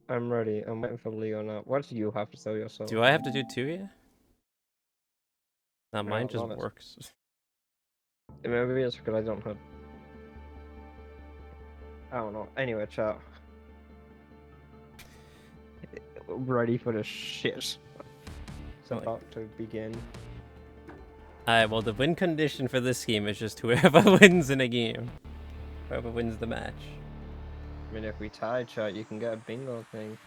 I'm ready. I'm waiting for Leo now. What do you have to sell yourself? Do I have to do 2 here? Nah, mine just honest. works. Maybe it's because I don't have. I don't know. Anyway, chat. Ready for the shit. It's about to begin. Alright, well, the win condition for this game is just whoever wins in a game. Whoever wins the match. I mean, if we tie, chat, you can get a bingo thing.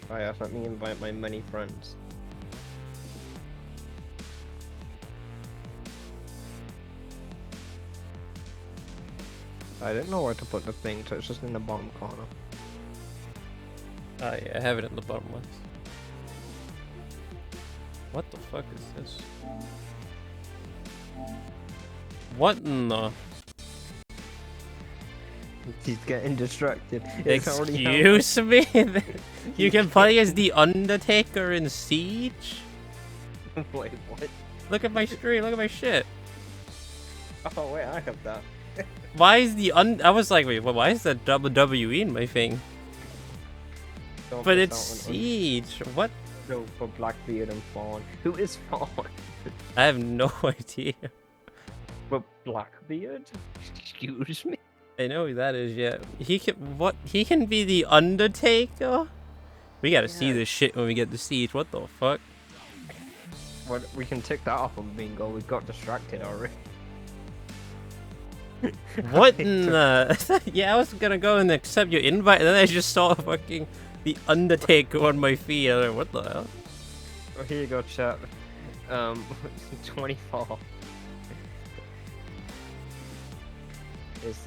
Alright, let me invite my many friends. I didn't know where to put the thing, so it's just in the bottom corner. Oh yeah, I have it in the bottom left. What the fuck is this? What in the... He's getting distracted. Excuse me? You can play as the Undertaker in Siege? Wait, what? Look at my stream, look at my shit. Oh wait, I have that. Why is the I was like, wait, why is that WWE in my thing? But it's Siege. What? No, for Blackbeard and Fawn. Who is Fawn? I have no idea. But Blackbeard? Excuse me? I know who that is, yeah. He can what? He can be the Undertaker? We gotta see this shit when we get to Siege. What the fuck? Well, we can tick that off on bingo. We got distracted already. What in the... Yeah, I was gonna go and accept your invite, and then I just saw fucking the Undertaker on my feed. I was like, what the hell? Oh, here you go, chat. 24.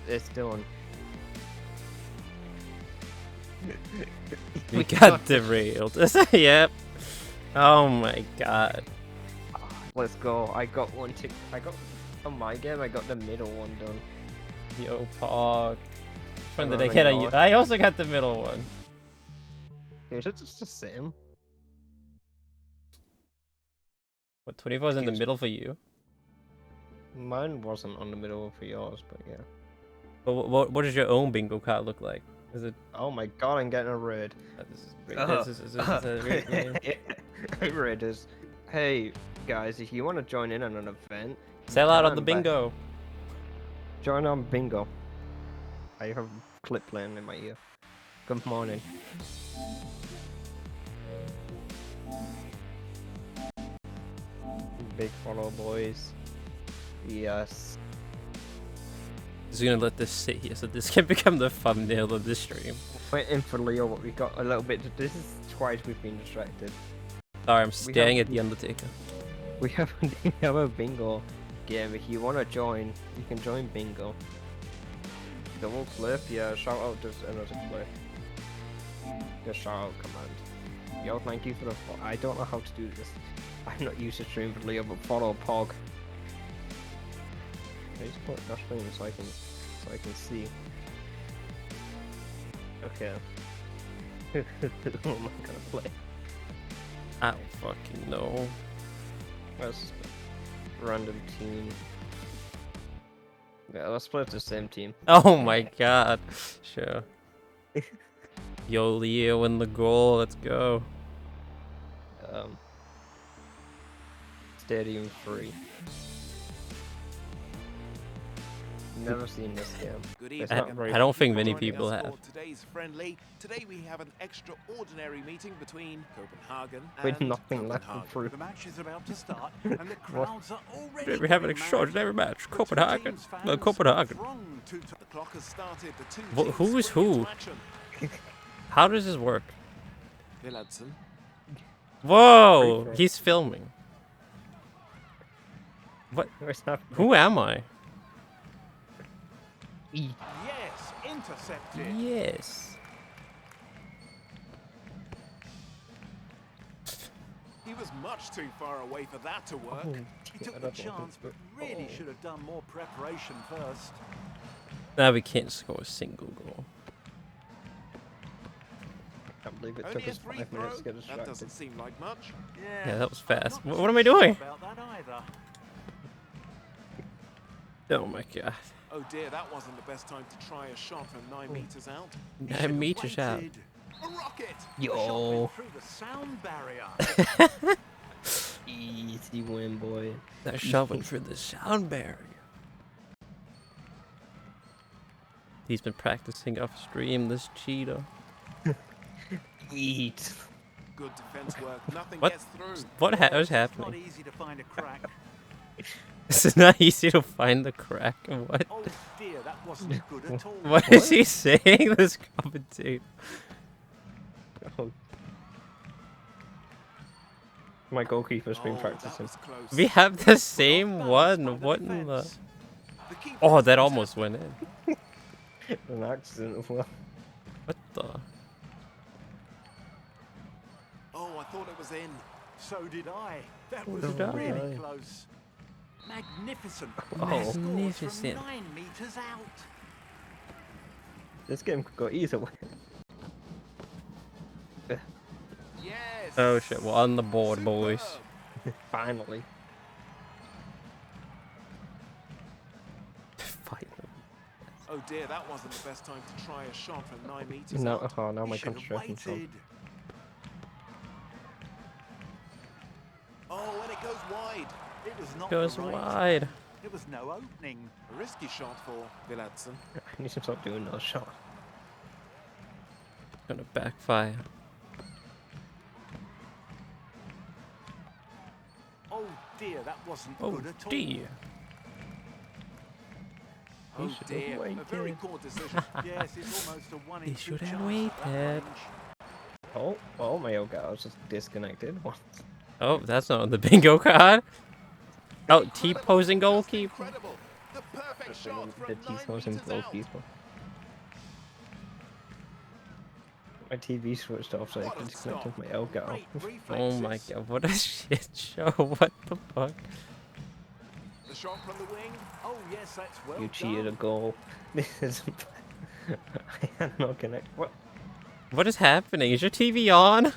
It's done. We got derailed. Yep. Oh my god. Let's go. I got one tick. On my game, I got the middle one done. Yo, Pog. Which one did I get on you? I also got the middle one. Is it just the same? What, 24 is in the middle for you? Mine wasn't on the middle for yours, but yeah. But what does your own bingo card look like? Is it? Oh my god, I'm getting a raid. This is a raid game. Raid is, hey guys, if you want to join in on an event, sell out on the bingo. Join on bingo. I have a clip playing in my ear. Good morning. Big follow, boys. Yes. Just gonna let this sit here so this can become the thumbnail of this stream. Waiting for Leo, but we got a little bit. This is twice we've been distracted. Sorry, I'm staring at the Undertaker. We have a bingo game. If you want to join, you can join bingo. Double clip, yeah. Shout out just another clip. The shout out command. Yo, thank you for the. I don't know how to do this. I'm not used to stream for Leo, but follow Pog. I just put that thing so I can see. Okay. Who am I gonna play? I don't fucking know. Let's random team. Yeah, let's play with the same team. Oh my god. Sure. Yo, Leo in the goal. Let's go. Stadium 3. Never seen this game. Good evening. I don't think many people have. Today's friendly. Today we have an extraordinary meeting between Copenhagen With and nothing left to Copenhagen. prove. The match is about to start, and the crowds are already. We have an extraordinary match. Copenhagen. Copenhagen. The clock has started. The two Who is who? How does this work? Villadsen. Whoa! He's filming. What? Who am I? Yes, intercepted. Yes. He was much too far away for that to work. He took the chance, but really should have done more preparation first. Now we can't score a single goal. I can't believe it took us 5 minutes to get distracted. That doesn't seem like much. Yeah, that was fast. What am I doing? About that either. Oh my god. Oh dear, that wasn't the best time to try a shot from 9 meters out. 9 meters out. Waited. A rocket! The shot Yo. went through the sound barrier. Easy win, boy. That shot went through the sound barrier. He's been practicing off stream, this cheetah. Eat. Good defense work. Nothing What? gets through. What was It's not happening? easy to find a crack. This is not easy to find the crack. What? Oh dear, that wasn't good at all. What is he saying? This commentator. Oh. My goalkeeper's been Oh, practicing. that was close. We have the Well same balanced by one. the What in the? defense. The keeper Oh, was that fantastic. almost went in. An accident as well. What the? Oh, I thought it was in. So did I. That was did I. really close. Magnificent. Oh. They scored Magnificent. From 9 meters out. This game could go either way. Yes. Oh shit, we're on the board, Superb. boys. Finally. Finally. Oh dear, that wasn't the best time to try a shot from 9 meters Now, out. oh, now He my should have concentration's gone. waited. Oh, and it goes wide. It was not Goes the right. wide. There was no opening. A risky shot for Villadsen. I need to stop doing those shots. Gonna backfire. Oh dear, that wasn't Oh good at all. dear. Oh should have dear, a very waited. poor decision. Yes, it's almost a 1 in He 2 should have chance at that waited. range. Oh, my old guy was just disconnected. What? Oh, that's not on the bingo card. Oh, T-posing goalkeeper. Incredible. The perfect shot from The 9 T-Sons and meters out. goalkeeper. My TV switched off so I What a could disconnect stop. with my L guy. Great reflexes. Oh my god, what a shit show. What the fuck? The shot from the wing. Oh yes, that's well You cheated a done. goal. This is. I had no connect. What? What is happening? Is your TV on?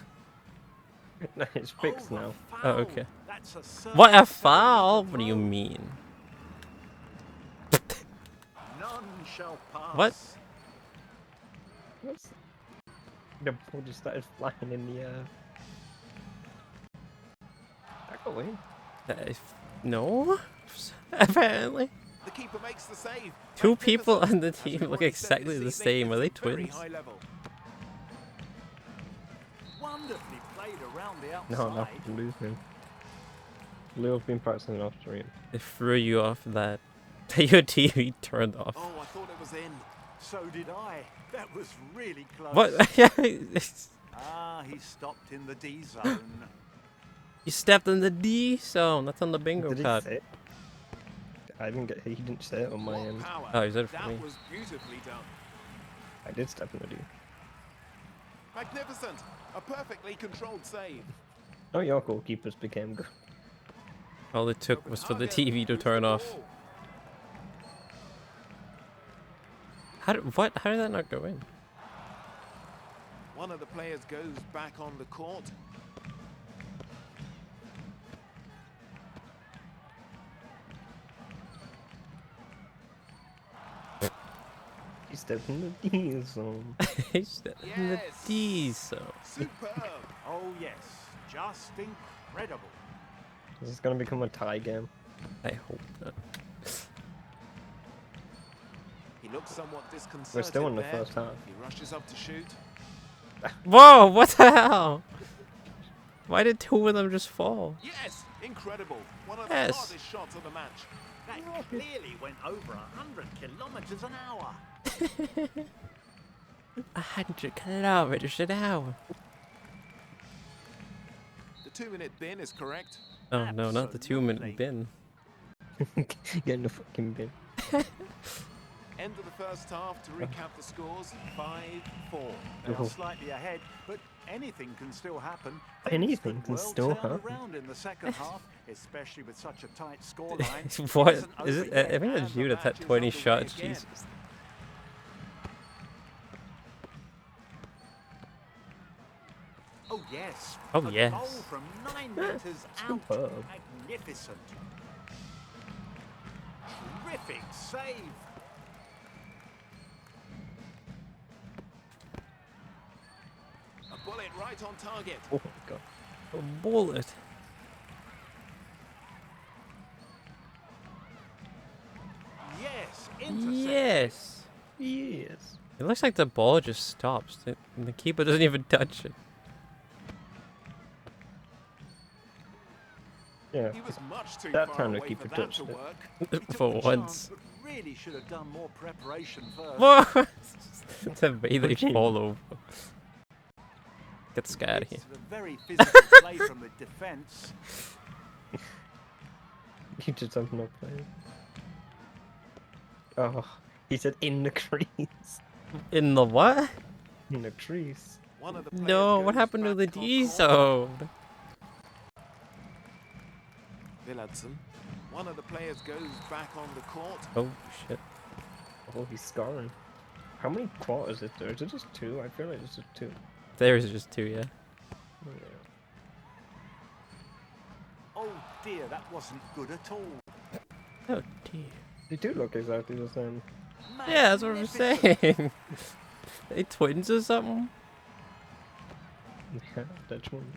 No, it's fixed Oh, the now. Oh, foul. okay. That's a What a certain foul? throw. What do you mean? None shall pass. What? What's... The ball just started flying in the air. Back away. No? Apparently. The keeper makes the save. Two people Magnificent. on the As team we've look already said exactly this the evening, same. Are they it's very twins? high level. Wonderfully played around the outside. No, no, I'm losing. Leo's been practicing off stream. They threw you off that. Your TV turned off. Oh, I thought it was in. So did I. That was really close. What? Ah, he stopped in the D zone. You stepped in the D zone. That's on the bingo Did he card. say it? I didn't get. He didn't say it on my What end. power. Oh, he said it for That me. was beautifully done. I did step in the D. Magnificent. A perfectly controlled save. Oh, your goalkeepers became good. All it took was for the Copenhagen TV to lose the turn off. ball. How did that not go in? One of the players goes back on the court. He stepped in the D zone. He stepped in the Yes. D zone. Superb. Oh yes, just incredible. This is gonna become a tie game. I hope not. He looks somewhat disconcerted. We're still in the there. first half. He rushes up to shoot. Whoa! What the hell? Why did two of them just fall? Yes, incredible. One of Yes. the hardest shots of the match. That clearly went over 100 kilometers an hour. 100 kilometers an hour. The 2-minute bin is correct. Oh no, not the 2-minute Absolutely. bin. Get in the fucking bin. End of the first half to recap the scores. 5-4. They are Oh. slightly ahead, but anything can still happen. Anything Things can could well still turn happen. around in the second half, especially with such a tight scoreline. What isn't is over it? yet. I think it's you that had 20 shots. Jesus. Oh yes. Oh, a yes. Goal from 9 meters out. Superb. Magnificent. Terrific save. it right on target. Oh my god. A bullet. Yes, intercept. Yes. Yes. It looks like the ball just stops. And the keeper doesn't even touch it. Yeah. He was much too That far time the away keeper for that touched to it. work. He took For the once. chance, but really should have done more preparation first. What? The way they Okay. fall over. Get scared here. It's a very physical play from the defence. You did something not playing. Oh, he said in the crease. In the what? In the crease. One of the players No, what goes happened to the back on D court. zone? Villadsen. One of the players goes back on the court. Oh shit. Oh, he's scoring. How many quarters is there? Is it just two? I feel like it's just two. There's just two, yeah. Oh, yeah. Oh dear, that wasn't good at all. Oh dear. They do look exactly the same. Yeah, that's what I'm Magnificent. saying. They twins or something? Yeah, Dutch ones.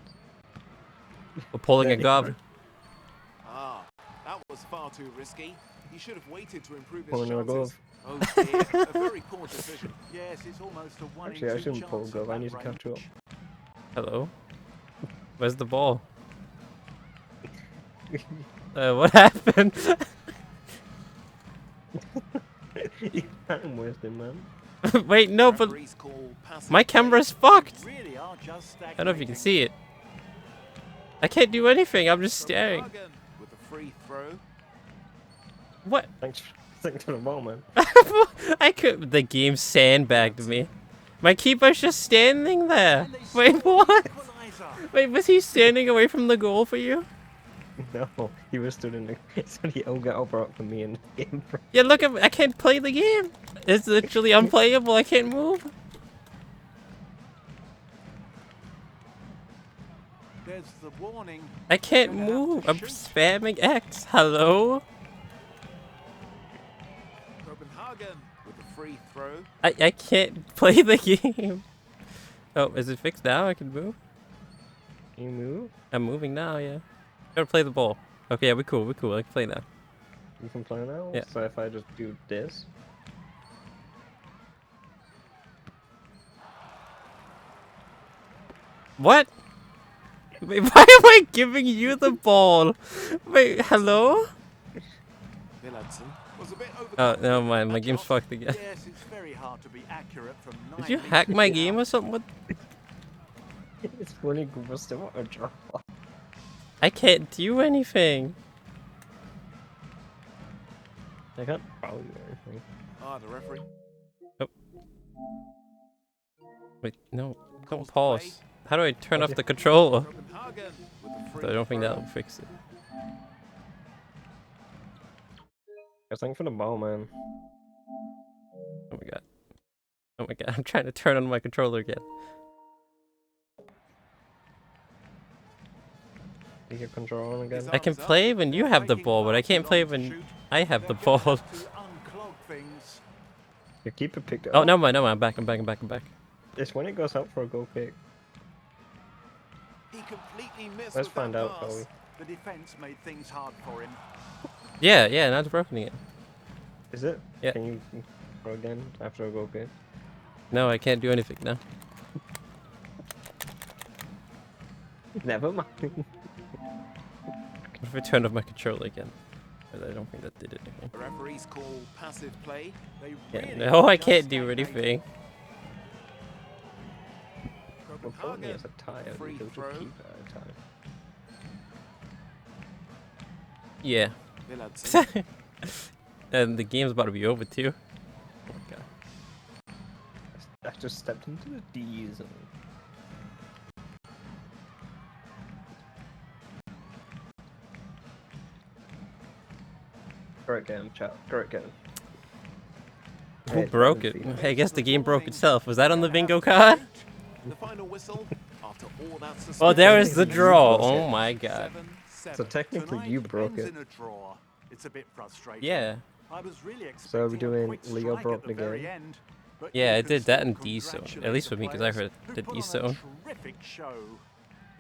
We're pulling a There you Gov. Ah, that was far too risky. He should have waited to improve his Pulling a chances. Gov. Oh dear, a very poor decision. Yes, it's almost a 1 Actually, I in 2 shouldn't pull chance Gov. at I that need to catch up. range. Hello? Where's the ball? What happened? You can't waste it, man. Wait, no, but Referees call passive my play. camera's fucked. Really are just I don't know if you can stagnating. see it. I can't do anything. I'm just staring. Copenhagen with a free throw. What? Thanks for the ball, man. I could. The game sandbagged me. My keeper's just standing there. And they Wait, score the what? equaliser. Wait, was he standing away from the goal for you? No, he was stood in the. So he all got over up for me in the game. Yeah, look at. I can't play the game. It's literally unplayable. I can't move. There's the warning. I can't Gonna have to move. I'm shoot. spamming X. Hello? Copenhagen with a free throw. I can't play the game. Oh, is it fixed now? I can move? Can you move? I'm moving now, yeah. Gotta play the ball. Okay, yeah, we're cool. I can play now. You can play now? Yeah. So if I just do this. What? Wait, why am I giving you the ball? Wait, hello? Villadsen was a bit Oh, overconfident. never mind. My That game's shot. fucked again. Yes, it's very hard to be accurate from 9 Did you meters hack my out. game or something? What? It's funny because still want to draw. I can't do anything. I can't probably do anything. Ah, the referee. Wait, no. Don't Calls the pause. play. How do I turn off the controller? Copenhagen with a free So I don't think throw. that'll fix it. Thanks for the ball, man. Oh my god. Oh my god, I'm trying to turn on my controller again. You get control on again. I can play when you have the ball, but I can't play when I have the ball. To unclog things. Your keeper picked it Oh, up. never mind, I'm back. It's when it goes out for a goal kick. He completely missed Let's with find that out, pass. Chloe. The defence made things hard for him. Yeah, now it's broken again. Is it? Yeah. Can you throw again after a goal kick? No, I can't do anything now. Never mind. What if I turned off my controller again? But I don't think that did anything. The referees call passive play. They Yeah, really no, are I just can't do stagnating. anything. Well, probably Copenhagen as a tie, I free think it throw. would keep it a tie. Yeah. Villadsen. And the game's about to be over too. Oh my god. I just stepped into the D zone. Correct game, chat. Correct game. Who Hey, broke it? defeat. I guess the game broke itself. Was that on the bingo card? The final whistle after all that suspense. Oh, there is the You draw. broke it. Oh my god. 7-7. So technically Tonight you broke ends it. in a draw. It's a bit frustrating. Yeah. I was really So are we expecting a doing quick Leo strike broke at the the very game? end. But Yeah, you I can did that still in D zone. At congratulate least the for me, because I players heard who the put D on a zone. terrific show.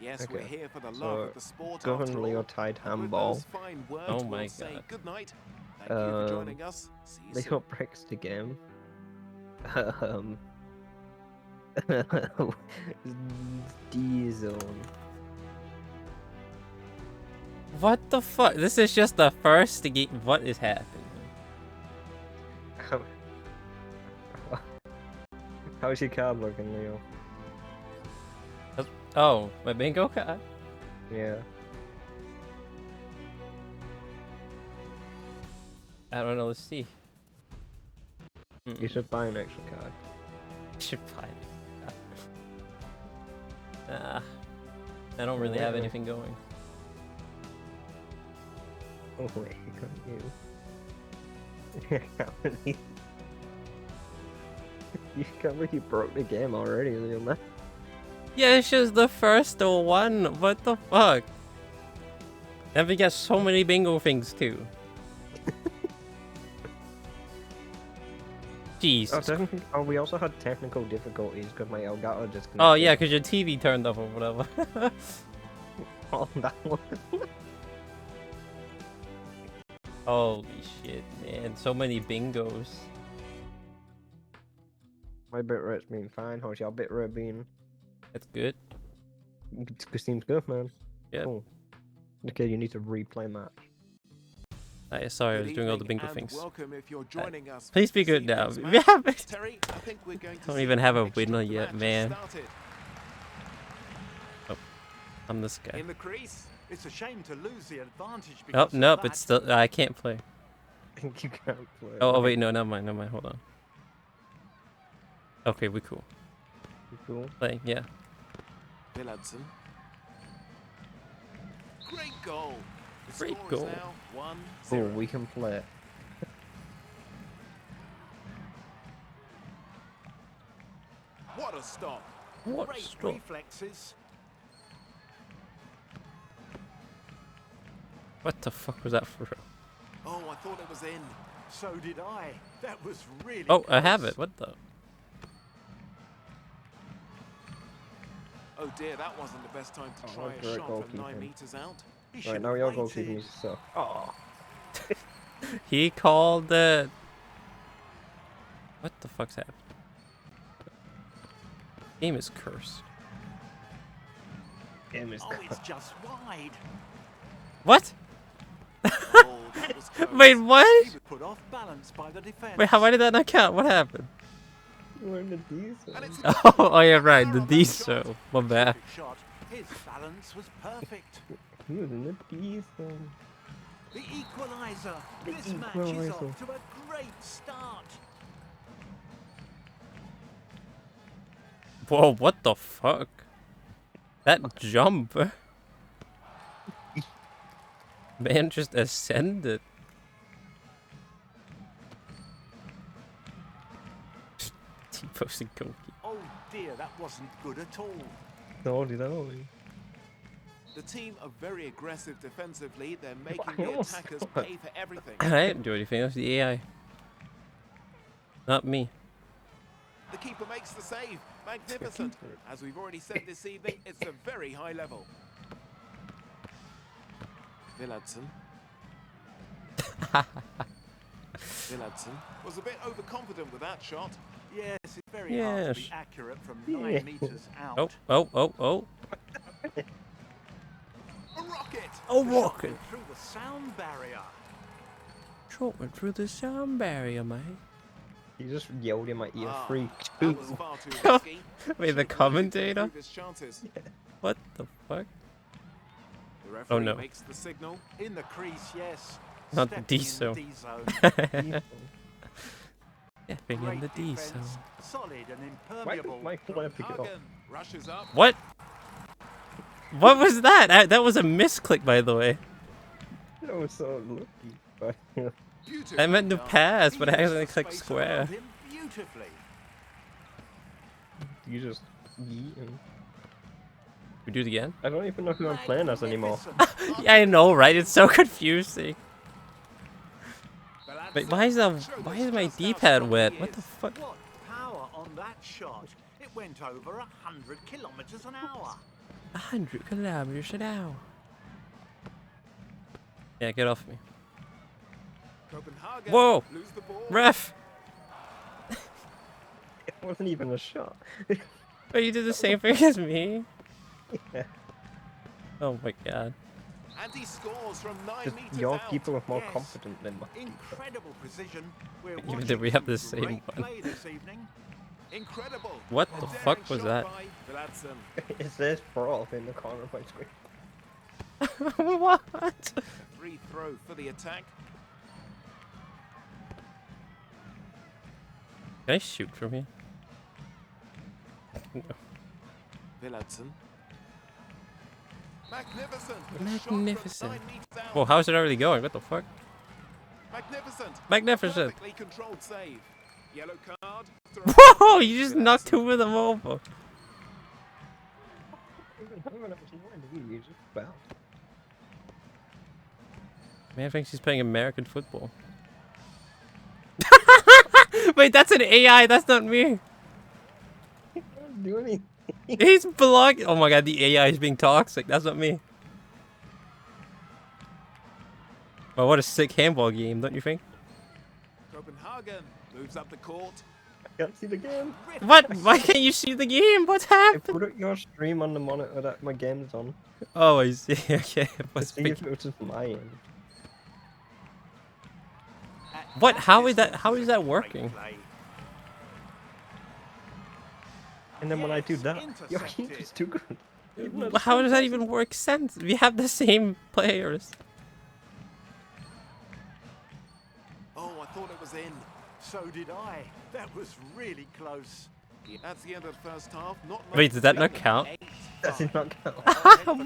Yes, we're Okay. here for the love So, of the sport Gov after and Leo all. tied And with handball. those fine words, Oh my we'll say God. good night. Thank you for joining us. See you soon. Leo breaks the game. D zone. What the fuck? This is just the first game. What is happening? How's your card looking, Leo? Oh, my bingo card? Yeah. I don't know. Let's see. You should buy an extra card. Should buy it. I don't really have anything going. Oh wait, you. You can't believe you broke the game already, Leo, man. Yeah, it's just the first one. What the fuck? And we got so many bingo things too. Jesus. Oh, we also had technical difficulties because my Elgato disconnected. Oh yeah, because your TV turned off or whatever. Oh, that one. Holy shit, man. So many bingos. My bitrate's been fine. How's your bitrate been? That's good. It seems good, man. Yeah. Cool. Okay, you need to replay match. Sorry, I Good was doing all the evening bingo and things. welcome if you're joining us Please for be this good now. evening's We match. haven't- Terry, I think we're going to Don't see even have a mixture of winner the yet, match man. started. I'm this guy. In the crease. It's a shame to lose the advantage Oh, because of nope, that. it's still. I can't play. I think you can't play. Oh, wait, no, never mind, hold on. Okay, we cool. You cool? Playing, yeah. Villadsen. Great goal. The Great score goal. is now 1-0. Oh, we can play it. What a stop. What Great stop? reflexes. What the fuck was that for? Oh, I thought it was in. So did I. That was really Oh, I have close. it. What the? Oh dear, that wasn't the best time to Oh, try a great shot from goalkeeping. 9 meters out. He Right, should now have your waited. goalkeeping needs to suck. Oh. He called it. What the fuck's happening? Game is cursed. Game is Oh, it's just wide. What? Oh, that was close. Wait, what? He was put off balance by the defense. Wait, why did that not count? What happened? We're in the D zone. And it's Oh, yeah, right. The D so. My bad. Perfect shot. His balance was perfect. He was in the D zone. The equalizer. The This match is equalizer. off to a great start. Whoa, what the fuck? That jump. Man just ascended. T-posting goalkeeper. Oh dear, that wasn't good at all. No, did I only? The team are very aggressive defensively. They're I making the almost attackers thought- pay for everything. I didn't do anything. That's the AI. Not me. The keeper makes the save. Magnificent. As we've already said this evening, it's a very high level. Villadsen. Villadsen was a bit overconfident with that shot. Yes, it's very hard to Yes. be accurate from 9 meters out. Oh, oh, oh, oh. A rocket! Oh, The shot rocket. went through the sound barrier. Shot went through the sound barrier, mate. You just yelled in my ear, Ah, free that two. was far too risky. Wait, the Should've let him commentator? improve his chances. What the fuck? The referee Oh, no. makes the signal. In the crease, yes. Not the Stepping D in zone. D zone. Yeah, being in Great the D defense, zone. solid and Why impermeable. did my player pick it up? Hagen rushes up. What? What was that? That was a misclick, by the way. That was so lucky. But Beautifully I meant to done. pass, but I He used accidentally the clicked space square. around him beautifully. you just yeet and We do it again? I don't even know who I'm playing as anymore. Magnificent. Yeah, I know, right? It's so confusing. Villadsen Wait, why is shows my just how D-pad strong wet? he What the is. fuck? What power on that shot. It went over 100 kilometers an hour. 100 kilometers an hour. Yeah, get off me. Copenhagen Whoa! lose the ball. Ref! It wasn't even a shot. But you did the same thing as me. Yeah. Oh my god. And he scores from 9 Just meters your out. people are more Yes. confident than mine. Incredible precision. We're Even though watching we have some the same great one. play this evening. Incredible. What A the daring fuck was shot that? by Gladson. It says frog in the corner of my screen. What? Free throw for the attack. Can I shoot from here? Villadsen. Magnificent. Magnificent. 9 meters out. Whoa, how's it already going? What the fuck? Magnificent. Magnificent. Perfectly controlled save. Yellow card. Whoa, you just knocked two of them over. Man thinks he's playing American football. Wait, that's an AI, that's not me. Do anything. He's blocking. Oh my god, the AI is being toxic. That's not me. Well, what a sick handball game, don't you think? Copenhagen moves up the court. I can't see the game. What? Why can't you see the game? What's I happened? put your stream on the monitor that my game's on. Oh, I see. Okay. To Must see be- if it was just my end. What? How is that working? And then when I do that, your game is too good. How does that even work sense? We have the same players. Oh, I thought it was in. So did I. That was really close. That's the end of the first half. Not Wait, did that not count? Does it not count?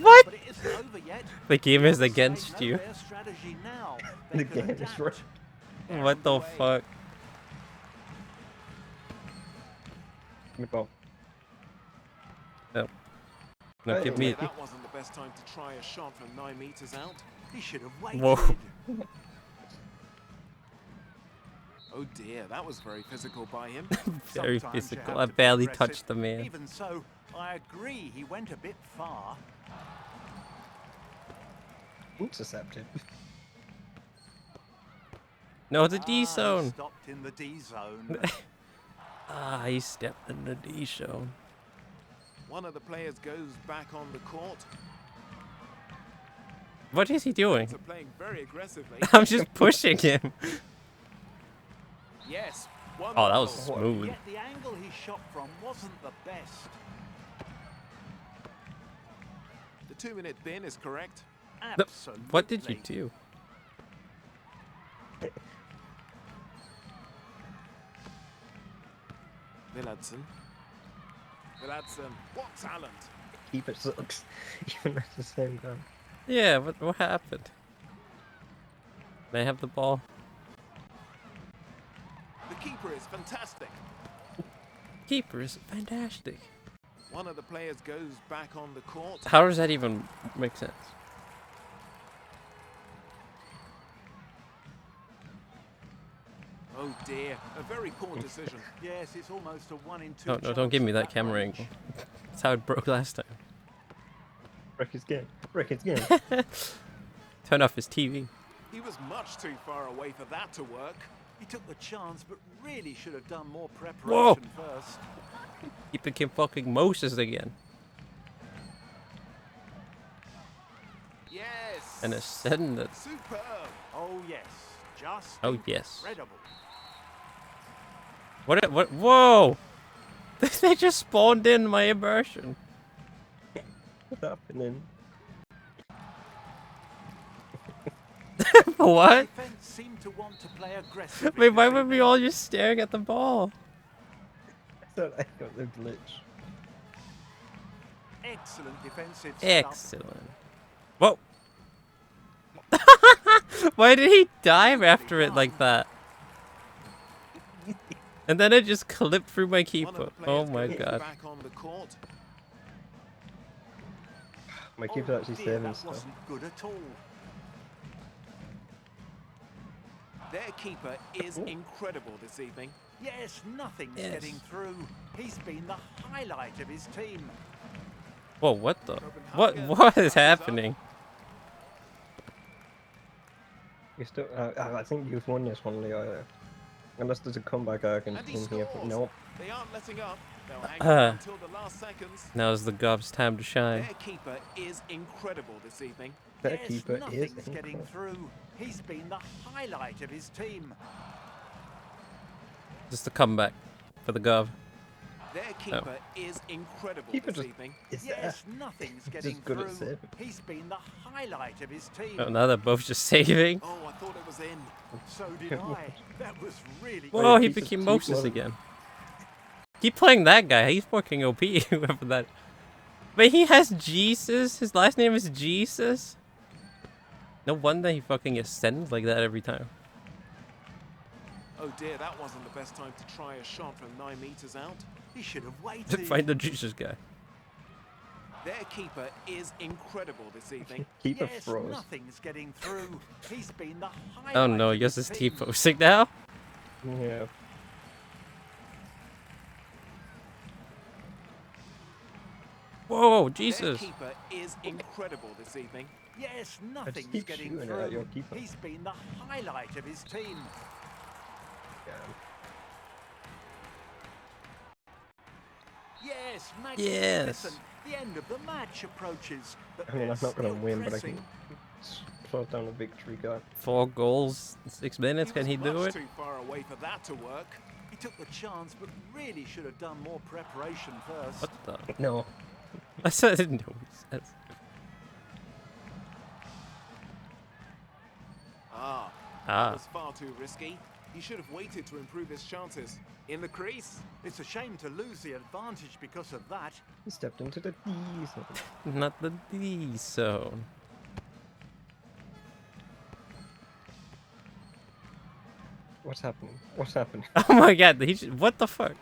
What? But it isn't over yet. The game is They against know you. their strategy now. They The can game is adapt. right. What the fuck? Give me ball. No. No, give me. That wasn't the best time to try a shot from 9 meters out. He should have waited. Whoa. Oh dear, that was very physical by him. Very Sometimes you physical. have I to be barely aggressive. touched the man. Even so, I agree he went a bit far. Intercepted. No, the Ah, D he zone. stopped in the D zone. Ah, he stepped in the D zone. One of the players goes back on the court. What is he doing? So playing very aggressively. I'm just pushing him. Yes. Oh, that was wonderful. smooth. Yet the angle he shot from wasn't the best. The 2-minute bin is correct. Absolutely. What did you do? Villadsen. Villadsen. What talent. Keeper sucks. Even at the same time. Yeah, what happened? May I have the ball? The keeper is fantastic. Keeper is fantastic. One of the players goes back on the court. How does that even make sense? Oh dear, a very poor decision. Yes, it's almost a 1 in 2. No, don't give me that camera angle. That's how it broke last time. Wreck his game. Wreck his game. Turn off his TV. He was much too far away for that to work. He took the chance, but really should have done more Whoa. preparation first. He became fucking Moses again. Yes. And ascended. Superb. Oh yes, just Oh yes. incredible. What? Whoa! They just spawned in my immersion. What's happening? What? Defense seemed to want to play aggressively. Wait, why this were we evening. all just staring at the ball? I thought I got the glitch. Excellent defensive stuff. Excellent. Whoa! Why did he dive after it like that? And then it just clipped through my One of keeper. the Oh players my goes god. Back on the court. My keeper's actually dear, saving that stuff. wasn't good at all. Their keeper is incredible this evening. Yes, nothing's Yes. getting through. He's been the highlight of his team. Whoa, what the? What is happening? You still, I think you've won this one, Leo. Unless there's a comeback I can And he in here. scores. Nope. They aren't letting up. They'll hang on until the last seconds. Now's the Gov's time to shine. Their keeper is incredible this evening. Their Yes, keeper is nothing's getting incredible. through. He's been the highlight of his team. Just a comeback for the Gov. Their keeper is incredible Keeper this just evening. is Yes, nothing's Just getting good at through. saving. He's been the highlight of his team. Oh, now they're both just saving. Oh, I thought it was in. So did I. That was really Whoa, he keep became it- Moses keep again. Keep playing that guy. He's fucking OP. Whoever that. But he has Jesus. His last name is Jesus. No wonder he fucking ascends like that every time. Oh dear, that wasn't the best time to try a shot from 9 meters out. He should have To waited. find the Jesus guy. Their keeper is incredible this evening. Keeper Yes, froze. nothing's getting through. He's been the highlight. Oh no, of yours his is team. T-posing now? Yeah. Whoa, Their Jesus. keeper is incredible this evening. Yes, just nothing's keep getting shooting it at your through. keeper. He's been the highlight of his team. Yes, magnificent. The end of the match approaches. But I mean, I'm they're not gonna still win, but I pressing. can slow down a victory guy. 4 goals, 6 minutes. Can he was do much it? too far away for that to work. He took the chance, but really should have done more preparation first. What the? No. I said I didn't know what he said. Ah, that Ah. was far too risky. He should have waited to improve his chances. In the crease. It's a shame to lose the advantage because of that. He stepped into the D zone. Not the D zone. What's happening? What's happening? Oh my god, what the fuck?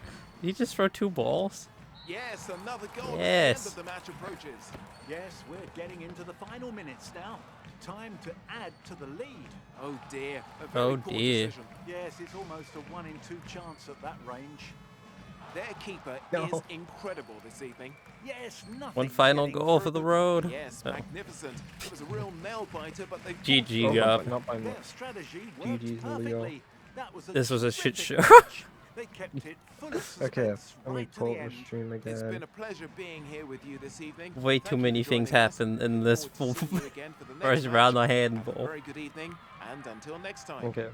Did he just throw 2 balls? Yes, another goal. Yes. As the end of the match approaches. Yes, we're getting into the final minutes now. Time to add to the lead. Oh dear. A very Oh poor dear. decision. Yes, it's almost a 1 in 2 chance at that range. Their keeper No. is incredible this evening. Yes, nothing. One final goal for the road. Yes, Oh. magnificent. It was a real nail biter, but they GG, Oh, Gov. not by Their much. strategy worked GG's Leo. perfectly. That was This was a shit terrific show. match. They kept it full of suspense Okay, I'm right to gonna the pause the end. stream It's been again. a pleasure being here with you this evening. Way Thank too you many for things joining us. happened in Look this forward to seeing you again for the next first match. round of Have a handball. very good evening, and until next time. Okay.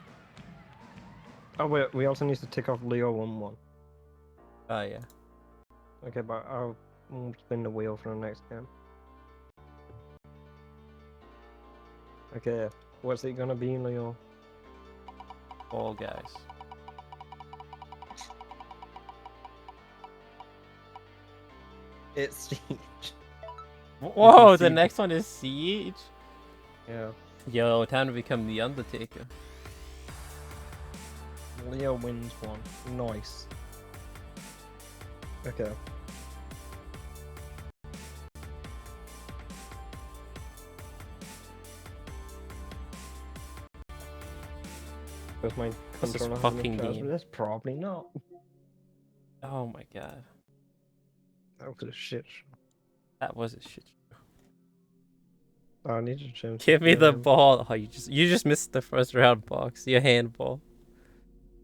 Oh wait, we also need to tick off Leo 1-1. Oh yeah. Okay, but I'll spin the wheel for the next game. Okay, what's it gonna be, Leo? All guys. It's Siege. Whoa, the Siege. next one is Siege? Yeah. Yo, time to become the Undertaker. Leo wins one. Nice. Okay. Was my This is controller fucking having a game. That's probably not. Oh my god. That was a shit show. That was a shit. Oh, I need to change. Give me the game. ball. Oh, you just missed the first round box. Your handball.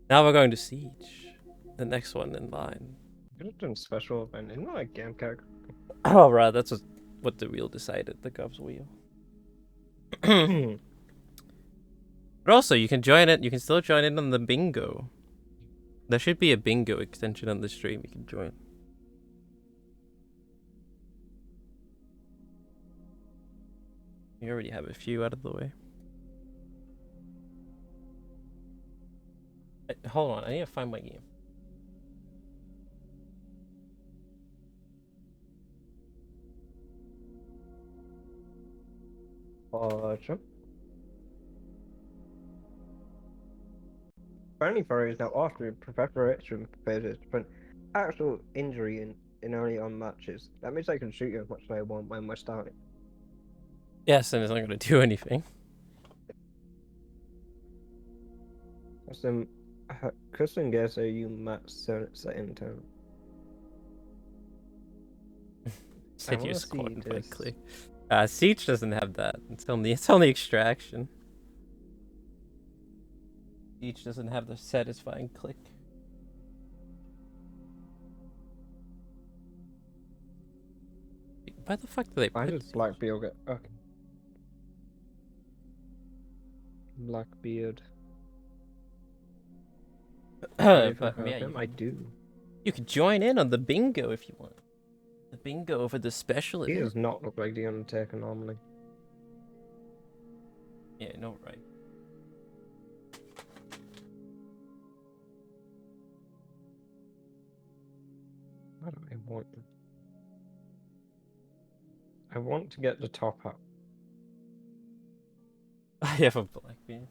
Now we're going to Siege. The next one in line. Could have done special event. Isn't that a game character? Oh, right. That's what the wheel decided. The Gov's wheel. But also, you can join it. You can still join in on the bingo. There should be a bingo extension on the stream. You can join. We already have a few out of the way. Hold on, I need to find my game. Sure. Apparently, Furry is now after preparation phases to prevent actual injury in early on matches. That means I can shoot you as much as I want when we're starting. Yes, and it's not going to do anything. That's them. Custom guess are you max setting time? Said you wanna squad see by this. click. Siege doesn't have that. It's only extraction. Siege doesn't have the satisfying click. Why the fuck do they Why put does Blackbeard get okay? Blackbeard. I even but have yeah, him. I do. you could join in on the bingo if you want. The bingo for the special He event. does not look like the Undertaker normally. Yeah, no, right. What do I want? I want to get the top up. I have a Blackbeard.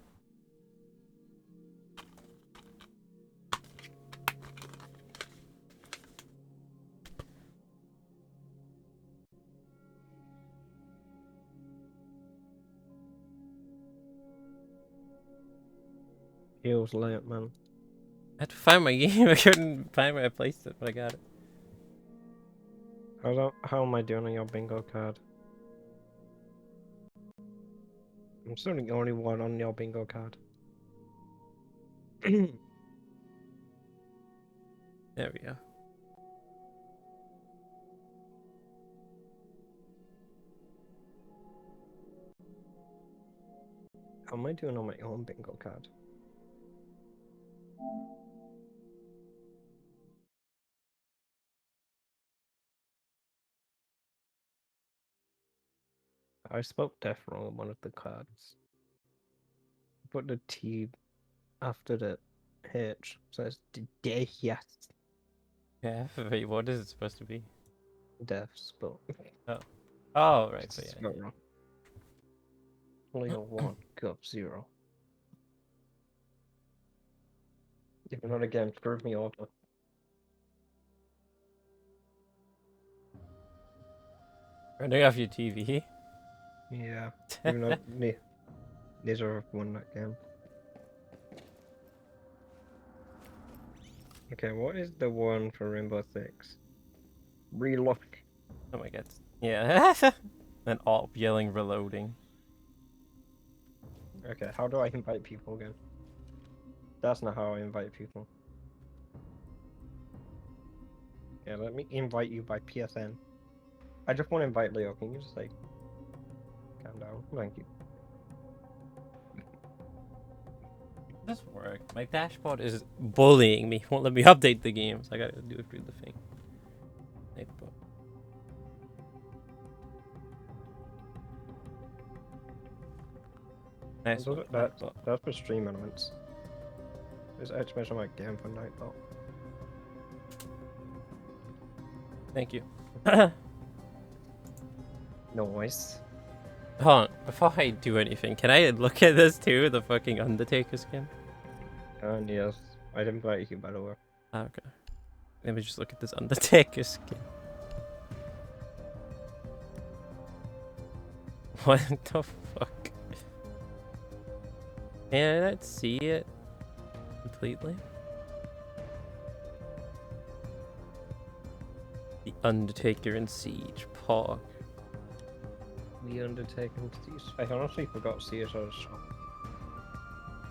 Feels late, man. I had to find my game. I couldn't find where I placed it, but I got it. How am I doing on your bingo card? I'm still the only one on your bingo card. There we go. How am I doing on my own bingo card? I spelled death wrong on one of the cards. Put the T after the H, so it's death. Yes, Yeah, wait, what is it supposed to be? deaths, but Oh, right, but it's yeah. not wrong. Leo 1, Gov 0. If not again, prove me over. Running off your TV. Yeah, even though neither have won that game. Okay, what is the one for Rainbow Six? Relook. Oh my god. Yeah. And all yelling reloading. Okay, how do I invite people again? That's not how I invite people. Yeah, let me invite you by PSN. I just want to invite Leo. Can you just like calm down? Thank you. It doesn't work. My dashboard is bullying me. Won't let me update the game, so I gotta do it through the thing. Nice one. That's for stream elements. There's exclamation mark game for Nightbot. Thank you. Noise. Hold on, before I do anything, can I look at this too? The fucking Undertaker skin? And yes, I'd invite you by the way. Okay. Let me just look at this Undertaker skin. What the fuck? Can I not see it completely? The Undertaker in Siege, Paw. The Undertaker and Siege. I honestly forgot Siege has a shop.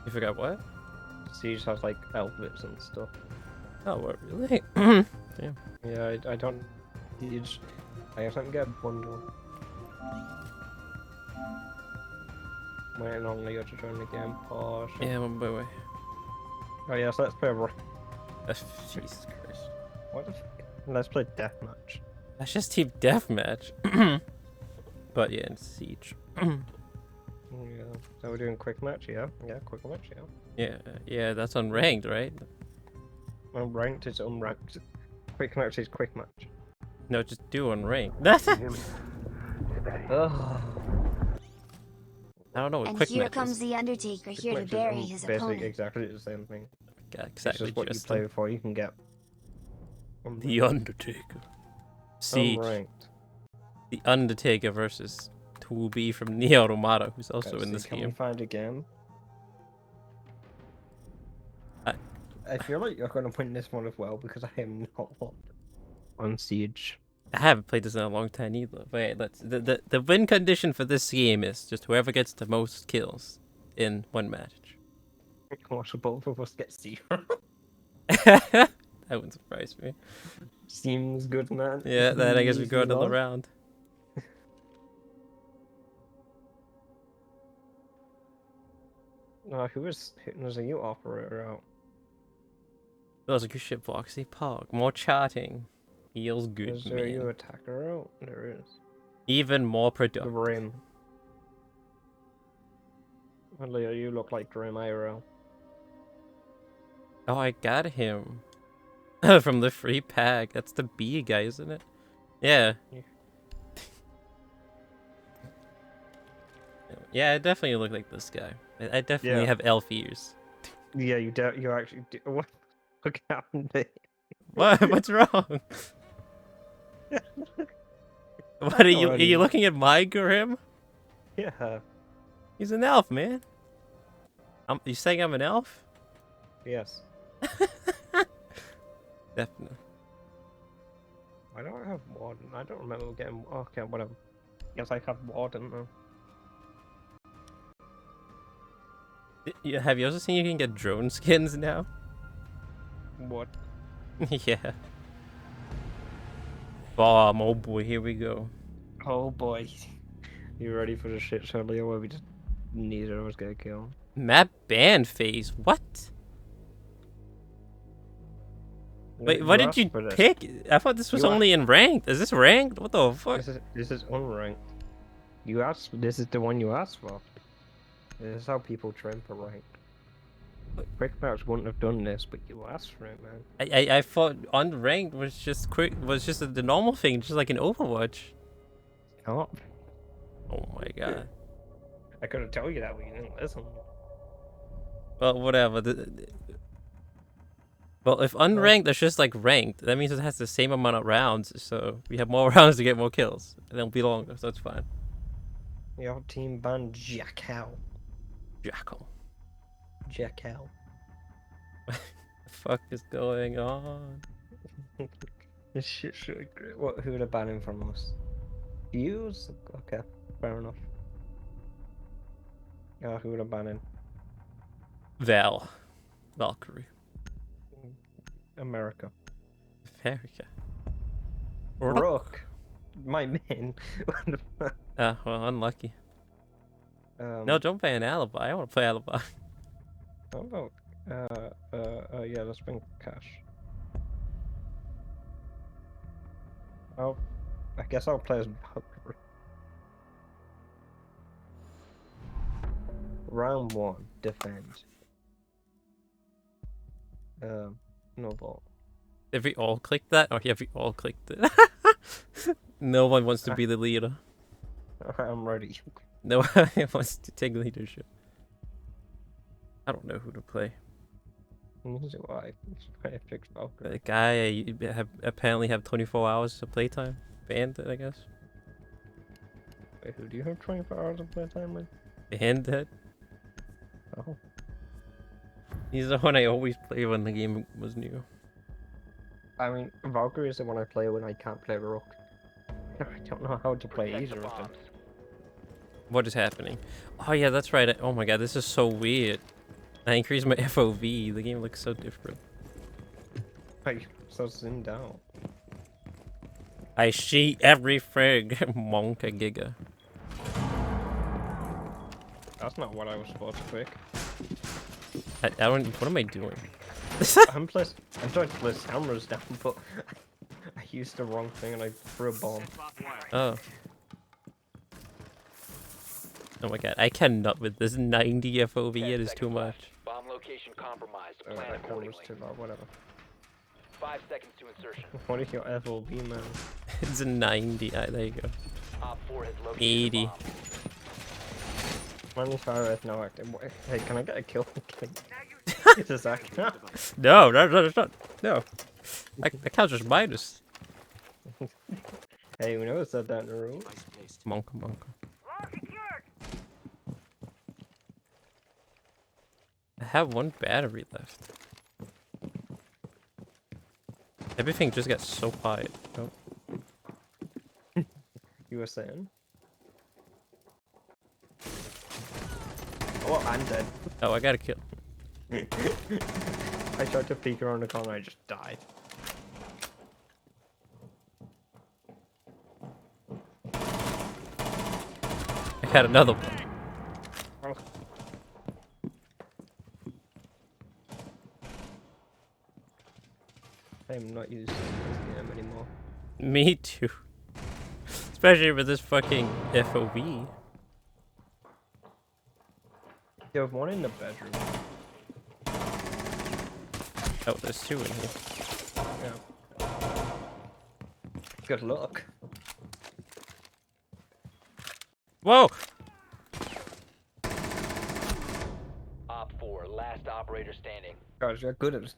You forgot what? Siege has like outfits and stuff. Oh, what, really? Damn. Yeah, I don't. Siege. I haven't get a bundle. Waiting on Leo to join the game. Pause. Yeah, one by way. Oh yes, let's play. Jesus Christ. What the fuck? Let's play deathmatch. That's just Team Deathmatch. But yeah, in Siege. Yeah. So we're doing quick match, yeah? Yeah, quick match, yeah. Yeah, that's unranked, right? Unranked is unranked. Quick match is quick match. No, just do unranked. That's Ugh. I don't know what And quick here match comes is. the Undertaker, here to Match is bury his basically opponent. exactly the same thing. Yeah, It's exactly. just what you Just play before you can get. the Undertaker. Siege. Unranked. The Undertaker versus 2B from Neo Romano, who's also Okay, in this can we game. find a game? I feel like you're gonna win this one as well because I am not on Siege. I haven't played this in a long time either. Wait, let's the win condition for this game is just whoever gets the most kills in one match. Or should both of us get 0? That wouldn't surprise me. Seems good, man. Yeah, then I guess we go Easy another love. round. Who is there's a U operator out? That was a good shit, Foxy Pog. More charting. Feels good, Is there a U man. attacker out? There is. Even more The productive. Rim. Well, Leo, you look like Grim IRL. Oh, I got him. From the free pack. That's the B guy, isn't it? Yeah. Yeah, I definitely look like this guy. I definitely Yeah. have elf ears. Yeah, you actually do. What? Look happened there. What? What's wrong? What are you Already. looking at my Grim? Yeah. He's an elf, man. You saying I'm an elf? Yes. Definitely. Why don't I have Warden? I don't remember getting. Okay, whatever. Guess I have Warden now. Have you also seen you can get drone skins now? What? Yeah. Bomb, oh boy, here we go. Oh boy. You ready for the shit show, Leo, where we just neither of us get killed? Map ban phase, what? Wait, what did you asked for this. pick? I thought this was You only in ranked. Is this ranked? What the fuck? This is unranked. You asked. This is the one you asked for. This is how people train for ranked. Quick Match wouldn't have done this, but you asked for it, man. I thought unranked was just the normal thing, just like in Overwatch. Oh, Oh my god. I could have told you that, but you didn't listen. Well, whatever. Well, if unranked is just like ranked, that means it has the same amount of rounds, so we have more rounds to get more kills. And it'll be longer, so it's fine. Your team banned Jackal. Jackal. Jackal. The fuck is going on? This shit should great. What? Who would have banned him from us? Views? Okay, fair enough. Yeah, who would have banned him? Valkyrie. America. America. Rook. My man. Ah, well, unlucky. No, don't play an alibi. I want to play alibi. How about, yeah, let's bring cash. I guess I'll play as Valkyrie. Round 1, defend. No ball. Have we all clicked that? Or have we all clicked it? No one wants to be the leader. I'm ready. No one wants to take leadership. I don't know who to play. This is why I picked Valkyrie. The guy apparently have 24 hours of playtime. Banned it, I guess. Wait, who do you have 24 hours of playtime with? Banned it. Oh. He's the one I always play when the game was new. I mean, Valkyrie is the one I play when I can't play Rook. I don't know how to play either of them. What is happening? Oh yeah, that's right. Oh my god, this is so weird. I increased my FOV. The game looks so different. Like, so zoomed out. I see everything. Monka Giga. That's not what I was supposed to pick. I don't. What am I doing? I'm trying to place cameras down, but I used the wrong thing and I threw a bomb. Oh. Oh my god, I cannot with this 90 FOV. It is too much. Bomb location compromised. Plan That camera's accordingly. too loud, whatever. 5 seconds to insertion. What is your FOB, man? It's a 90. There you go. Op 4 has located 80. the bomb. Money fire is no active. Hey, can I get a kill? It's a Zach. No. No. That counts as minus. Hey, we know it's that down the road. Monka. I have one battery left. Everything just gets so quiet. Oh. You were saying? Oh, I'm dead. Oh, I gotta kill. I tried to peek around the corner, I just died. I had another one. Oh. I'm not using this game anymore. Me too. Especially with this fucking FOV. You have one in the bedroom. Oh, there's two in here. Yeah. Good luck. Whoa! Op 4, last operator standing. Guys, you're good at this.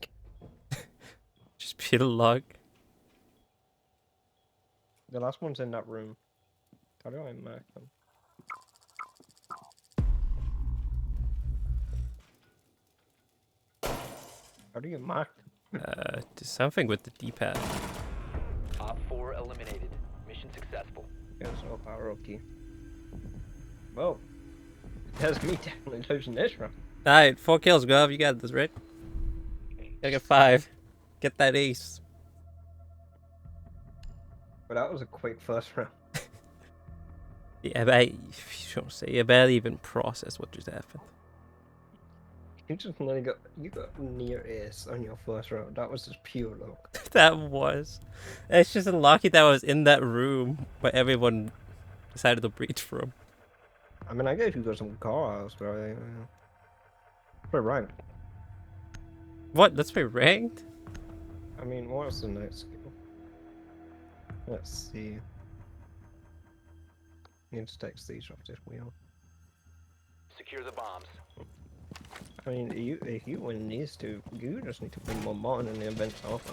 Just pure luck. The last one's in that room. How do I mark them? How do you mark them? Do something with the D-pad. Op 4 eliminated. Mission successful. There's no power up key. Well, there's me definitely losing this round. Alright, 4 kills, Gov. You got this, right? Gotta get 5. Get that ace. But that was a quick first round. Yeah, but you don't say. I barely even process what just happened. You just nearly got near ace on your first round. That was just pure luck. That was. It's just unlucky that I was in that room where everyone decided to breach from. I mean, I guess you got some cars, but we're ranked. What? Let's play ranked? I mean, what's the next skill? Let's see. Need to take these off this wheel. Secure the bombs. I mean, if you win these two, you just need to win one more and then the event's over.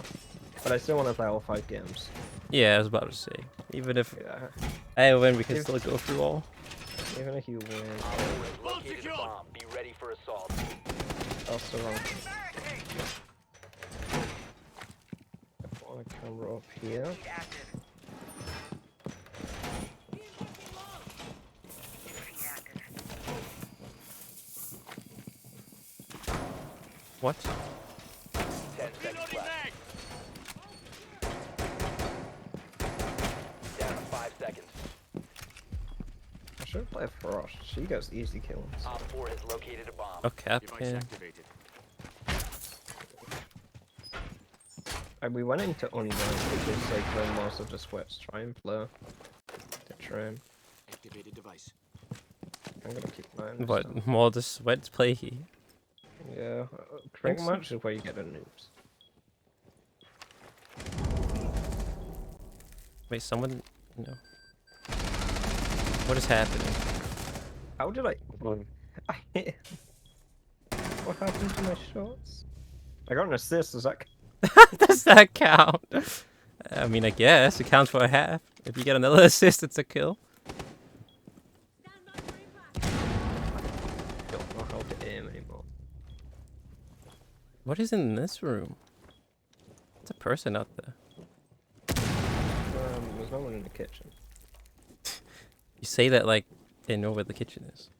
But I still want to play all 5 games. Yeah, I was about to say. Even if Yeah. I win, we can still go through all. Even if you win, Op 4 has located a bomb. Be ready for assault. that's the wrong thing. Put my camera up here. What? 10 seconds left. Down to 5 seconds. I should play Frost. She gets easy kills. Op 4 has located a bomb. Oh, Captain. And we went into Unbound, which is like where most of the sweats try and play. The train. Activated device. I'm gonna keep mine. What? More the sweats play here? Yeah, pretty much is where you get the noobs. Wait, someone. No. What is happening? How did I hit? What happened to my shots? I got an assist, is that... Does that count? I mean, I guess it counts for a half. If you get another assist, it's a kill. Don't know how to aim anymore. What is in this room? It's a person out there. There's no one in the kitchen. You say that like they know where the kitchen is.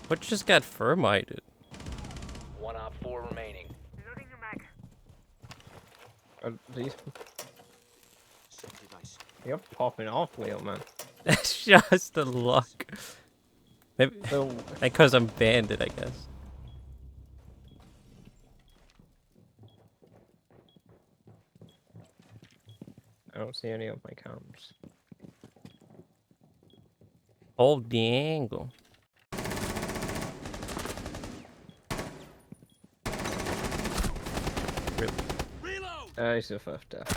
What just got thermited? 1 Op 4 remaining. These... You're popping off, Leo, man. That's just the luck. Maybe So, because I'm banded, I guess. I don't see any of my cams. Hold the angle. It's a first death.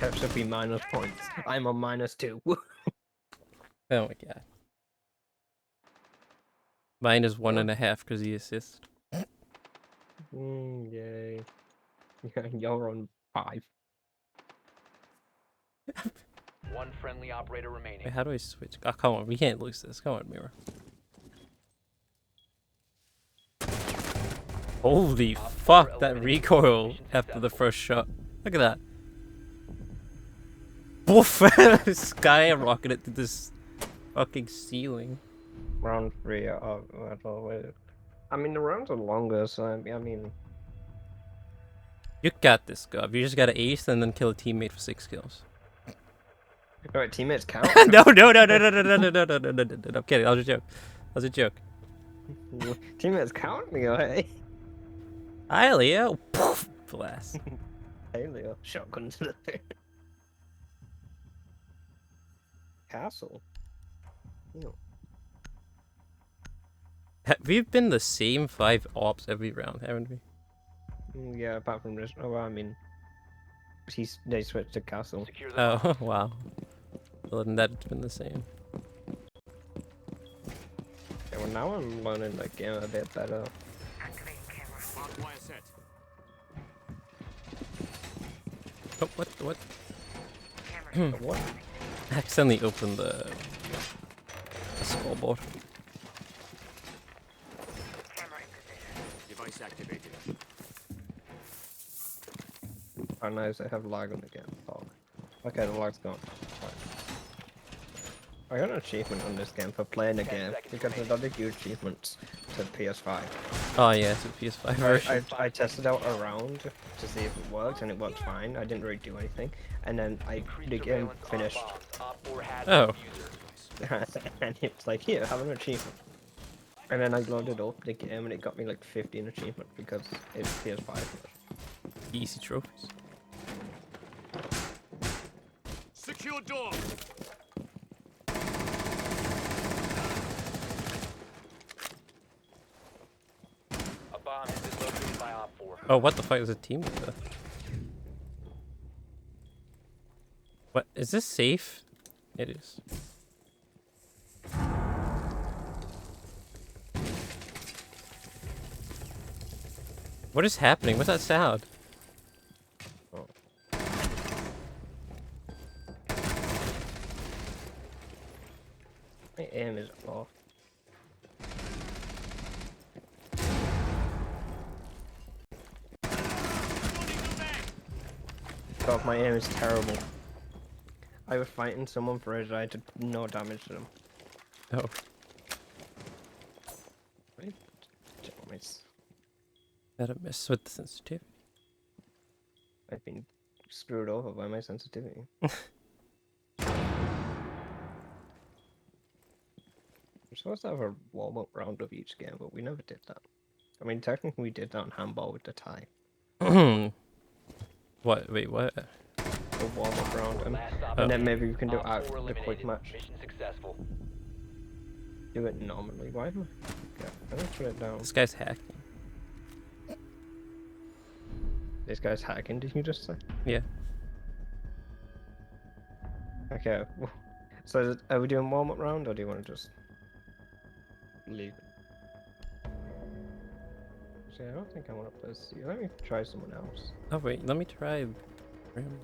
That should be minus points. I'm on -2. Oh my god. Mine is 1.5 because he assists. Yay. Yeah, you're on 5. One friendly operator remaining. Wait, how do I switch? Oh, come on. We can't lose this. Come on, Mirror. Holy fuck, that recoil after the first shot. Look at that. Woof! Skyrocketed to this fucking ceiling. Round 3 I mean, the rounds are longer, so I mean... You got this, Gov. You just gotta ace and then kill a teammate for 6 kills. Alright, teammates count? No. I'm kidding. That was a joke. That was a joke. Teammates count, Leo, hey? Hi, Leo. Poof, blast. Hey, Leo. Shotgun to the thing. Castle. Ew. We've been the same 5 ops every round, haven't we? Yeah, apart from this. Oh, well, I mean... They switched to castle. Secure the bomb. Oh, wow. Well, then that's been the same. Yeah, well, now I'm learning the game a bit better. Oh, what? What? I accidentally opened the scoreboard. Device activated. Oh, nice, I have lag on the game. Oh. Okay, the lag's gone. Fine. I got an achievement on this game for playing the 10 game, seconds because there's remaining. other huge achievements to PS5. Oh yeah, it's a PS5 version. I tested out a round to see if it worked, and it worked fine. I didn't really do anything. And then Increased the game surveillance on finished, bombs. Op 4 has Oh. the user. and it's like, here, have an achievement. And then I loaded up the game, and it got me like 15 achievements, because it's PS5. Easy trophies. Secure door. A bomb has been located by Op 4. Oh, what the fuck is a team with that? What is this safe? It is. What is happening? What's that sound? Oh. My aim is off. God, my aim is terrible. I was fighting someone for it, I did no damage to them. Oh, Right? Miss. gotta mess with the sensitivity. I've been screwed over by my sensitivity. We're supposed to have a warm-up round of each game, but we never did that. I mean, technically we did that on Handball with the tie. What? Wait, what? A warm-up round, Last op and then standing. maybe we can do Op out 4 the quick eliminated. match. Mission successful. Do it normally. Why am I? Yeah, I'm gonna turn it down. This guy's hacking. This guy's hacking, did you just say? Yeah. Okay, so are we doing warm-up round, or do you want to just leave it? See, I don't think I want to play this. Let me try someone else. Oh wait, let me try. Rim.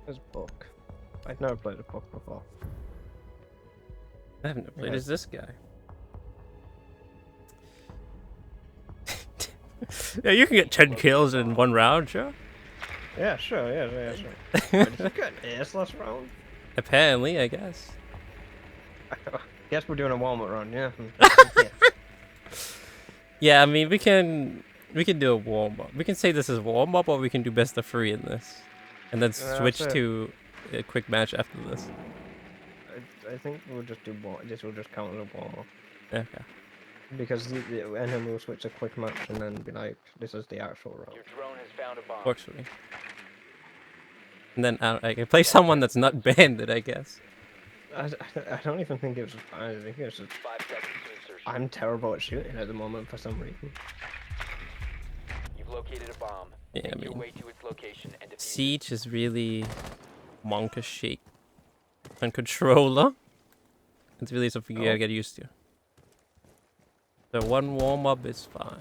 There's book. I've never played a book before. I haven't played Okay. as this guy. Yeah, you can get 10 kills in one round, sure. Yeah, sure, yeah, sure. Did you get an ace last round? Apparently, I guess. Guess we're doing a warm-up round, yeah. Yeah. Yeah, I mean, we can do a warm up. We can say this is warm up, or we can do best of 3 in this, and then switch that's it. to a quick match after this. I think we'll just do this will just count as a warm-up. Okay. Because and then we'll switch to quick match and then be like, this is the actual round. Your drone has found a bomb. Works for me. And then I can play someone that's not banded, I guess. I don't even think it was fine. I think it's just 5 seconds to insertion. I'm terrible at shooting at the moment for some reason. You've located a bomb. Yeah, I Make your mean, way to its location and defuse it. Siege is really wonka shake. And controller, it's really something you gotta get used to. So one warm up is fine.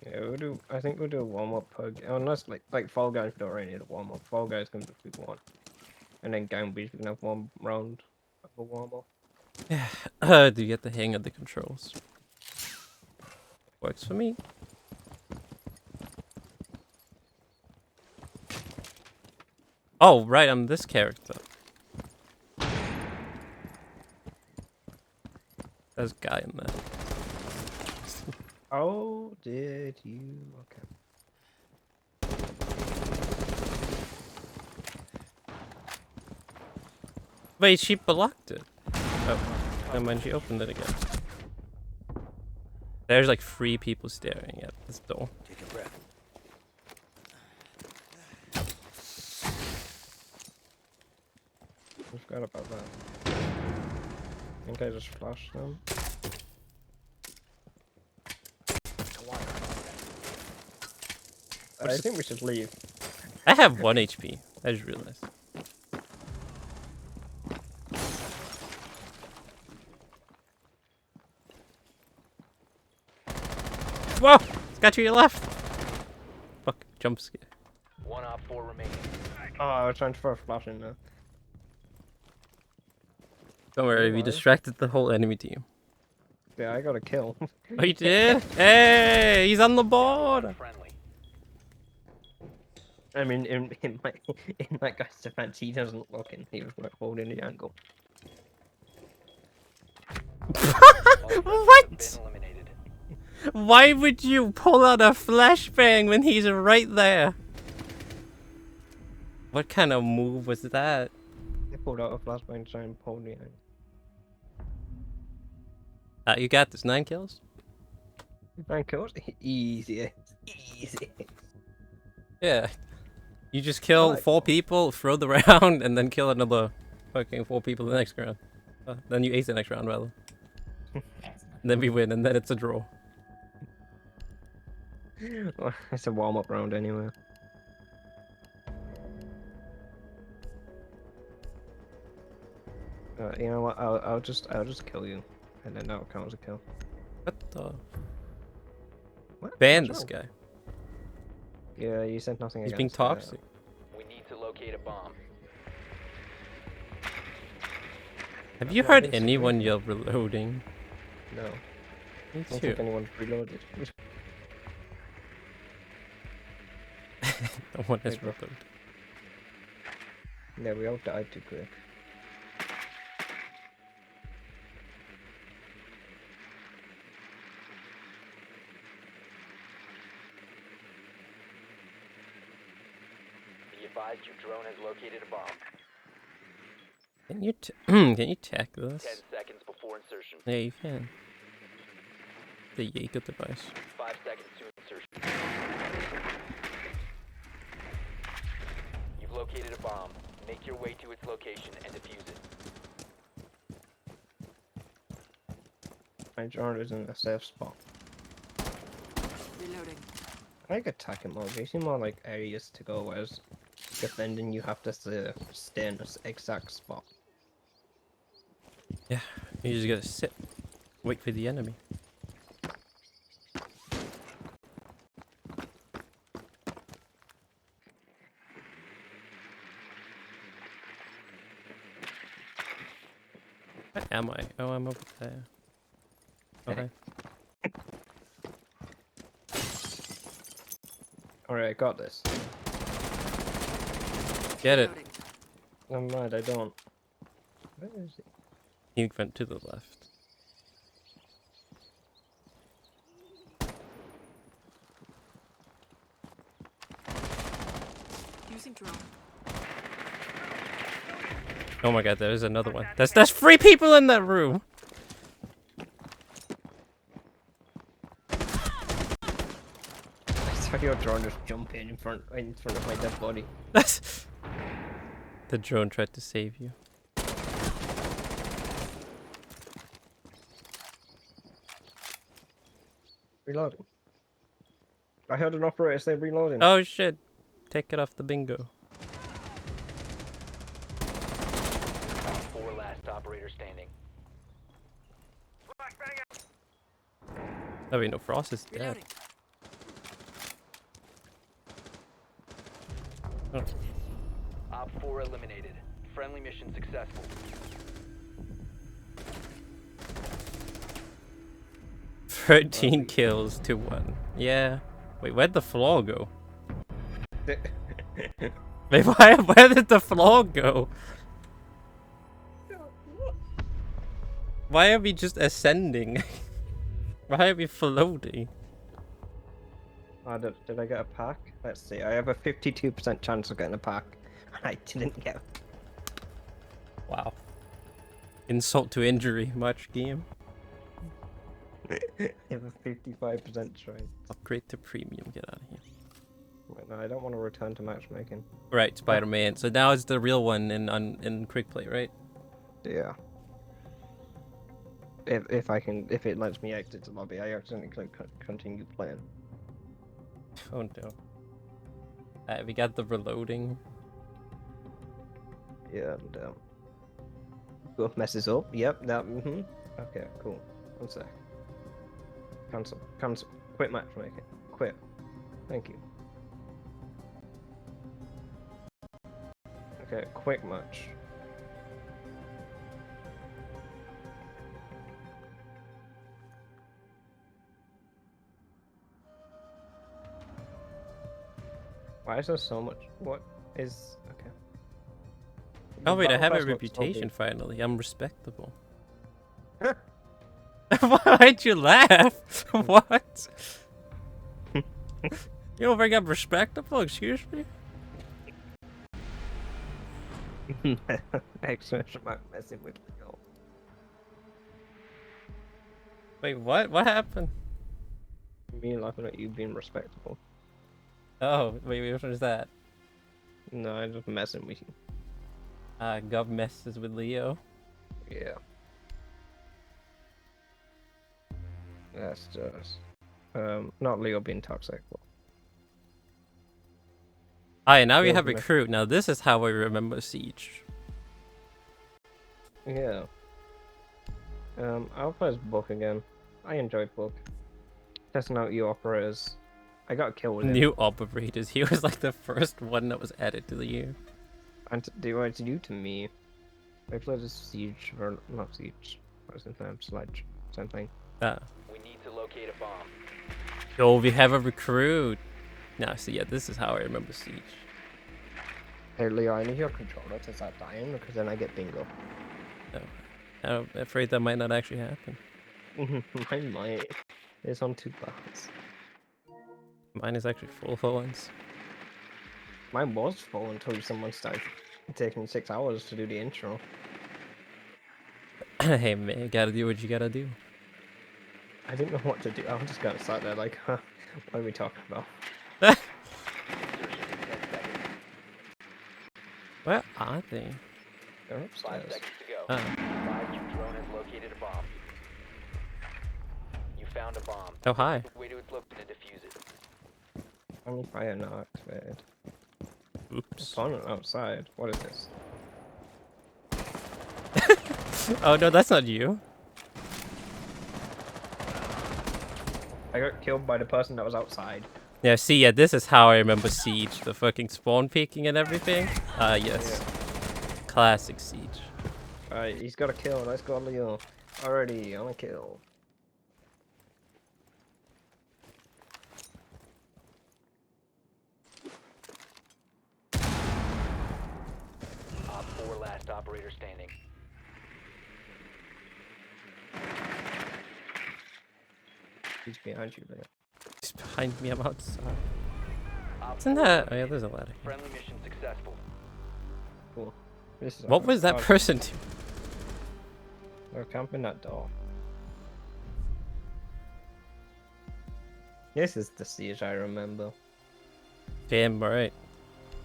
Yeah, we'll do. I think we'll do a warm up per unless like Fall Guys don't really need a warm up. Fall Guys can just be one, and then Gang Beast we can have one round of a warm up. Do you get the hang of the controls? Works for me. Oh, right, I'm this character. There's a guy in there. Oh, did you? Okay. Wait, she blocked it. Oh, never mind, she opened it again. There's like 3 people staring at this door. Take a breath. I forgot about that. I think I just flashed them. I think we should leave. I have 1 HP. I just realized. Whoa! It's got you to your left. Fuck, jump scare. 1 op 4 remaining. Oh, I was trying to throw a flash in there. Don't worry, we Alright. distracted the whole enemy team. Yeah, I got a kill. Oh, you did? Hey, he's on the board. Friendly. I mean, in my guy's defense, he doesn't look in. He was like holding the angle. All friendlies have What? been eliminated. Why would you pull out a flashbang when he's right there? What kind of move was that? They pulled out a flashbang to try and pull the angle. You got this. 9 kills? 9 kills? Easy. Easy. Yeah. You just kill Like- 4 people, throw the round, and then kill another fucking 4 people the next round. Then you ace the next round, rather. And then we win, and then it's a draw. Well, it's a warm-up round anyway. You know what? I'll just kill you, and then that'll count as a kill. What the? What? Ban What's this wrong? guy. Yeah, you said nothing. He's being against toxic. We need to locate a bomb. Have you Yeah, I heard think so, anyone yell reloading? No, Me I don't too. think anyone's reloaded. No one has Hey, bro. reloaded. Yeah, we all died too quick. Be advised your drone has located a bomb. Can you can you tack 10 this? seconds before insertion. Yeah, you can. The Jaeger device. 5 seconds to insertion. You've located a bomb. Make your way to its location and defuse it. My drone is in a safe spot. Reloading. I like attacking mode. They seem more like areas to go, whereas defending you have to stay in this exact spot. Yeah, you just gotta sit, wait for the enemy. Where am I? Oh, I'm over there. Okay. Alright, I got this. Get it. Reloading. I'm mad, I don't. Where is it? He went to the left. Using drone. Oh my god, there's another one. There's 3 people in that room. I saw your drone just jump in front of my dead body. That's the drone tried to save you. Reloading. I heard an operator say reloading. Oh shit. Take it off the bingo. Op 4 last operator standing. Oh wait, no, Frost is dead. Oh. Op 4 eliminated. Friendly mission successful. 13 kills to 1. Yeah. Wait, where'd the flaw go? Wait, where did the flaw go? Why are we just ascending? Why are we floating? Did I get a pack? Let's see. I have a 52% chance of getting a pack. I didn't get. Wow. Insult to injury, much game. I have a 55% chance. Upgrade to premium, get out of here. Wait, no, I don't want to return to matchmaking. Right, Spider-Man. So now it's the real one in quick play, right? Yeah. If if it lets me exit the lobby, I accidentally click continue playing. Oh no. We got the reloading. Yeah, and go messes up. Yep, that. Okay, cool. One sec. Cancel. Cancel. Quit matchmaking. Quit. Thank you. Okay, quick match. Why is there so much? What is okay? Oh The wait, I battle have a pass looks so reputation big. finally. I'm respectable. Why'd you laugh? What? You don't think I'm respectable? Excuse me? Exclamation mark messing with Leo. Wait, what? What happened? Me laughing at you being respectable. Oh, wait, which one is that? No, I'm just messing with you. Gov messes with Leo. Yeah. That's just not Leo being toxic. But Alright, now we Gov have mess- recruit. Now this is how I remember Siege. yeah. I'll play as Book again. I enjoyed Book. Testing out you operators. I got a kill with him. New operators. He was like the first one that was added to the year. And they were to you to me. I played as Siege or not Siege. What is his name? Sledge. Same thing. We need to locate a bomb. Yo, we have a recruit. Now, see, yeah, this is how I remember Siege. Hey Leo, I need your controller to start dying because then I get bingo. I'm afraid that might not actually happen. Mine might. It's on 2 bars. Mine is actually full for once. Mine was full until someone started taking 6 hours to do the intro. Hey man, you gotta do what you gotta do. I didn't know what to do. I just got sat there like, huh, what are we talking about? Insertion in 10 seconds. Where are they? They're 5 upstairs. seconds to go. Oh. 5 drone has located a bomb. You found a bomb. Oh, hi. Way to look to defuse it. Only fire not activated. Oops. Opponent outside. What is this? Oh no, that's not you. I got killed by the person that was outside. Yeah, see, yeah, this is how I remember Siege. The fucking spawn peeking and everything. Yes. Classic Siege. Alright, he's got a kill. Let's go, Leo. Already on a kill. Op 4 last operator standing. He's behind you, Leo. He's behind me, I'm outside. Op Isn't 4 that... Oh yeah, eliminated. there's a ladder here. Friendly mission successful. Cool. This is What was that person doing? They're camping that door. This is the siege I remember. Damn, alright.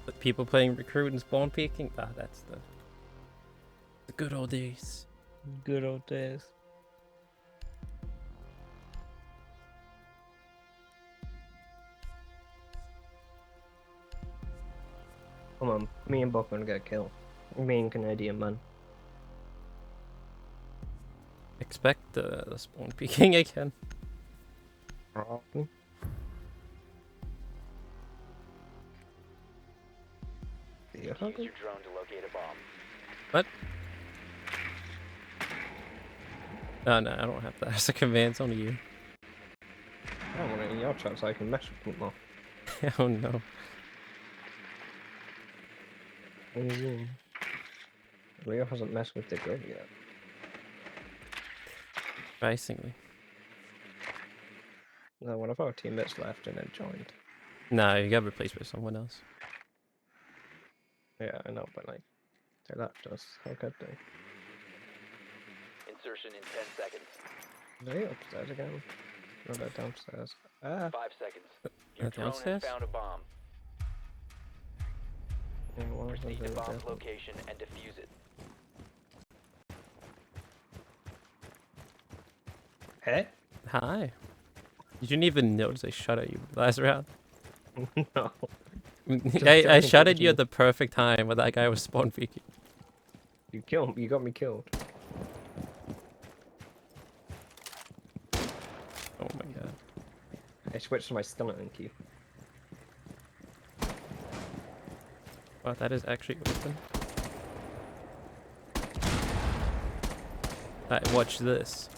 The people playing recruit and spawn peeking? Ah, that's the good old days. Good old days. bomb. Me and Buck gonna get killed. Me and Canadian man. Expect the spawn peeking again. Probably. Yeah, Use your drone to locate a bomb. What? Oh no, I don't have that as a command, it's only you. I don't want it in your chat so I can mess with it more. Oh no. What do you mean? Leo hasn't messed with the Gov yet. Surprisingly. No, one of our teammates left and then joined. No, you got replaced by someone else. Yeah, I know, but like, they left us. How could they? Insertion in 10 seconds. Are they upstairs again? No, they're downstairs. Ah! 5 seconds. Your drone downstairs? has found a bomb. And one of Proceed them's to in the bomb's devil. location and defuse it. Hey? Hi. You didn't even notice I shot at you last round. No. I jumping shot at over you you. at the perfect time when that guy was spawn peeking. You killed me. You got me killed. Oh my god. I switched to my stunning key. Wow, that is actually open. Alright, watch this.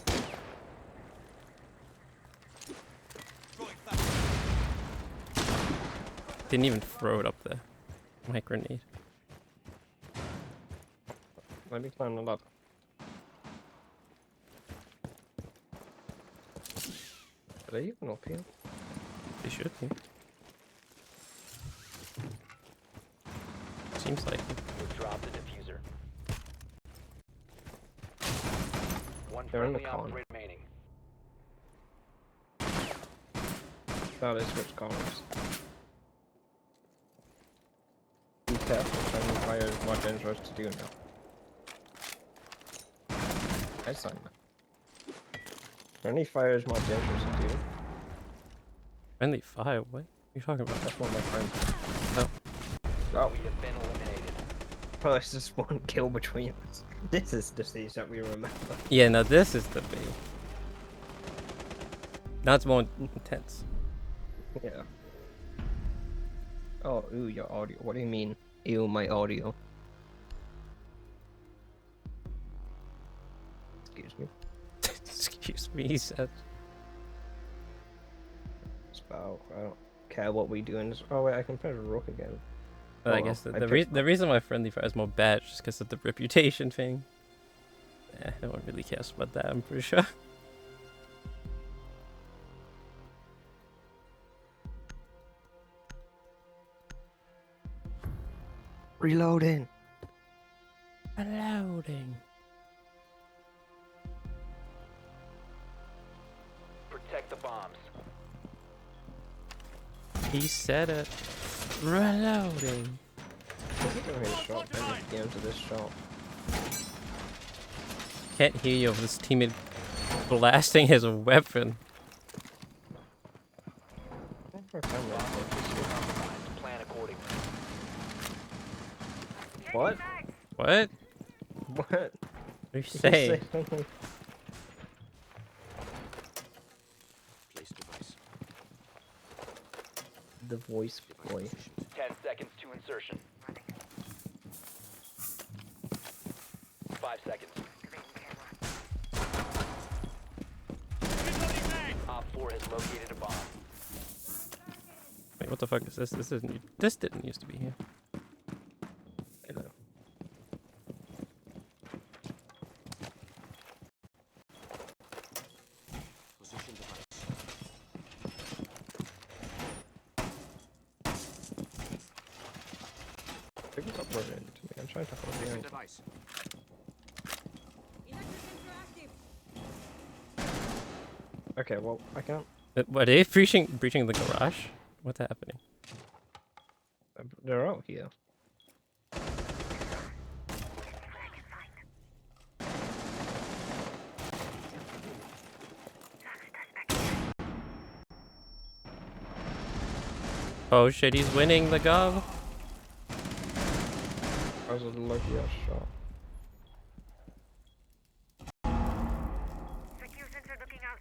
Didn't even throw it up there. My grenade. Let me climb the ladder. Are they even up here? They should be. Seems like it. You've dropped the diffuser. One They're in the friendly corner. operator remaining. That is switch corners. Be careful, friendly fire is more dangerous to do now. I signed that. Friendly fire is more dangerous to do. Friendly fire? What are you talking about? That's what my friend. Oh. Oh, We have been eliminated. well, it's just one kill between us. This is the stage that we remember. Yeah, now this is the big. Now it's more intense. Yeah. Oh, ooh, your audio. What do you mean? Ew, my audio. Excuse me. Excuse me, he said. It's about, I don't care what we do in this. Oh, wait, I can press rook again. But I Oh, guess well, the picked the reason why friendly fire is more bad is just because of the reputation thing. No one really cares about that, I'm pretty sure. Reloading. Reloading. Protect the bombs. He said it. Reloading. Shot at the end of this shot. Can't hear you over this teammate blasting his weapon. Plan accordingly. What? What? What? What are you Did you saying? say something? Place device. The voice boy. 10 seconds to insertion. 5 seconds. Op 4 has located a bomb. Wait, what the fuck is this? This didn't used to be here. Hello. Position device. Pick this up right into me. I'm trying to hold the end. Device. Okay, well, I can't. What, are they breaching the garage? What's happening? They're out here. Oh shit, he's winning the Gov. That was a lucky ass shot. Secure sensor looking out.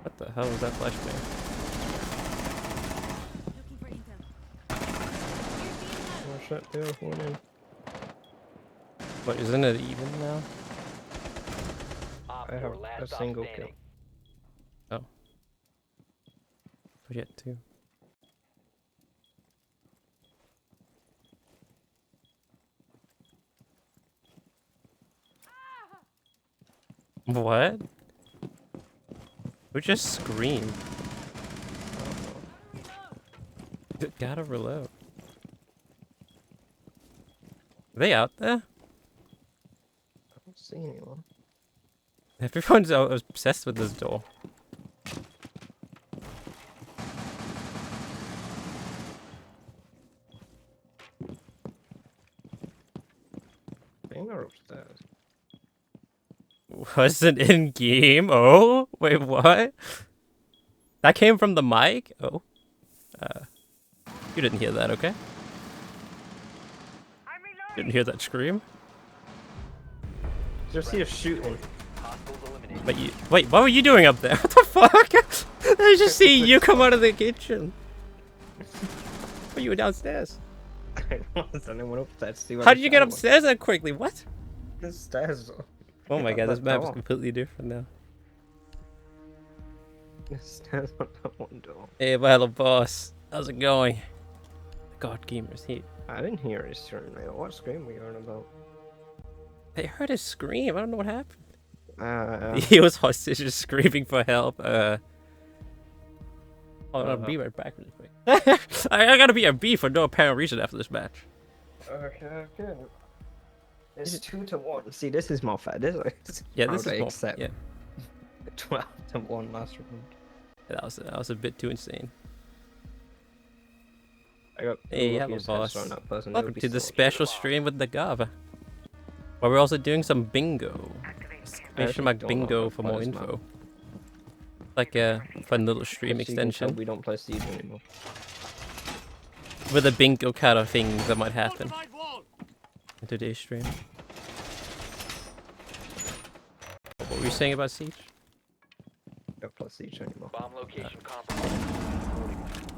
What the hell was that flashbang? Looking for intel. Oh shit, there's one in. What, isn't it even now? Op I have 4, last a stop single kill. standing. Oh. Forget to. What? Who just screamed? Gotta reload. Are they out there? I don't see anyone. Everyone's obsessed with this door. I think they're upstairs. Wasn't in game? Oh? Wait, what? That came from the mic? Oh. You didn't hear that, okay? I'm reloading. Didn't hear that scream? Just see us shooting. Hostiles eliminated. But you, wait, what were you doing up there? What the fuck? I just see you come out of the kitchen. But you were downstairs. I don't know, I went upstairs to see what How the did you get shot was. upstairs that quickly? What? The stairs. Oh my Yeah, god, this that map is door. completely different now. The stairs on that one door. Hey, well, boss. How's it going? God, gamers here. I didn't hear his turn, mate. What scream were you on about? They heard a scream. I don't know what happened. Uh, He was hostage, just screaming for help. Hold on, I'll be right back really quick. I gotta be a B for no apparent reason after this match. okay. It's 2-1. See, this is more fair. This is Yeah, how this they is more. accept Yeah, 12-1 last round. that was a bit too insane. I got Hey, two hello, luckiest boss. heads on that person. They Welcome would be to the so special stream with the Gov. Where we're also doing some bingo. Exclamation mark don't know bingo how to for play more this info. map. Like a fun little stream As you can tell, extension we don't play Siege anymore. with a bingo kind of things that might happen in today's stream. What were you saying about Siege? Don't play Siege anymore. Bomb location compromised.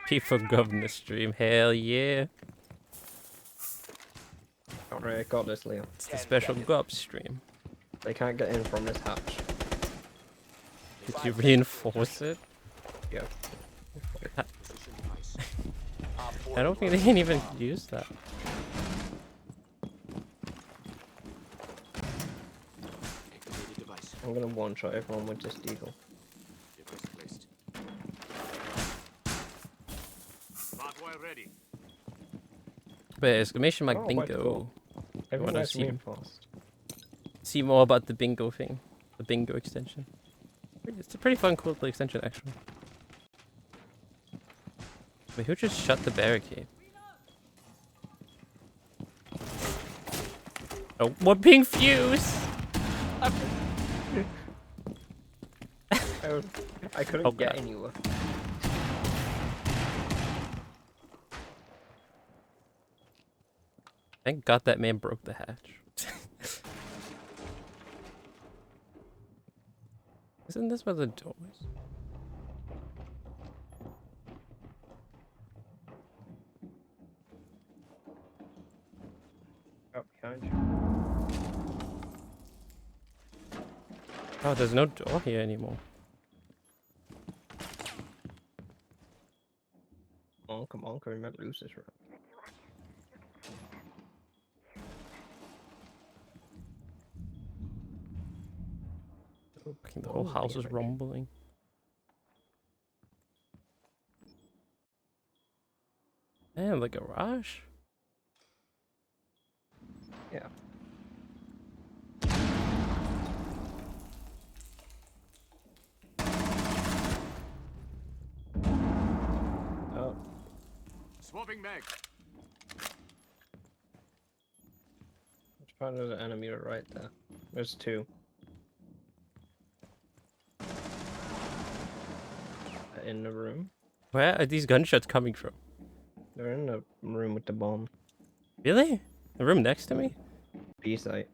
Chief of Governor stream, hell yeah. Alright, I got this, Leo. It's the special Gov stream. They can't get in from this hatch. Did you reinforce it? Yeah. Op 4 I don't think they can even use that. I'm gonna one-shot everyone with this eagle. But exclamation mark Oh, bingo. quite cool. Everyone wanna is see- reinforced. See more about the bingo thing. The bingo extension. It's a pretty fun, cool little extension, actually. Wait, who just shut the barricade? Oh, we're being fused! I couldn't Oh, get God. anywhere. Thank God that man broke the hatch. Isn't this where the door is? Oh, behind you. Oh, there's no door here anymore. Oh, come on, can we not lose this round? Fucking the whole house is rumbling. Man, the garage? Yeah. Oh, Swapping mag. which part of the enemy are right there? There's two. in the room. Where are these gunshots coming from? They're in the room with the bomb. Really? The room next to me? B site.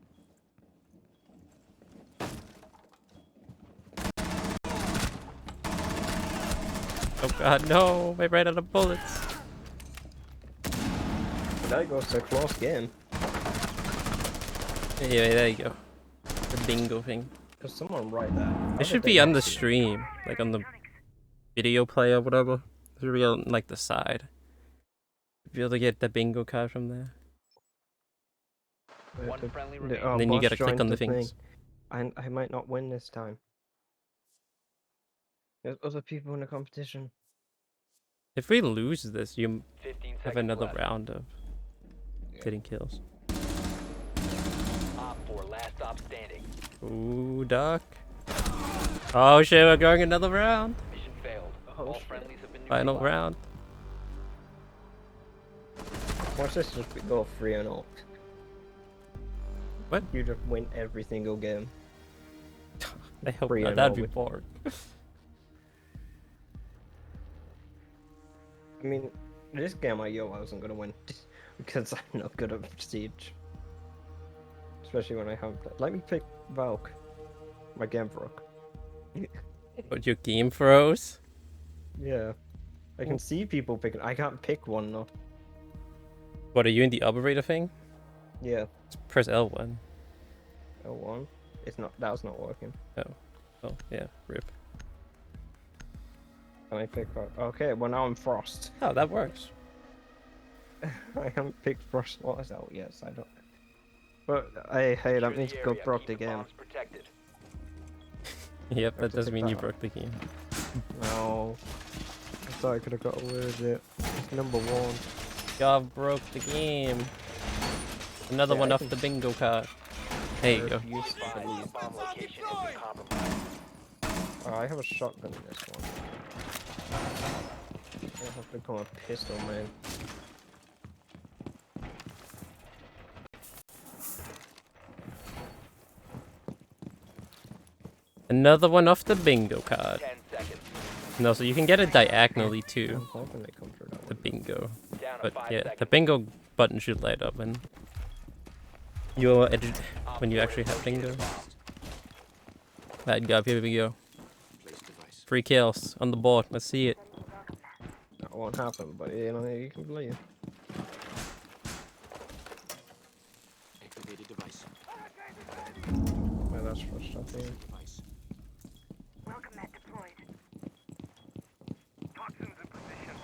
Oh god, no! I ran out of bullets. That goes to a close game. Yeah, there you go. The bingo thing. There's someone right there. How It did should they be on the not see it? stream, like on the video player or whatever. It should be on like the side. Be able to get the bingo card from there. One friendly remaining. Oh, And then you boss gotta click joined on the thing. things. I might not win this time. There's other people in the competition. If we lose this, you 15 have seconds another left. round of getting kills. Op 4, last stop standing. Ooh, duck. Oh shit, we're going another round. Mission failed. Oh, All shit. friendlies have been Final neutralized. round. Watch this just go 3-0. What? You just win every single game. I hope 3-0 not. That'd be with- boring. I mean, this game I wasn't gonna win because I'm not good at Siege. Especially when I haven't played. Let me pick Valk. My game broke. But your game froze? Yeah. I can see people picking. I can't pick one though. What, are you in the operator thing? Yeah. Just press L1. L1. It's not. That was not working. Oh, yeah, rip. Can I pick? Okay. Well, now I'm Frost. Oh, that works. I haven't picked Frost. What is that? Yes, I don't. But hey, that Secure means the go area. broke Keep the the game. bombs protected. Yep, have that to does pick mean you that broke the game. No. I thought I could have got away with it. It's number 1. Gov broke the game. Another Yeah, one I off can- the bingo card. There you go. Use the Advise lead. the bomb location has been compromised. Oh, I have a shotgun in this one. I have to become a pistol man. Another one off the bingo card. 10 seconds. No, so you can get it diagonally I'm too. hoping they come through that The one. bingo. Down to But 5 yeah, seconds. the bingo button should light up when you're Op when you 4 actually has have located bingo. a bomb. Right, Gov, here we go. 3 kills on the board. Let's see it. That won't happen, but you know, you can believe. Well, that's frustrating. Welcome mat deployed. Toxins in position.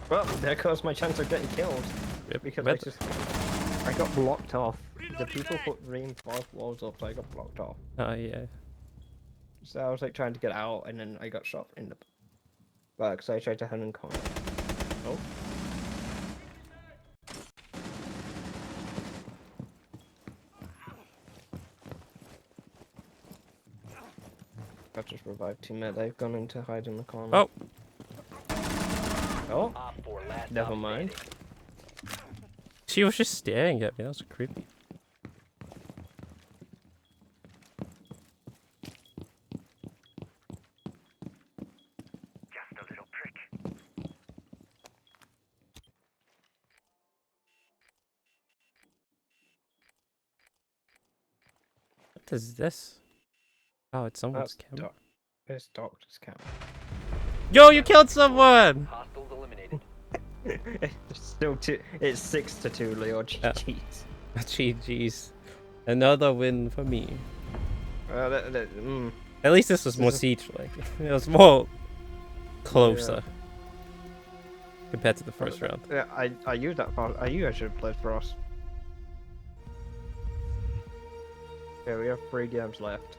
Well, there goes my chance of getting killed. Yep. Because Yep. I got blocked off. The people put reinforced walls up, so I got blocked off. Oh yeah. So I was like trying to get out, and then I got shot in the back. So I tried to hand and corner. Oh. I've just revived teammate. They've gone into hide in the corner. Oh. Oh. Op 4 last Never stop mind. standing. She was just staring at me. That was creepy. Just a little prick. What is this? Oh, it's someone's That's camera. It's doctor's camp. Yo, you killed someone! Hostiles eliminated. It's still two. It's 6-2, Leo. GG's. GG's. Another win for me. Mm. At least this was more siege-like. It was more closer compared to the first round. Yeah, I used that for. I should have played Frost. Okay, we have 3 games left.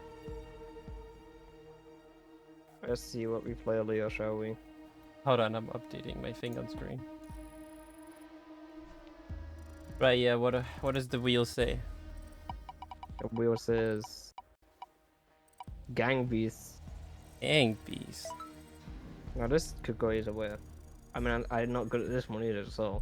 Let's see what we play, Leo, shall we? Hold on, I'm updating my thing on screen. Right, yeah, what does the wheel say? The wheel says Gang Vs. Dang bees. Now this could go either way. I mean, I'm not good at this one either, so.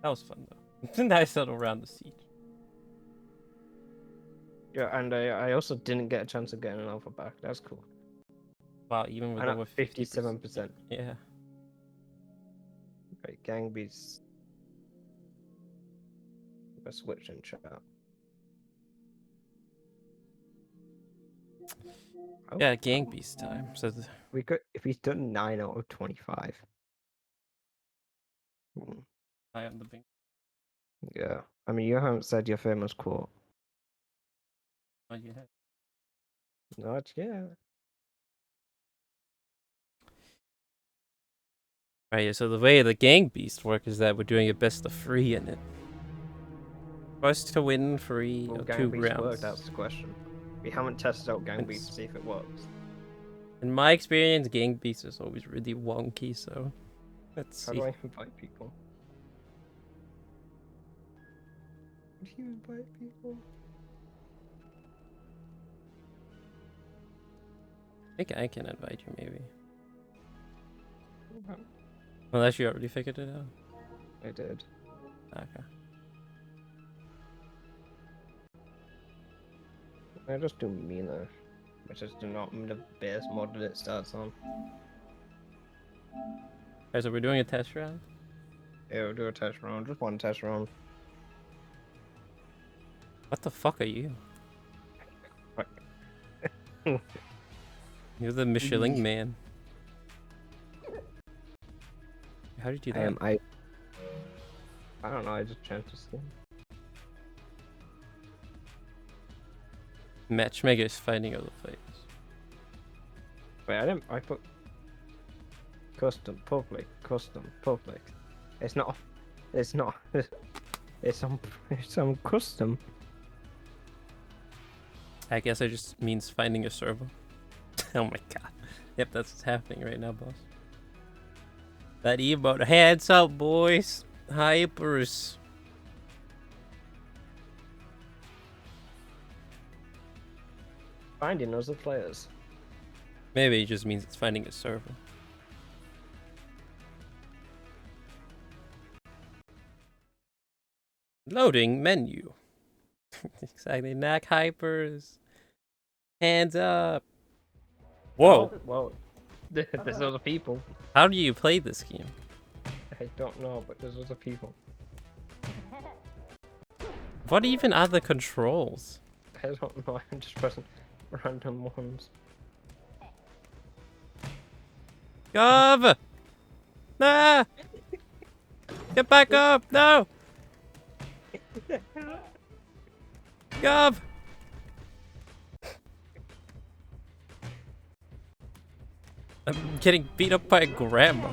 That was fun though. It's a nice little round of siege. Yeah, and I also didn't get a chance of getting an alpha back. That's cool. Wow, even with And over at 57%. Yeah. Right, gang beats. A switch in chat. Oh, Yeah, gang beast time. So we could if he's done 9 out of 25. I am the big. Yeah. I mean, you haven't said your famous quote. Oh, yeah. Not yet. Right, yeah, so the way the gang beast work is that we're doing a best of 3 in it. First to win 3 Will or gang 2 beast work? rounds. That's the question. We haven't tested out gang beast It's- to see if it works. In my experience, gang beast is always really wonky, so let's How see. do I invite people? How do you invite people? I think I can invite you, maybe. Okay. Unless you already figured it out. I did. Okay. I just do Mina, which is not the base mod that it starts on. Alright, so we're doing a test round? Yeah, we'll do a test round. Just one test round. What the fuck are you? You're the Michelin man. How did you do that? I don't know. I just changed the skin. Matchmaker is fighting other players. Wait, I didn't. I put custom public. It's not. It's not. It's on. It's on custom. I guess it just means finding a server. Oh my god. Yep, that's what's happening right now, boss. That emote. Hands up, boys. Hypers. Finding other players. Maybe it just means it's finding a server. Loading menu. Exactly. Knack hypers. Hands up. Whoa. Well, there's other people. How do you play this game? I don't know, but there's other people. What even are the controls? I don't know. I'm just pressing random ones. Gov! Nah! Get back up! No! Gov! I'm getting beat up by a grandma.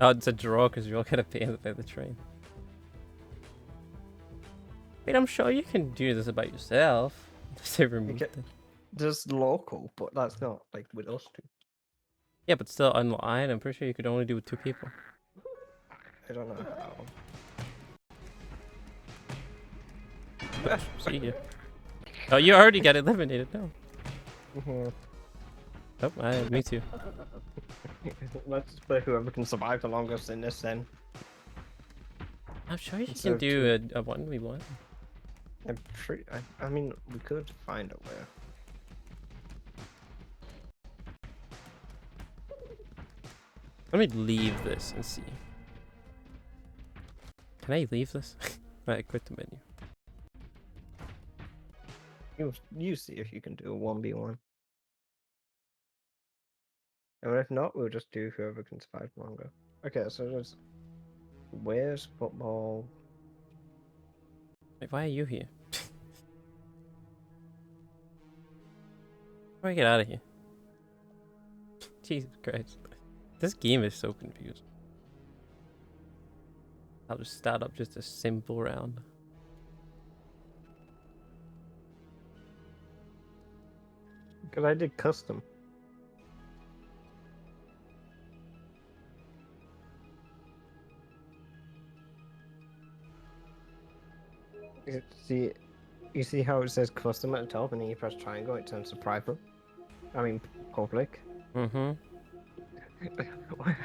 Oh, it's a draw because you're all gonna pay by the train. Wait, I'm sure you can do this about yourself. Say remove can- it. Just local, but that's not like with us two. Yeah, but still online. I'm pretty sure you could only do it with 2 people. I don't know how. See you. Oh, you already got eliminated. No. Mhm. Oh, me too. Let's play whoever can survive the longest in this then. I'm sure you Instead can of do a 1v1. I mean, we could find a way. Let me leave this and see. Can I leave this? Right, quit the menu. You see if you can do a 1v1. And if not, we'll just do whoever can survive longer. Okay, so there's where's football? Wait, why are you here? How do I get out of here? Jesus Christ. This game is so confusing. I'll just start up just a simple round. Because I did custom. You see how it says custom at the top, and then you press triangle, it turns to private. I mean public. Mm-hmm.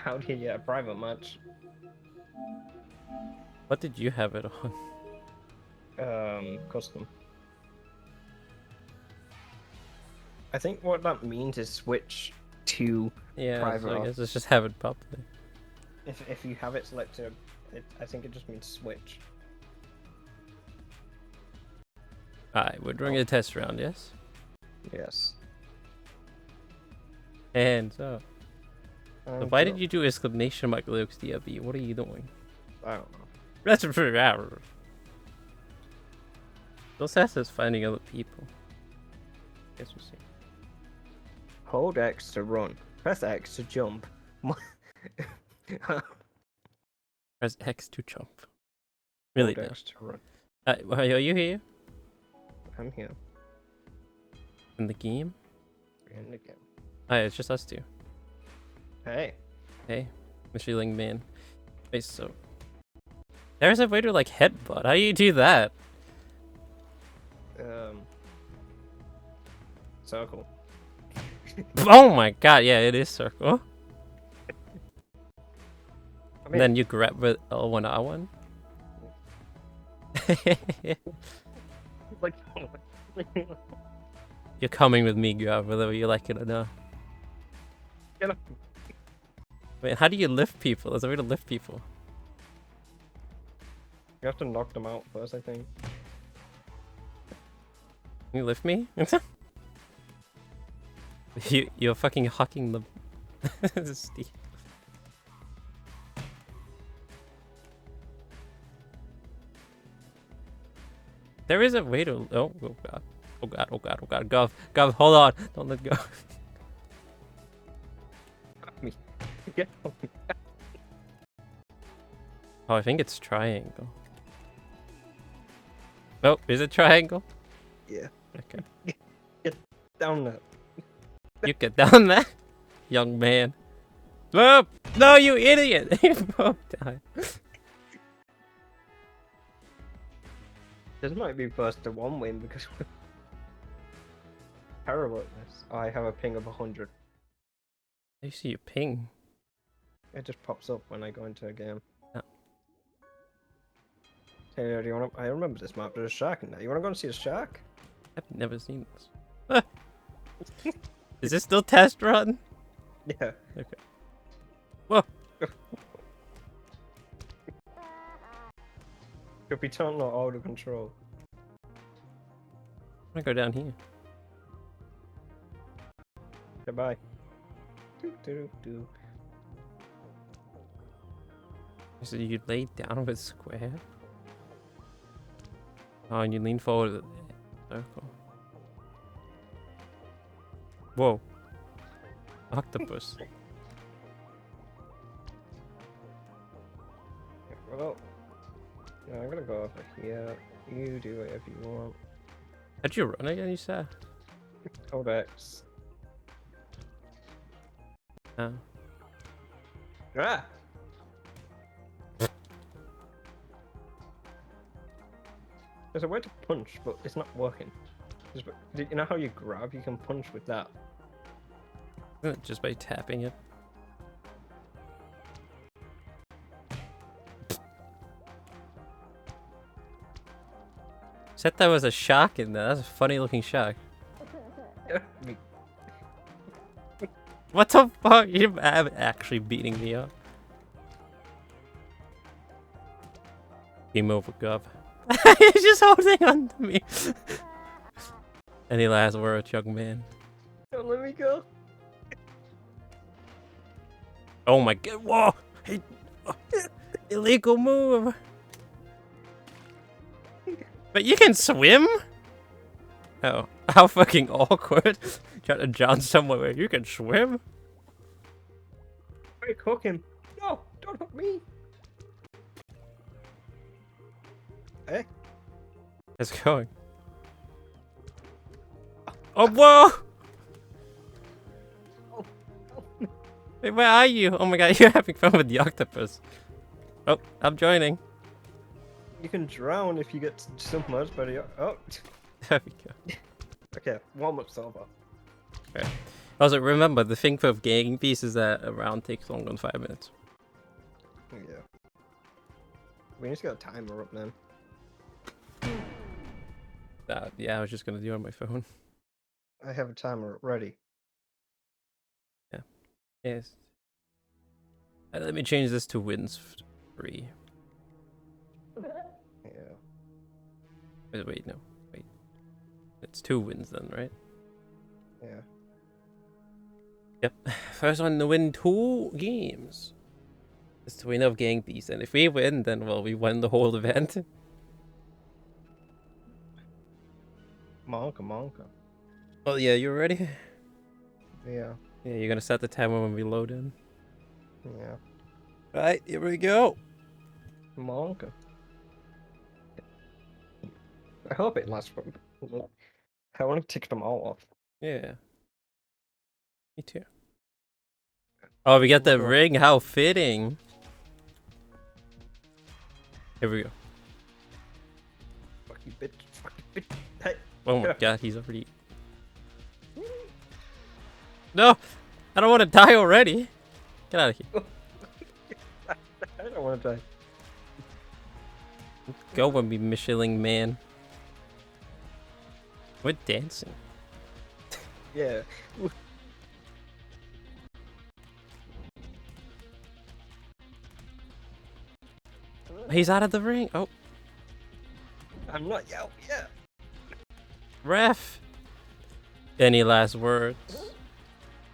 How do you get a private match? What did you have it on? Custom. I think what that means is switch to Yeah, private. so I or- guess let's just have it public. if you have it selected, I think it just means switch. Alright, we're doing a test round, yes? Yes. Hands up. So And why did you do exclamation mark LeoXDrb? What are you doing? I don't know. That's a pretty hour. Those asses finding other people. Guess we'll see. Hold X to run. Press X to jump. Press X to jump. Really? Hold No. X to run. Are you here? I'm here. In the game? In the game. Alright, it's just us two. Hey. Hey, Michelin man. Wait, so there's a way to like headbutt. How do you do that? Circle. Oh my god, yeah, it is circle. I And mean, then you grab with L1 R1. like, You're coming with me, Gov, whether you like it or not. get up. Wait, how do you lift people? There's a way to lift people. You have to knock them out first, I think. Can you lift me? You're fucking hucking them. Steve. There is a way to. Oh god. Oh god. Oh god. Oh god. Gov, hold on. Don't let go. Me. Get up. Oh, I think it's triangle. Oh, is it triangle? Yeah. Okay. Down there. You get down there, young man. Oh, no, you idiot! You both died. This might be first to one win because we're terrible at this. I have a ping of 100. I see your ping. It just pops up when I go into a game. Oh. Taylor, do you want to? I remember this map. There's a shark in there. You want to go and see a shark? I've never seen this. Ah. Is this still test run? Yeah. Okay. Whoa. Could be turned on auto control. I'm gonna go down here. Goodbye. Do, do, do. So you lay down with square? Oh, and you lean forward with circle. Whoa. Octopus. Well, yeah, I'm gonna go over here. You do whatever you want. How'd you run again, you said? Hold X. Oh. Ah! There's a way to punch, but it's not working. You know how you grab? You can punch with that. Just by tapping it. Said there was a shark in there. That's a funny looking shark. What the fuck? You're actually beating me up. Game over, Gov. He's just holding on to me. Any last words, young man? Don't let me go. Oh my god. Whoa! Hey. Illegal move. But you can swim? Oh, how fucking awkward. Trying to jump somewhere where you can swim? Quick, hook him. No, don't hook me. Hey. It's going. Oh, whoa! Wait, where are you? Oh my god, you're having fun with the octopus. Oh, I'm joining. You can drown if you get submerged by the... Oh. There we go. Okay, warm-up's over. Okay. Also, remember, the thing for gaining pieces is that a round takes longer than 5 minutes. Yeah. We need to get a timer up then. Yeah, I was just gonna do it on my phone. I have a timer up ready. Yes. Let me change this to wins 3. Yeah. Wait, no. Wait. It's 2 wins then, right? Yeah. Yep. First one to win 2 games. It's to win of getting these, and if we win, then well, we won the whole event. Monka. Oh yeah, you ready? Yeah. Yeah, you're gonna set the timer when we load in. Yeah. Right, here we go. Monka. I hope it lasts for. I want to tick them all off. Yeah. Me too. Oh, we got the Sure. ring. How fitting. Here we go. Fuck you, bitch. Fuck you, bitch. Hey. Oh my Yeah. god, he's already. No, I don't want to die already. Get out of here. I don't want to die. Go with me, Michelin man. We're dancing. Yeah. He's out of the ring. Oh, I'm not out yet. ref. Any last words?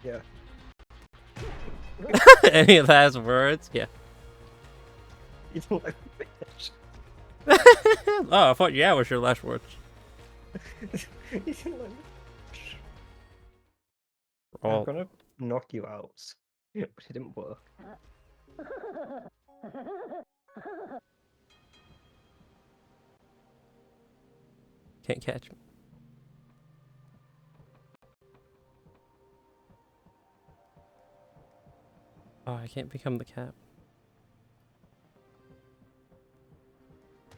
Yeah. Any last words? Yeah. You don't like me, bitch. Oh, I thought yeah was your last words. You don't like me. I'm Oh, gonna knock you out. But it didn't work. can't catch me. Oh, I can't become the cap.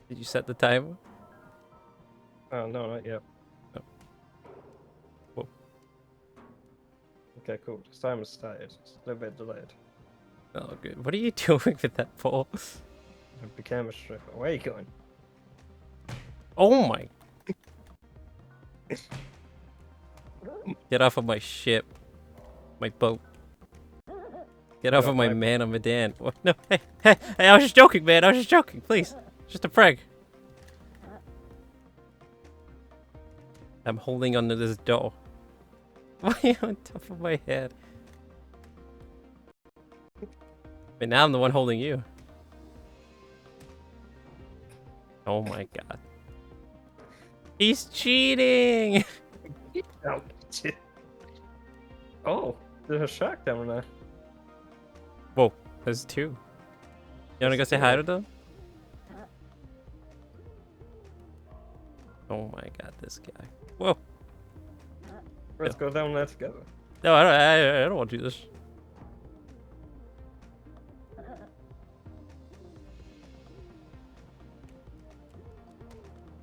Did you set the timer? Oh, no, not yet. Oh. Whoa. Okay, cool. This time has started. It's a little bit delayed. Oh, good. What are you doing with that ball? It became a stripper. Where are you going? Oh my. Get off of my ship. My boat. Get off Get of off my my man, I'm a Dan. What? No, hey, I was just joking, man. I was just joking. Please. Just a prank. I'm holding onto this door. Why are you on top of my head? Wait, now I'm the one holding you. Oh my god. He's cheating! Oh, oh, there's a shark down there. Whoa, there's 2. You wanna go say hi to them? Oh my god, this guy. Whoa. Let's go down there together. No, I don't want to do this.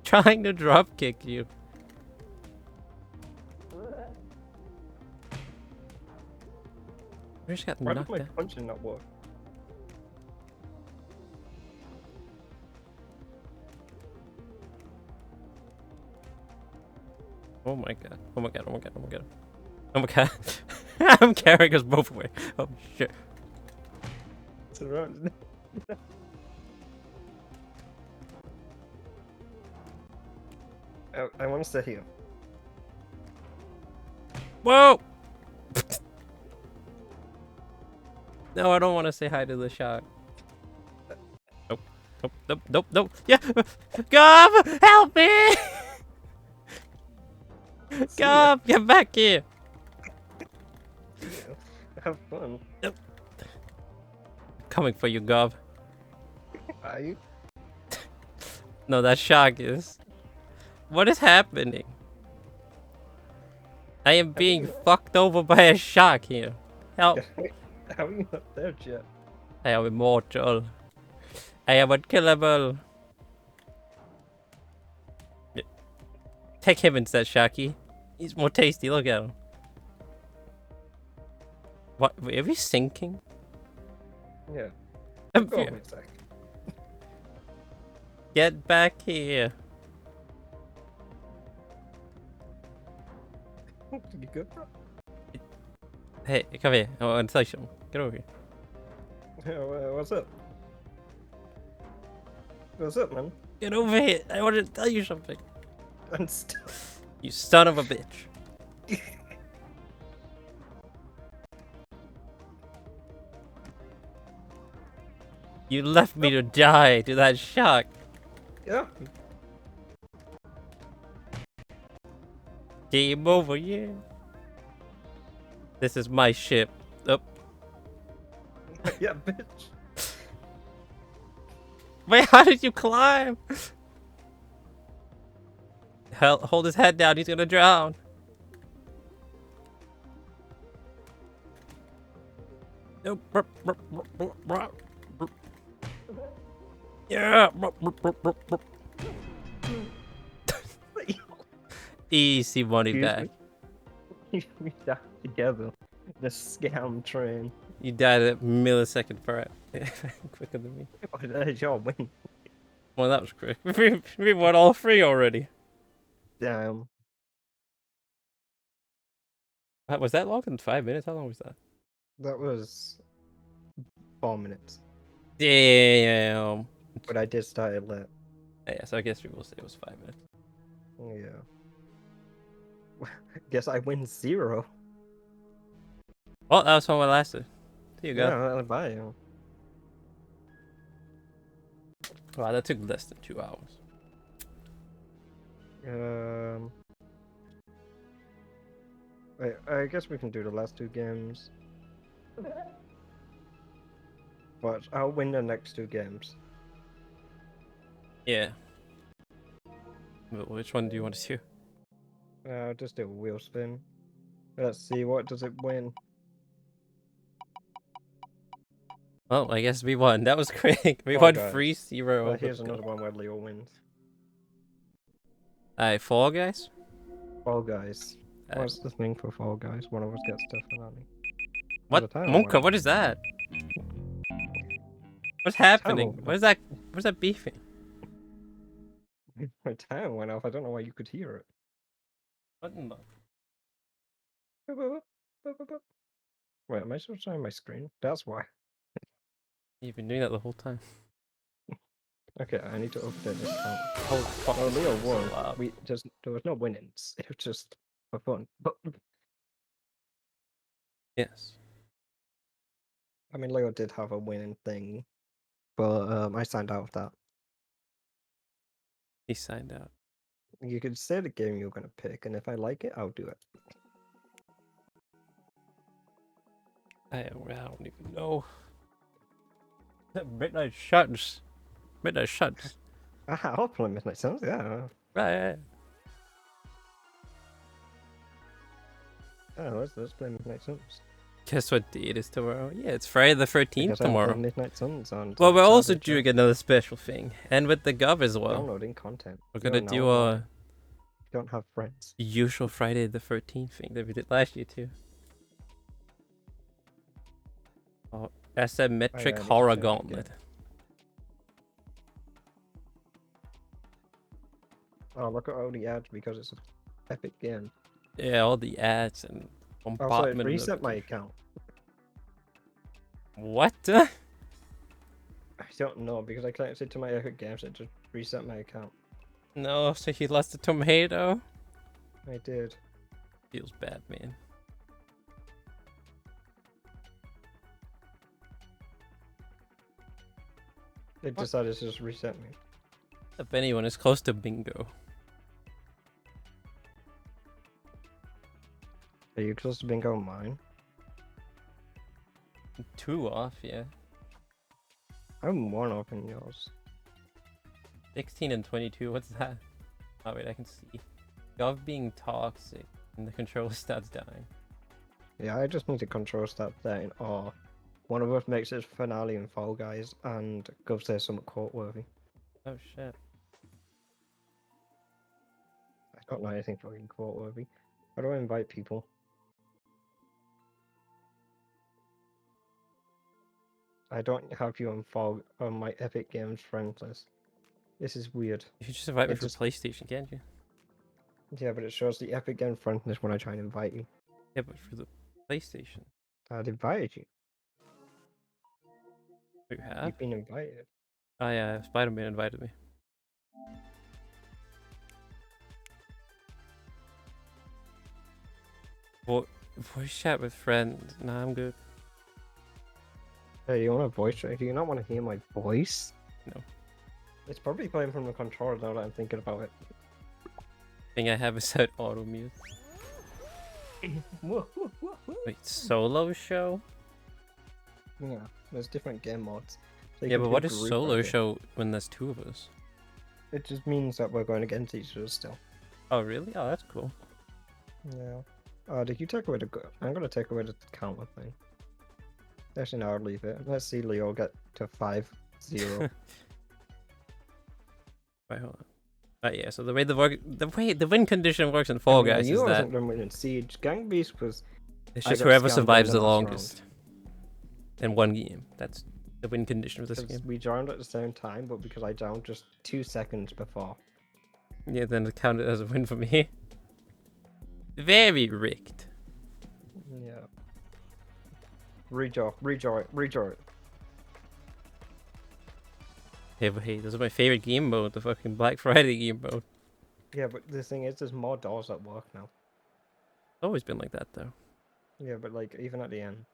Trying to drop kick you. We just got Why did knocked my out. punching not work? Oh my god. Oh my god. Oh my god. Oh my god. Oh my god. I'm carrying us both away. Oh shit. It's around. I want to stay here. Whoa! No, I don't want to say hi to the shark. Nope. Nope. Nope. Nope. Nope. Yeah! Gov! Help me! Gov! Get back here! Have fun. Coming for you, Gov. Are you? No, that shark is. What is happening? I am being fucked over by a shark here. Help. How are you not there yet? I am immortal. I am unkillable. Take him instead, Sharky. He's more tasty. Look at him. What? Wait, are we sinking? Yeah. I'm Go fe- on a sec. Get back here. You good, bro? Hey, come here. I want to tell you something. Get over here. What's up? What's up, man? Get over here. I want to tell you something. I'm still. You son of a bitch. You left me to die to that shark. Yeah. Game over, yeah. This is my ship. Oh. Yeah, bitch. Wait, how did you climb? Hell, hold his head down. He's gonna drown. Nope. Yeah. Easy money Excuse back. me. We died together. The scam train. You died a millisecond for it. Quicker than me. Oh, that's your win. Well, that was quick. We won all three already. Damn. Was that longer than 5 minutes? How long was that? That was 4 minutes. Damn. But I did start it late. Yeah, so I guess we will say it was 5 minutes. Yeah. Guess I win 0. Well, that was how it lasted. There you go. Yeah, bye. You. Wow, that took less than 2 hours. Wait, I guess we can do the last 2 games. But I'll win the next 2 games. Yeah. But which one do you want to do? I'll just do a wheel spin. Let's see, what does it win? Well, I guess we won. That was quick. We Oh, won guys. 3-0. Here's another one where Leo wins. Alright, Fall Guys? Fall Guys. Alright. What's the thing for Fall Guys? One of us gets definitely. What? Monka, what is that? What's happening? went What is that? What's that beefing? My town went off. I don't know why you could hear it. What in the... Wait, am I still showing my screen? That's why. You've been doing that the whole time. Okay, I need to update this account. Oh, fuck. Oh, Leo so won. loud. There was no winnings. It was just for fun. But Yes. I mean, Leo did have a winning thing, but I signed out of that. He signed out. You could say the game you're gonna pick, and if I like it, I'll do it. I don't even know. Midnight Shuts. Midnight Shuts. I'll play Midnight Suns, yeah. Right. Oh, let's play Midnight Suns. Guess what day it is tomorrow? Yeah, it's Friday the 13th Because I tomorrow. play Midnight Suns on Well, we're also Saturday, doing another special thing. And with the Gov as well. downloading content. We're You gonna don't do know about a it. You don't have friends. usual Friday the 13th thing that we did last year too. Oh, asymmetric I need to horror check it gauntlet. Oh, look at all the ads because it's an epic game. Yeah, all the ads and Also, it bombardment. reset my account. What? I don't know because I connected to my Epic Games. It just reset my account. No, so he lost a tomato. I did. Feels bad, man. It decided to just reset me. If anyone is close to bingo. Are you close to bingo on mine? 2 off, yeah. I'm 1 off in yours. 16 and 22, what's that? Oh wait, I can see. Gov being toxic and the controller starts dying. Yeah, I just need to control start that or one of us makes it finale in Fall Guys and Gov says something quote worthy. Oh shit. I don't know anything fucking quote worthy. How do I invite people? I don't have you on my Epic Games friends list. This is weird. You should just invite me It for just- PlayStation, can't you? Yeah, but it shows the Epic Game friendness when I try and invite you. Yeah, but for the PlayStation. I'd invited you. You have? You've been invited. Oh yeah, Spider-Man invited me. Voice chat with friends. Nah, I'm good. Hey, you want a voice chat? Do you not want to hear my voice? No. It's probably playing from the controller now that I'm thinking about it. Thing I have is set auto mute. Wait, solo show? Yeah, there's different game modes. So you Yeah, can but do what is group solo right? show when there's two of us? It just means that we're going against each other still. Oh really? Oh, that's cool. Yeah. Did you take away the... I'm gonna take away the counter thing. Actually, no, I'll leave it. Let's see Leo get to 5-0. Wait, hold on. Yeah, so the way the win condition works in Fall Guys you is that wasn't done winning Siege. Gang Beast was... it's I just got whoever scammed in survives the the last longest in one game. That's the win condition of this Because game. we joined at the same time, but because I joined just 2 seconds before. Yeah, then it counted as a win for me. Very rigged. Yeah. Rejoin. Hey, but hey, this is my favorite game mode, the fucking Black Friday game mode. Yeah, but the thing is, there's more doors at work now. It's always been like that though. Yeah, but like, even at the end.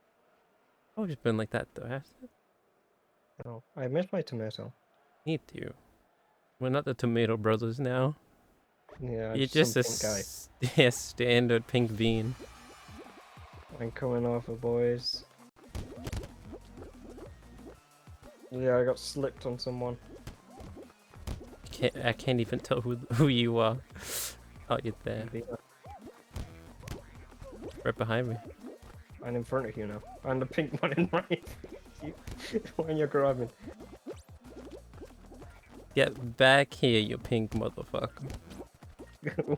Always been like that though, hasn't it? Oh, I missed my tomato. Me too. We're not the Tomato Brothers now. Yeah, You're just a some pink guy. yeah, standard pink bean. I'm coming over, boys. Yeah, I got slipped on someone. I can't even tell who you are. Oh, you're there. Right behind me. I'm in front of you now. I'm the pink one in front of you. When you're grabbing. Get back here, you pink motherfucker.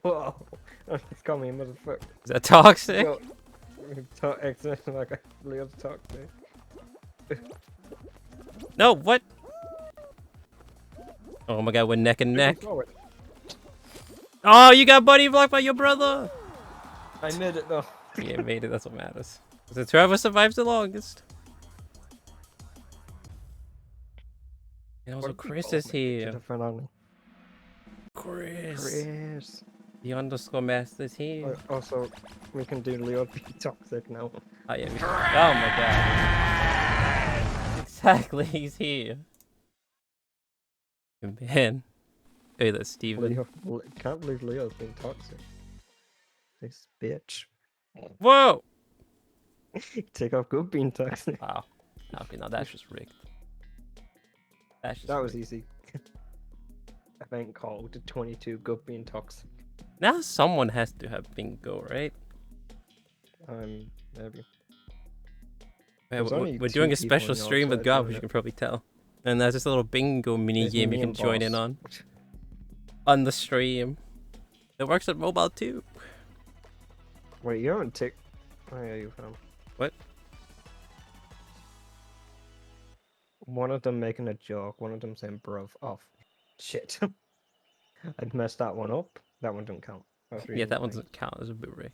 Whoa! It's called me a motherfucker. Is that toxic? Yo, excellent, like I Leo's toxic. No, what? Oh my god, we're neck and neck. Forward. Oh, you got buddy blocked by your brother. I made it though. Yeah, made it. That's what matters. The whoever survives the longest. And also, Chris is here. Chris. The underscore master is here. Also, we can do Leo be toxic now. Oh yeah. Oh my god. Exactly, he's here. Man. Hey, that's Steven. Can't believe Leo's being toxic. This bitch. Whoa! Take off good being toxic. Wow. Okay, now that's just rigged. That's just That was rigged. easy. Event called 22 good being toxic. Now someone has to have bingo, right? Maybe. Yeah, There's only we're two doing a people special on your stream with side Gov, doing as you it. can probably tell. And there's this little bingo mini There's game me you can and join in Boss. on the stream. It works on mobile too. Wait, you haven't ticked. Oh yeah, you found. What? One of them making a joke, one of them saying bruv off. Shit. I'd messed that one up. That one don't count. That was Yeah, really that one annoying. doesn't count as a bit rigged.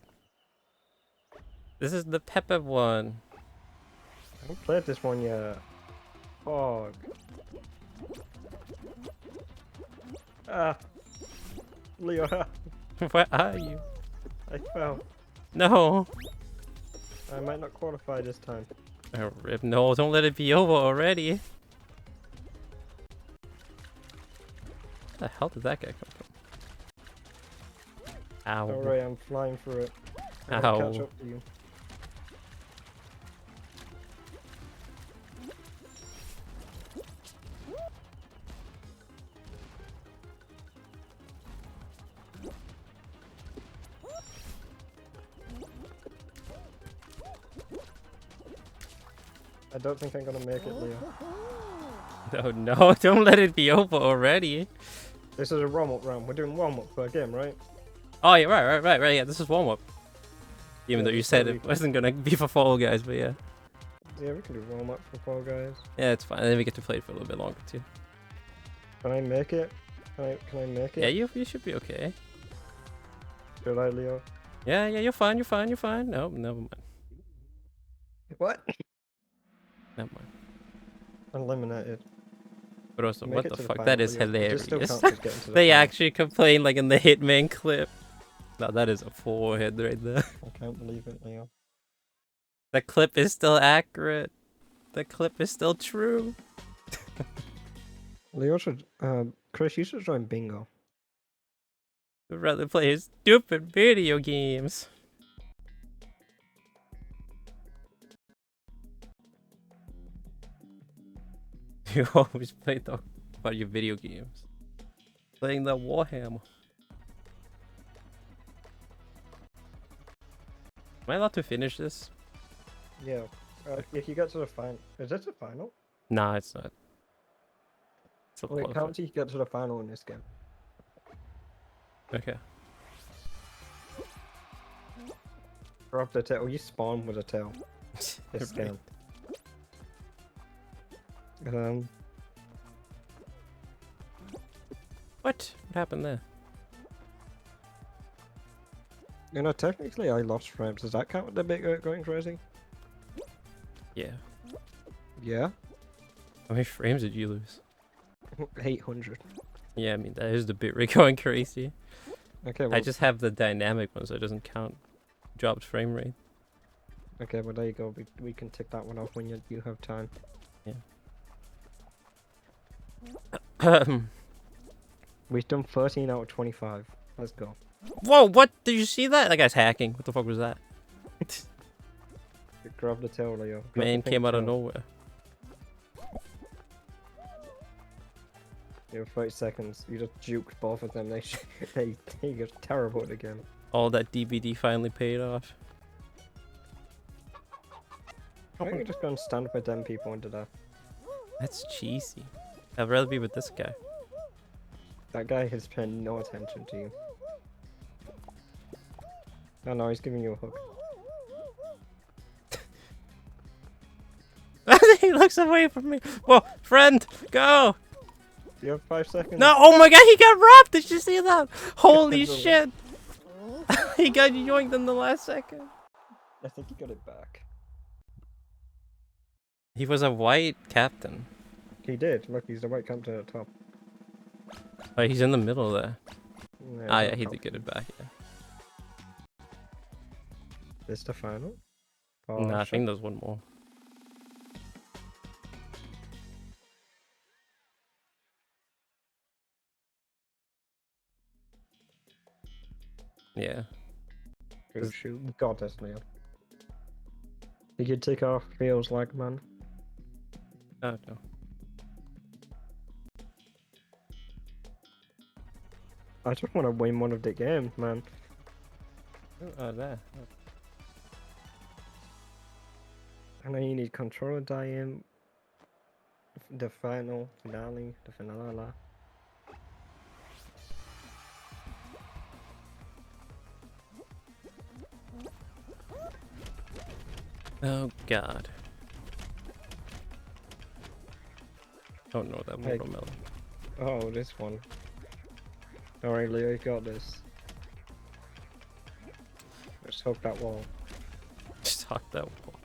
This is the pepper one. I haven't played this one yet. Fog. Ah. Leo, Where are you? I fell. No. I might not qualify this time. Oh, rip. No, don't let it be over already. Where the hell did that guy come from? Ow. Alright, I'm flying through it. I'm gonna catch Ow. up to you. I don't think I'm gonna make it, Leo. No, no, don't let it be over already. This is a warm-up round. We're doing warm-up for a game, right? Oh, yeah, right. Yeah, this is warm up. Even Yeah, though you that's said what it we- wasn't gonna be for Fall Guys, but yeah. Yeah, we can do warm-up for Fall Guys. Yeah, it's fine. And then we get to play it for a little bit longer too. Can I make it? Can I make it? Yeah, you should be okay. Should I, Leo? Yeah, you're fine, you're fine, you're fine. No, never mind. What? Never mind. Eliminated. But also, Make what it the to the fuck? final, That is Leo. You just still hilarious. can't just get into the They final. actually complain like in the Hitman clip. No, that is a forehead right there. I can't believe it, Leo. The clip is still accurate. The clip is still true. Leo should, Chris, you should join bingo. I'd rather play his stupid video games. You always play about your video games. Playing the Warhammer. Am I allowed to finish this? Yeah. If you get to the final, is this the final? Nah, it's not. It's a Well, it qualifier. counts if you get to the final in this game. Okay. Grab the tail. You spawn with a tail. This Right. game. What? What happened there? You know, technically I lost frames. Does that count with the bit going crazy? Yeah. Yeah. How many frames did you lose? 800. Yeah, I mean, that is the bit rate going crazy. Okay, well, I just have the dynamic one, so it doesn't count dropped frame rate. okay, well there you go. We can tick that one off when you have time. We've done 13 out of 25. Let's go. Whoa, what? Did you see that? That guy's hacking. What the fuck was that? Grab the tail, Leo. Grab the Man pink came out of tail. nowhere. You have 30 seconds. You just juked both of them. They get terrible at the game. All that DVD finally paid off. Why don't you just go and stand with them people under there? That's cheesy. I'd rather be with this guy. That guy is paying no attention to you. No, he's giving you a hug. He looks away from me. Whoa, friend, go! You have 5 seconds. No, oh my god, he got robbed! Did you see that? Holy Definitely. shit! He got yoinked in the last second. I think he got it back. He was a white captain. He did. Look, he's the white captain at the top. Oh, he's in the middle there. Ah, he's yeah, at he the did top. get it back, yeah. This the final? Oh, Nah, I shit. think there's one more. Yeah. Oh, shoot. God, that's Leo. You could take off feels like, man. Oh, no. I just want to win one of the games, man. Oh, there. I know you need controller die in. The final, finale, the finale. Oh, God. Oh, no, that Hey. watermelon. Oh, this one. Alright, Leo, you got this. Let's hope that wall. Just hawk that wall.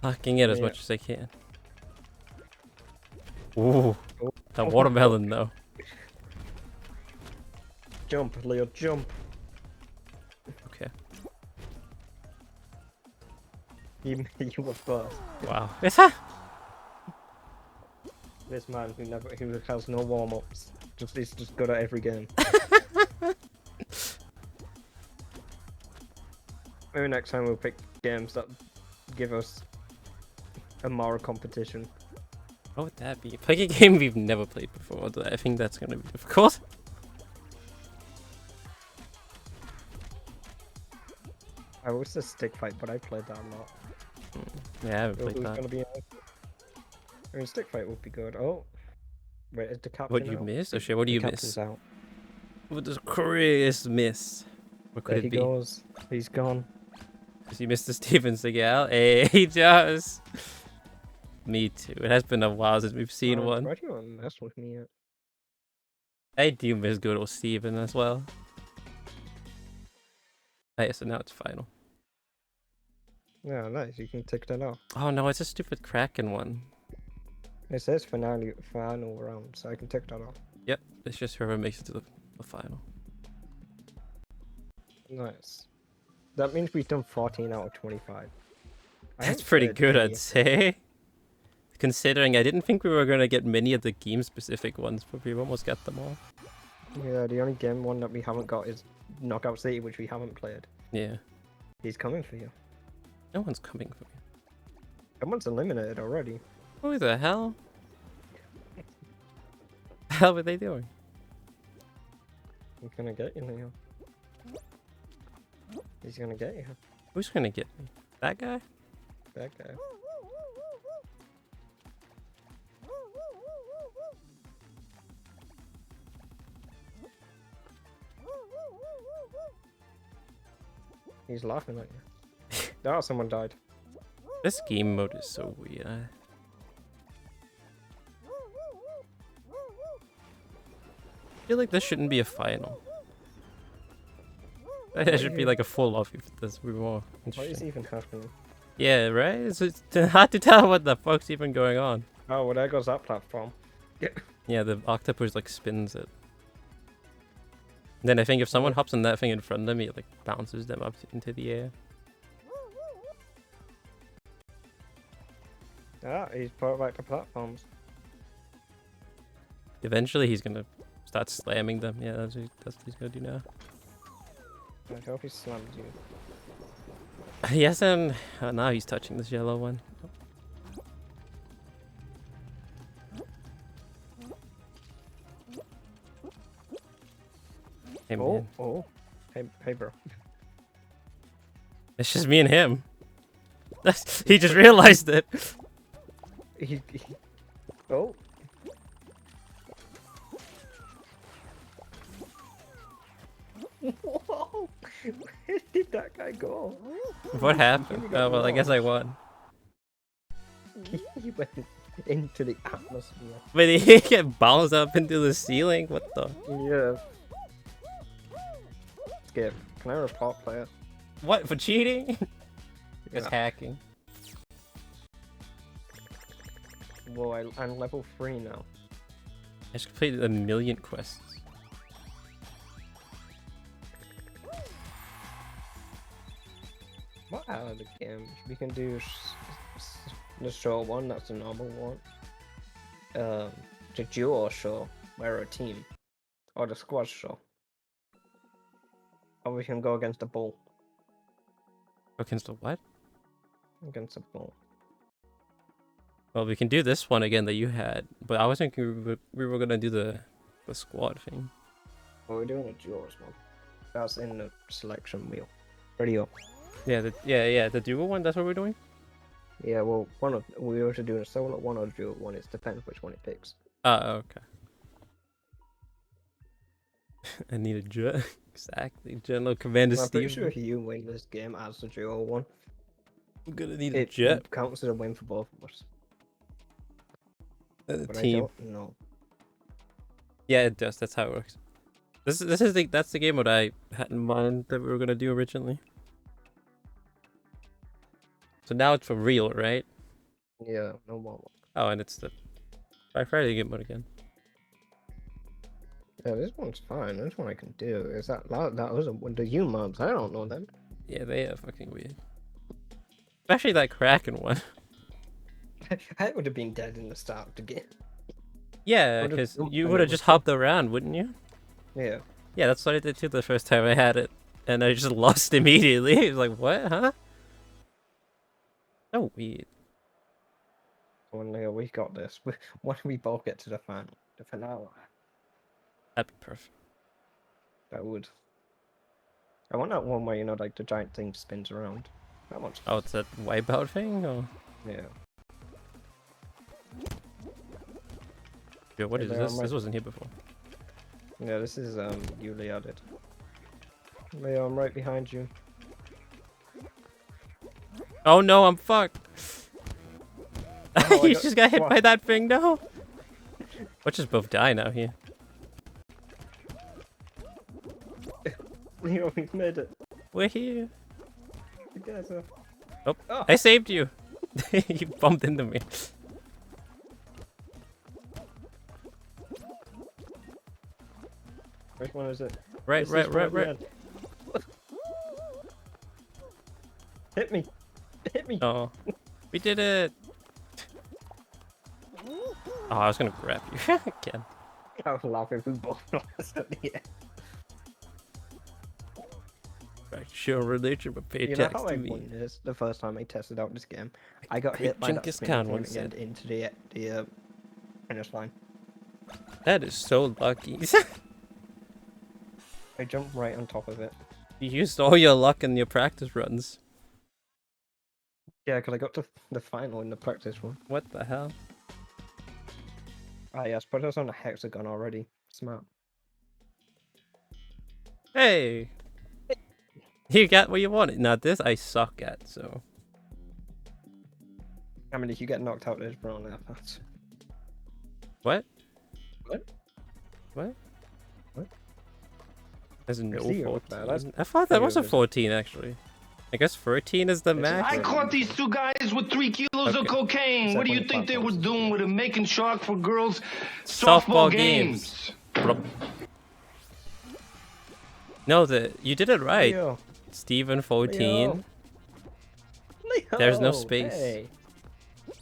Hawking it as Yeah. much as I can. Ooh. Oh. That watermelon, though. Jump, Leo, jump. Okay. You were first. Wow. This man who has no warm-ups. He's just good at every game. Maybe next time we'll pick games that give us a moral competition. What would that be? Pick a game we've never played before. I think that's gonna be difficult. I was a stick fight, but I played that a lot. Yeah, I haven't So played who's that. gonna be in it? I mean, stick fight would be good. Oh, wait, is the captain What you out? missed? Oh shit, what do The you captain's miss? out. What does Chris miss? What could There he it be? goes. He's gone. Does he miss the Steven Seagal? Hey, he does. Me too. It has been a while since we've seen one. Why do you want to mess with me yet? I do miss good old Steven as well. Hey, so now it's final. Yeah, nice. You can tick that off. Oh no, it's a stupid Kraken one. It says final round, so I can tick that off. Yep, it's just whoever makes it to the final. Nice. That means we've done 14 out of 25. That's pretty good, I'd say. Considering I didn't think we were gonna get many of the game-specific ones, but we've almost got them all. Yeah, the only game one that we haven't got is Knockout City, which we haven't played. Yeah. He's coming for you. No one's coming for me. Someone's eliminated already. Who the hell? The hell were they doing? He's gonna get you, Leo. He's gonna get you. Who's gonna get me? That guy? That guy. He's laughing at you. Oh, someone died. This game mode is so weird. I feel like this shouldn't be a final. It should be like a full off if this would be more What is interesting. even happening? Yeah, right? It's hard to tell what the fuck's even going on. Oh, well, there goes that platform. Yeah, the octopus like spins it. Then I think if someone hops on that thing in front of them, it like bounces them up into the air. Ah, he's put back the platforms. Eventually he's gonna start slamming them. Yeah, that's what he's gonna do now. I hope he slams you. Yes, and now he's touching this yellow one. Hey, Oh, man. oh. Hey, bro. It's just me and him. He just realized it. Oh. Whoa! Where did that guy go? What happened? Oh, well, I guess I won. He went into the atmosphere. But he get bounced up into the ceiling? What the? Yeah. Skip. Can I report player? What? For cheating? It's Yeah. hacking. Whoa, I'm level 3 now. I just completed 1,000,000 quests. What out of the game? We can do the show one, that's the normal one. The duo show, where we're a team. Or the squad show. Or we can go against the bull. Against the what? Against the bull. Well, we can do this one again that you had, but I was thinking we were gonna do the squad thing. Well, we're doing a duos one. That's in the selection wheel. Ready up. Yeah, the duo one. That's what we're doing. Yeah, well, we were to do a solo one or a duo one. It depends which one it picks. Okay. I need a jet. Exactly. General Commander I'm pretty Steve. sure if you win this game as the duo one, I'm gonna need a it jet. counts as a win for both of us. The But I team. don't know. Yeah, it does. That's how it works. That's the game what I had in mind that we were gonna do originally. So now it's for real, right? Yeah, no more. Oh, and it's the Black Friday game mode again. Yeah, this one's fine. This one I can do. Is that was the U mobs? I don't know them. Yeah, they are fucking weird. Especially that Kraken one. I would have been dead in the start of the game. Yeah, Would've because jumped you and would it have was just hopped around, wouldn't you? Yeah. Yeah, that's what I did too the first time I had it. And I just lost immediately. I was like, what? Huh? So weird. Well, Leo, we got this. When we both get to the finale, That'd be perfect. that would. I want that one where, you know, like the giant thing spins around. That one's Oh, it's that wipeout thing? Or... yeah. Yo, what Hey, is there, this? I'm right. This wasn't here before. Yeah, this is you, Leo did. Leo, I'm right behind you. Oh no, I'm fucked. Oh, I You got just got hit by squashed. that thing, no? We'll just both die now here. Leo, we've made it. We're here. You guys are... Oh, Oh. I saved you. You bumped into me. Which one is it? Right, This is right, one right, at the right. end. Hit me. Hit me. Oh, we did it. Oh, I was gonna grab you again. I was laughing if we both lost at the end. Right, show religion, but pay You know tax how to I me. won this the first time I tested out this game? I got Great hit by that Genghis spinning Khan thing once at the said. end into the finish line. That is so lucky. I jumped right on top of it. You used all your luck in your practice runs. Yeah, because I got to the final in the practice one. What the hell? Ah, yes, put us on a hexagon already. Smart. Hey! You got what you wanted. Now this I suck at, so... I mean, if you get knocked out, there's brown there. That's... What? What? What? What? There's no Zero up there, 14. that's I thought that was a zero. 14 actually. I guess 13 is the It's max. I caught these two guys with 3 kilos of Okay. cocaine. What do you Except think they when were the doing with a making shark for girls' Softball softball games? No, you did it right. Leo. Steven 14. Leo. There's no Leo, space. Hey.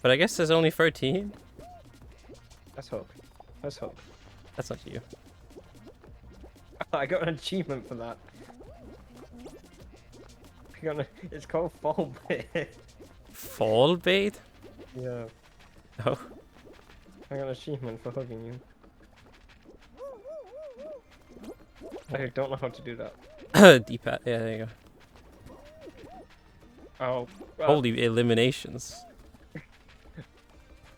But I guess there's only 13. Let's hope. Let's hope. That's not you. I got an achievement for that. It's called fall bait. Fall bait? Yeah, Oh. I got an achievement for hugging you. I don't know how to do that. D-pad. Yeah, there you go. Oh, Holy eliminations.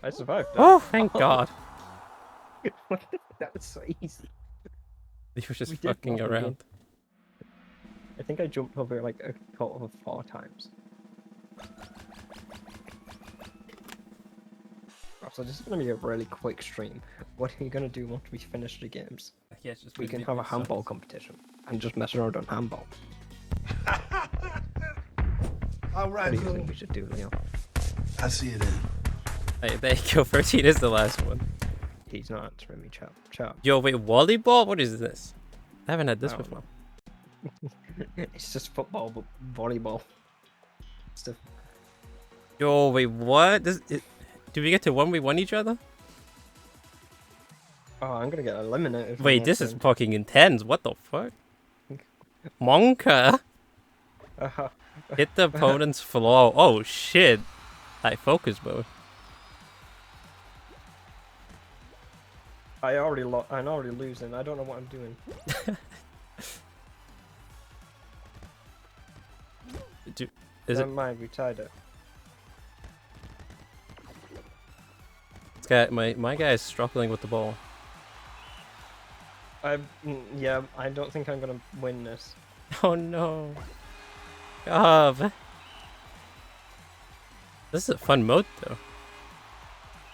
I survived that. Oh, thank God. That was so easy. You were just We did fucking well, around. I think I jumped over like a total of 4 times. So this is gonna be a really quick stream. What are you gonna do once we finish the games? Yeah, it's just We can have a handball competition and just mess around on handball. All What right, do you Lou. think we should do, Leo? I see it in. Hey, there you go. 13 is the last one. He's not answering me, chat. Chat. Yo, wait, volleyball? What is this? I haven't had this I don't before. It's just football, but volleyball. Stuff. Yo, wait, what? Do we get to 1v1 each other? Oh, I'm gonna get eliminated. from Wait, this is then. fucking intense. What the fuck? Monka! Hit the opponent's flaw. Oh shit. High focus mode. I'm already losing. I don't know what I'm doing. Is Never it? mind, we tied it. This guy, my guy is struggling with the ball. Yeah, I don't think I'm gonna win this. Oh no. Gov. This is a fun mode though.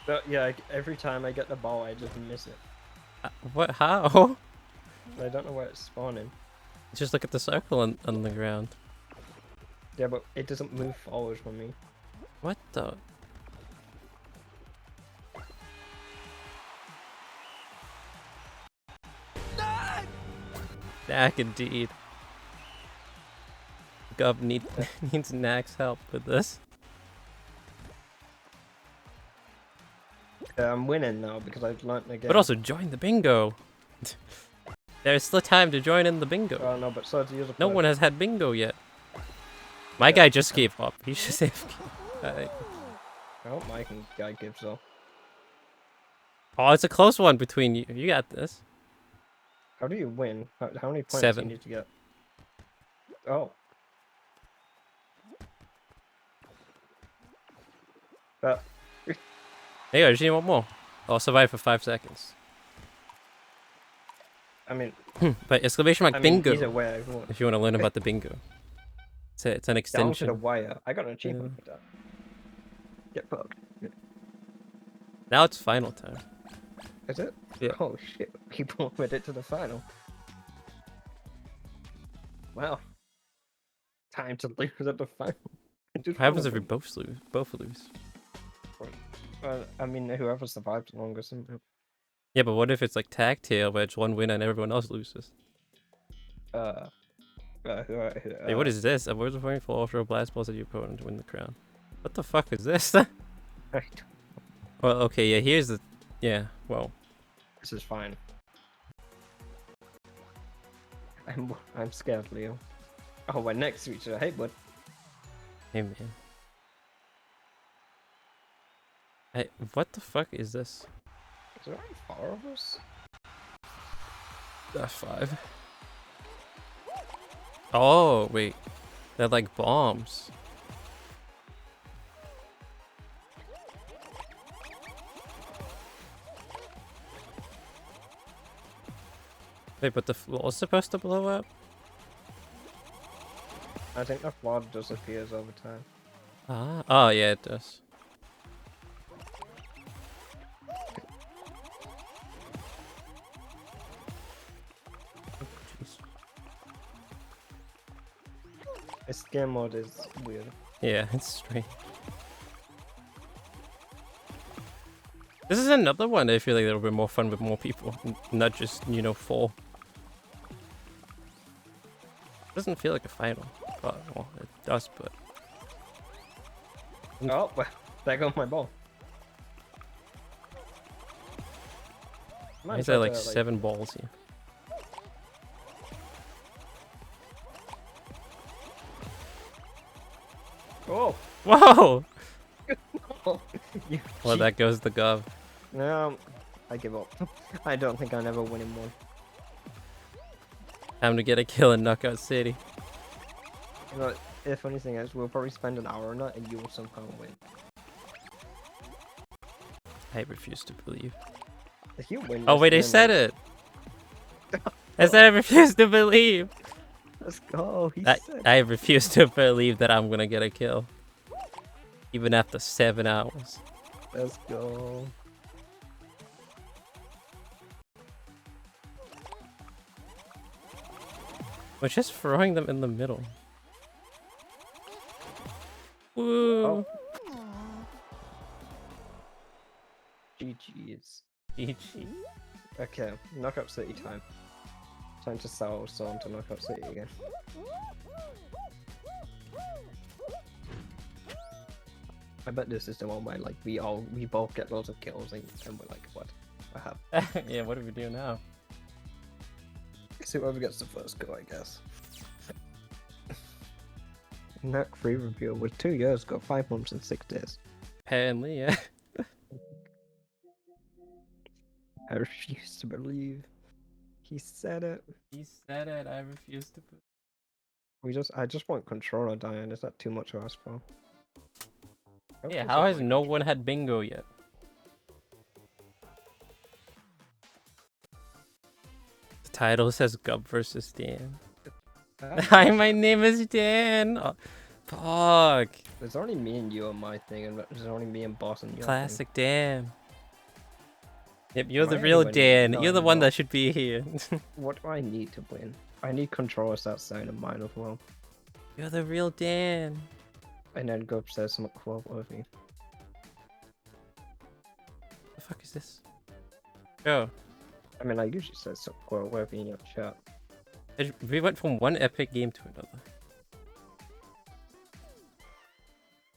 But yeah, every time I get the ball, I just miss it. What? How? I don't know where it's spawning. Just look at the circle on the ground. Yeah, but it doesn't move forward for me. What the? Knack indeed. Gov needs Knack's help with this. Yeah, I'm winning now because I've learnt the game. But also join the bingo. There's still time to join in the bingo. Oh no, but so the other No player. one has had bingo yet. My guy just gave up. He should save. I hope my guy gives up. Oh, it's a close one between you. You got this. How do you win? How many points 7. do you need to get? Oh. But There you go. Just need one more. I'll survive for 5 seconds. I mean, But exclamation mark I mean, bingo. either way, I won. If you want to learn about the bingo. It's an Down to the extension. wire. I got an achievement for that. Get fucked. Now it's final time. Is it? Yeah. Oh shit, people made it to the final. Well, time to lose at the final. What happens if we both lose? Both lose. I mean, whoever survives the longest. Isn't it? Yeah, but what if it's like tag tail, where it's one win and everyone else loses? Hey, what is this? Avoid the point for throw blast balls at your opponent to win the crown. What the fuck is this? Right. Well, okay, yeah, here's the... Yeah, well. This is fine. I'm scared, Leo. Oh, we're next to each other. Hey, bud. Hey, man. Hey, what the fuck is this? Is there only 4 of us? 5. Oh, wait. They're like bombs. Wait, but the floor's supposed to blow up? I think the floor disappears over time. Ah, oh yeah, it does. Jeez. This game mode is weird. Yeah, it's strange. This is another one I feel like it'll be more fun with more people, not just, you know, 4. Doesn't feel like a final, but well, it does. But Oh, well, there goes my ball. why is there like 7 balls here? Oh! Whoa! You Well, that goes the Gov. No, I give up. I don't think I'll ever win in one. Time to get a kill in Knockout City. You know, the funny thing is, we'll probably spend an hour on it and you will somehow win. I refuse to believe. If you win, Oh wait, I said it! I said I refuse to believe! Let's go, he said. I refuse to believe that I'm gonna get a kill. Even after 7 hours. Let's go. We're just throwing them in the middle. Woo! Oh. GG's. GG. Okay, Knockout City time. Time to sell on to Knockout City again. I bet this is the one where like we both get loads of kills and we're like, what? I have. Yeah, what do we do now? See whoever gets the first go, I guess. Knack free review with 2 years, got 5 months and 6 days. Apparently, yeah. I refuse to believe. He said it. He said it, I refuse to believe. I just want controller dying. Is that too much to ask for? Yeah, how has no one had bingo yet? The title says Gov Vs Dan. Hi, my name is Dan. Oh, fuck. There's only me and you on my thing, and there's only me and Boss on your Classic Dan. Yep, you're Am the I real anyone? Dan. No, You're the I'm one not. that should be here. What do I need to win? I need controllers outside of mine as well. You're the real Dan. And then go upstairs some quote worthy. The fuck is this? Oh, I mean, I usually say some quote worthy in your chat. we went from one epic game to another.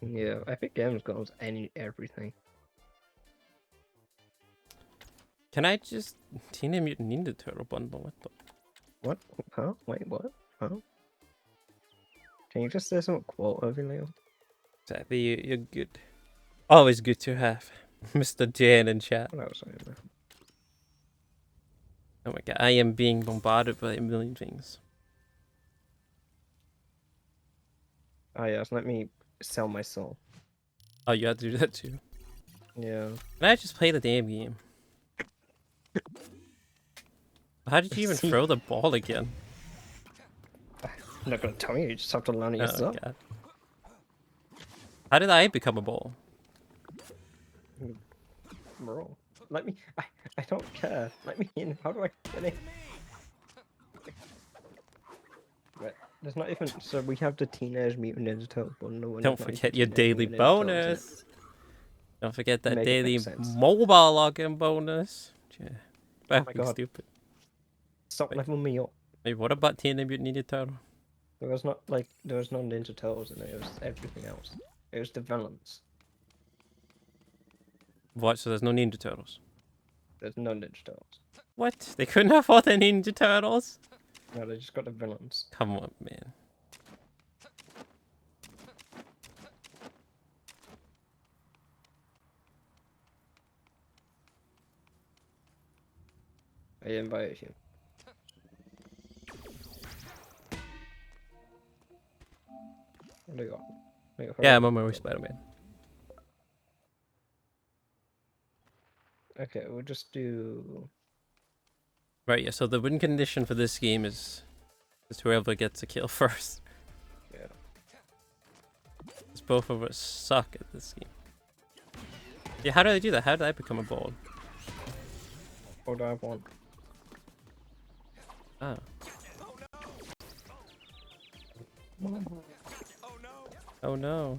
Yeah, Epic Games goes everything. Can I just Teenage Mutant Ninja Turtle bundle? What the? What? Huh? Wait, what? Huh? Can you just say some quote worthy, Leo? Exactly, you're good. Always good to have Mr. Dan in chat. What else I know? Oh my god, I am being bombarded by a million things. Oh yes, let me sell my soul. Oh, you have to do that too. Yeah. Can I just play the damn game? How did you even throw the ball again? I'm not gonna tell you, you just have to learn it Oh yourself. god. How did I become a ball? Bro, let me. I don't care. Let me in. How do I get in? Wait, there's not even. So we have the Teenage Mutant Ninja Turtle bundle. And Don't there's not forget even your Teenage daily Mutant Ninja Turtles in it. bonus. Don't forget that Make it daily make sense. mobile login bonus. Yeah. my Fucking God. stupid. Stop Wait. leveling me up. Wait, what about Teenage Mutant Ninja Turtle? There was no Ninja Turtles in it. It was everything else. It was the villains. What? So there's no Ninja Turtles? There's no Ninja Turtles. What? They couldn't afford the Ninja Turtles? No, they just got the villains. Come on, man. I invited you. What do you got? Yeah, I'm on my way, Spider-Man. Okay, we'll just do. Right, yeah, so the win condition for this game is whoever gets a kill first. Yeah. Because both of us suck at this game. Yeah, how did I do that? How did I become a ball? What do I want? Oh. Oh no.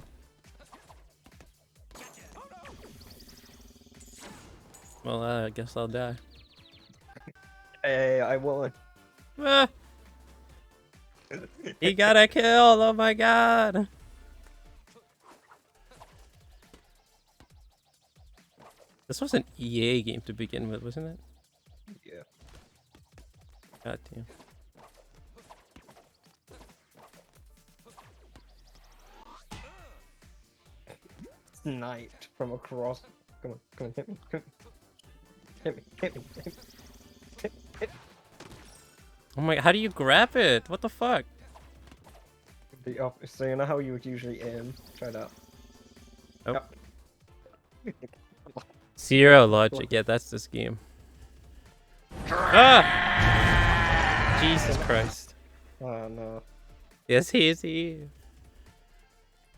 Well, I guess I'll die. Hey, I won. Ah! He got a kill! Oh my god! This was an EA game to begin with, wasn't it? Yeah. God damn. Sniped from across. Come on, hit me. Hit me. Oh my, how do you grab it? What the fuck? The opposite. So you know how you would usually aim? Try that. Oh. Yep. Zero logic, yeah, that's this game. Ah! Jesus Christ. Oh no. Yes, he is here.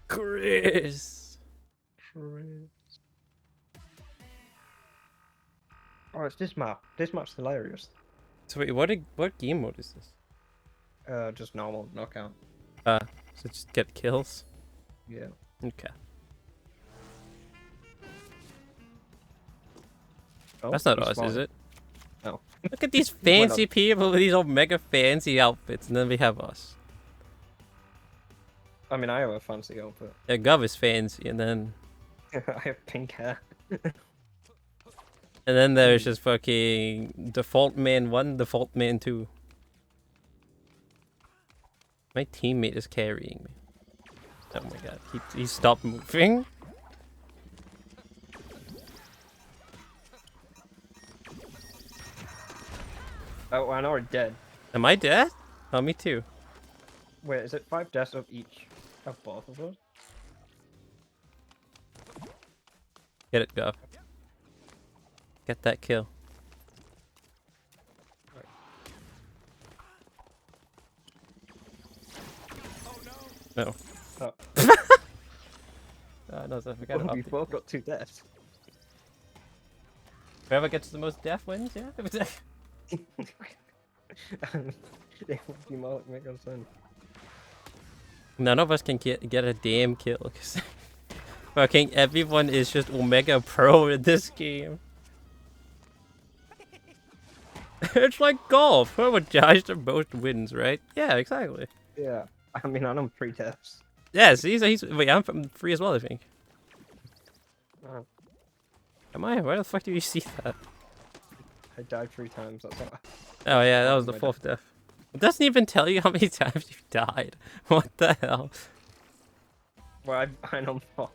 Chris. Oh, it's this map. This map's hilarious. So wait, what game mode is this? Just normal knockout. So just get kills? Yeah. Okay. Oh, That's not he's us, is spotted. it? No. Look at these fancy people with these old mega fancy outfits, and then we have us. I mean, I have a fancy outfit. Yeah, Gov is fancy, and then I have pink hair. there's just fucking Default Man 1, Default Man 2. My teammate is carrying me. Oh my god, he stopped moving. Oh, I know we're dead. Am I dead? Oh, me too. Wait, is it 5 deaths of each? Of both of us? Get it, Gov. Get that kill. No. Oh. Oh, no, I forgot Well, about we it. both got 2 deaths. Whoever gets the most death wins, yeah? They would be more make us sense. None of us can get a damn kill, because fucking everyone is just Omega Pro in this game. It's like golf. Whoever dies the most wins, right? Yeah, exactly. Yeah. I mean, I'm 3 deaths. Yes, he's wait, I'm from 3 as well, I think. Oh, Am I? Where the fuck do you see that? I died 3 times, that's all. Oh yeah, that was the My 4th death. It doesn't even tell you how many times you died. What the hell? Well, I'm on 4.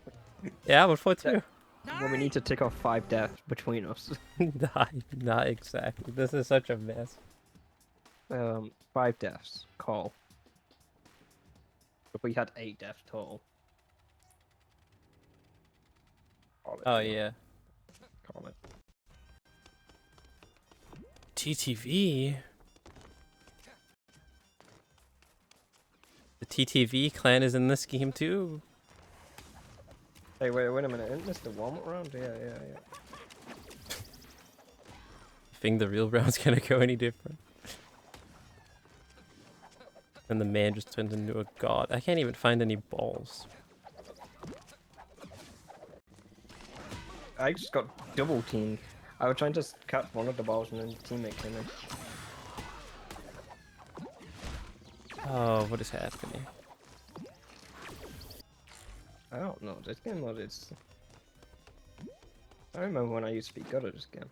Yeah, I'm on 4 too. Well, we need to tick off 5 deaths between us. Not exactly. This is such a mess. 5 deaths. Call. But we had 8 deaths total. Call it, Oh you know. yeah. Call it. TTV. The TTV clan is in this game too. Hey, wait a minute. Isn't this the warm-up round? Yeah. think the real round's gonna go any different. And the man just turns into a god. I can't even find any balls. I just got double teamed. I was trying to catch one of the balls and then the teammate came in. Oh, what is happening? I don't know. This game mode is. I remember when I used to be good at this game.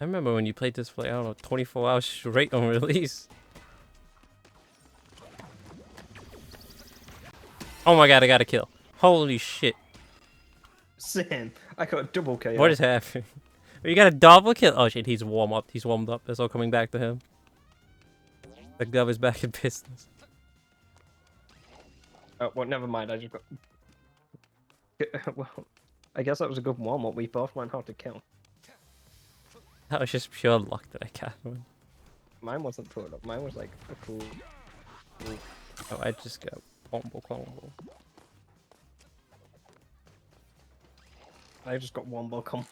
I remember when you played this for like, I don't know, 24 hours straight on release. Oh my god, I got a kill. Holy shit. Same. I got a double KO. What is happening? You got a double kill? Oh shit, he's warm up. He's warmed up. It's all coming back to him. The Gov is back in business. Oh, well, never mind. I just got. Well, I guess that was a good warm up. We both learned how to kill. That was just pure luck that I can't win. Mine wasn't put up. Mine was like a cool. Oh, I just got combo. I just got one more combo.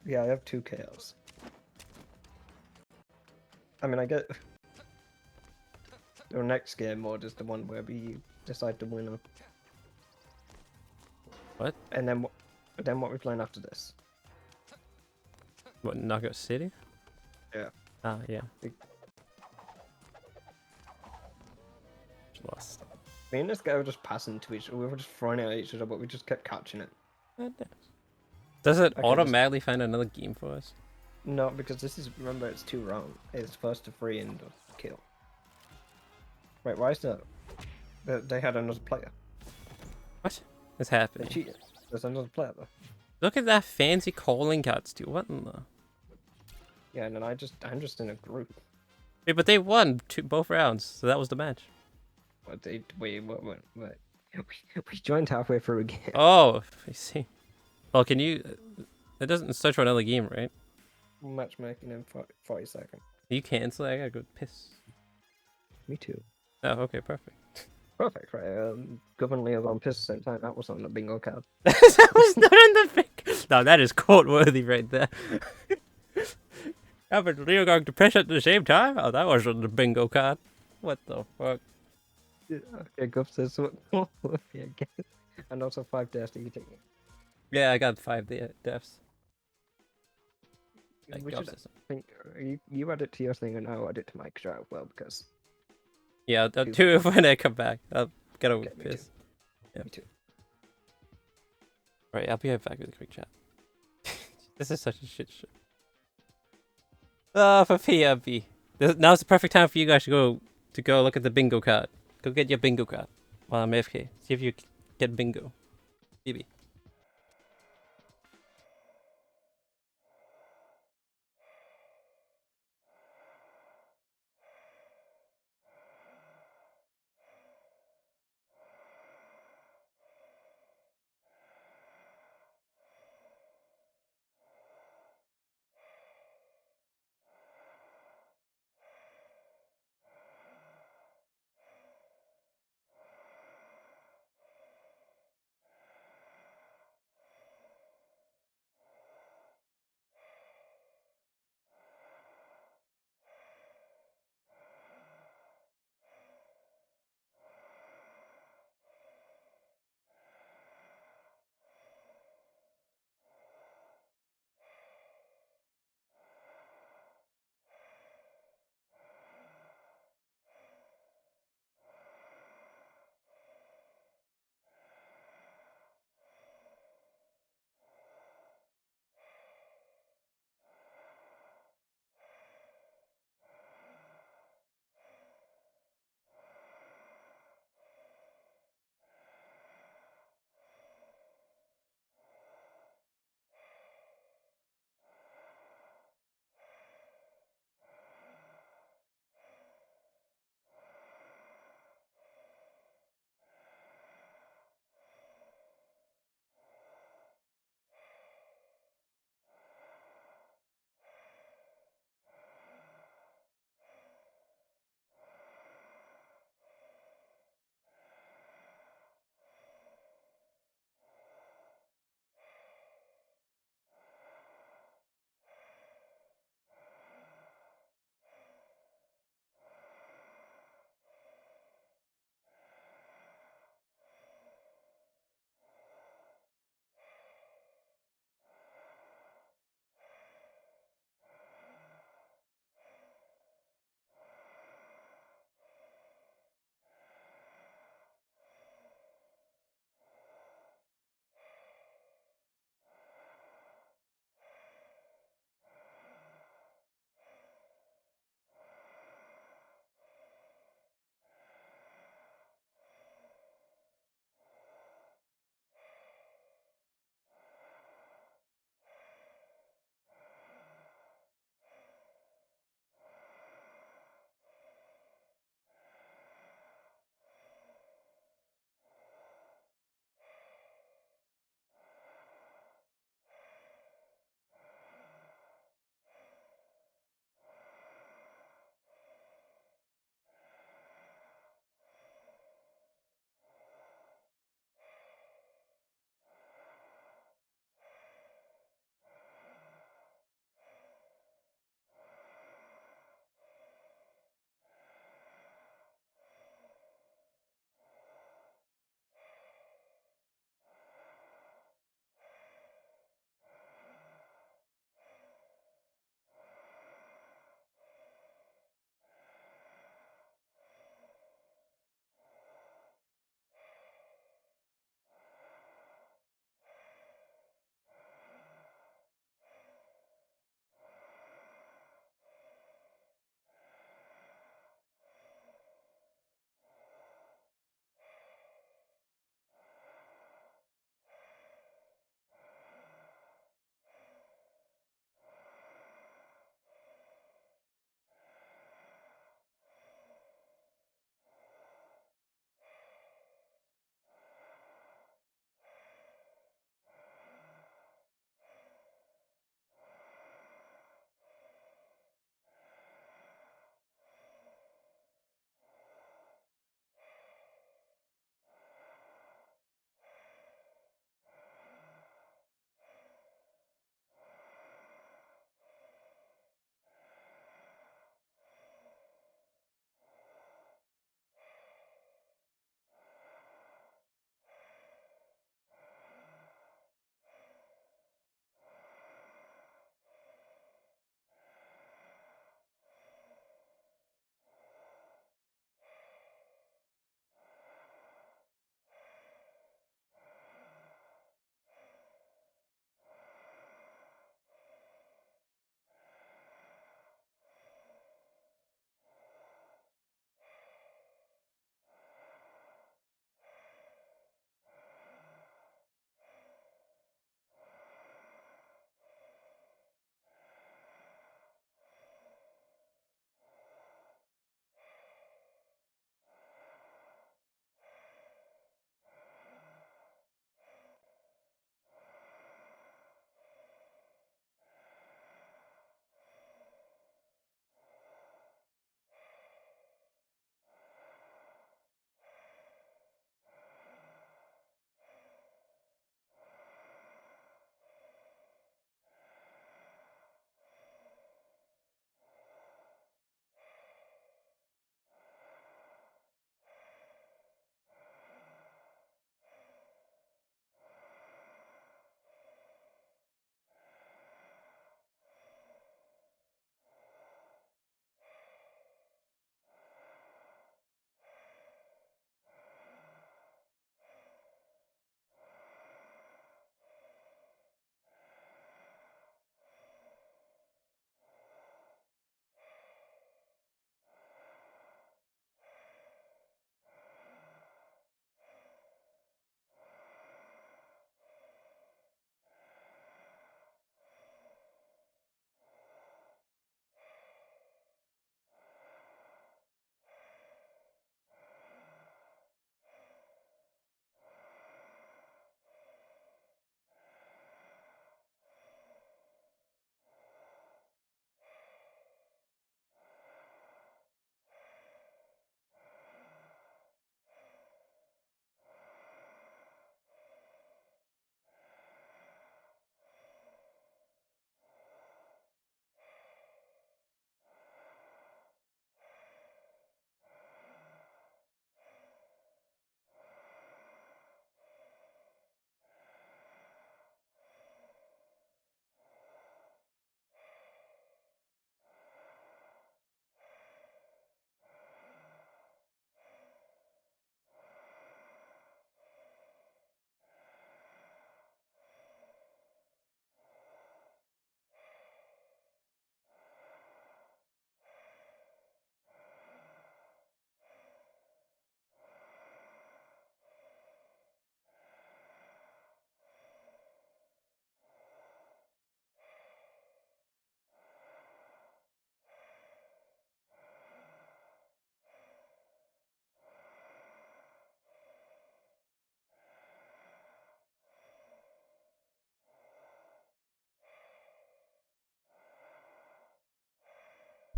Yeah, I have 2 KOs. I mean, I get. The next game mode is the one where we decide to win them. What? And then what we playing after this? What, Knockout City? Yeah. Ah, yeah. Big- Lost. Me and this guy were just passing to each other. We were just throwing it at each other, but we just kept catching it. Does it Okay, automatically find another game for us? No, because this is, remember, it's 2 rounds. It's first to 3 and kill. Wait, why is that? They had another player. What is They happening? cheated. There's another player though. Look at that fancy calling cards, dude. What in the... Yeah, and then I'm just in a group. Wait, but they won both rounds, so that was the match. But wait. We joined halfway through a game. Oh, I see. Well, can you... It doesn't search for another game, right? Matchmaking in 40 seconds. You cancel it? I gotta go piss. Me too. Oh, okay, perfect. Perfect, right? Gov and Leo gone piss at the same time. That was on the bingo card. That was not on the pick. No, that is quote worthy right there. How about Leo going to piss at the same time? Oh, that was on the bingo card. What the fuck? Yeah, okay, Gov says what? Yeah, again. And also 5 deaths. You take it. Yeah, I got 5 deaths. We should think. You add it to your thing, and I'll add it to my extra as well because. Yeah, I'll do it when I come back. I'll get a piss. Yeah. Me too. Right, I'll be right back with a quick chat. This is such a shit show. Oh, for PRB. Now's the perfect time for you guys to go look at the bingo card. Go get your bingo card while I'm AFK. See if you get bingo. BB.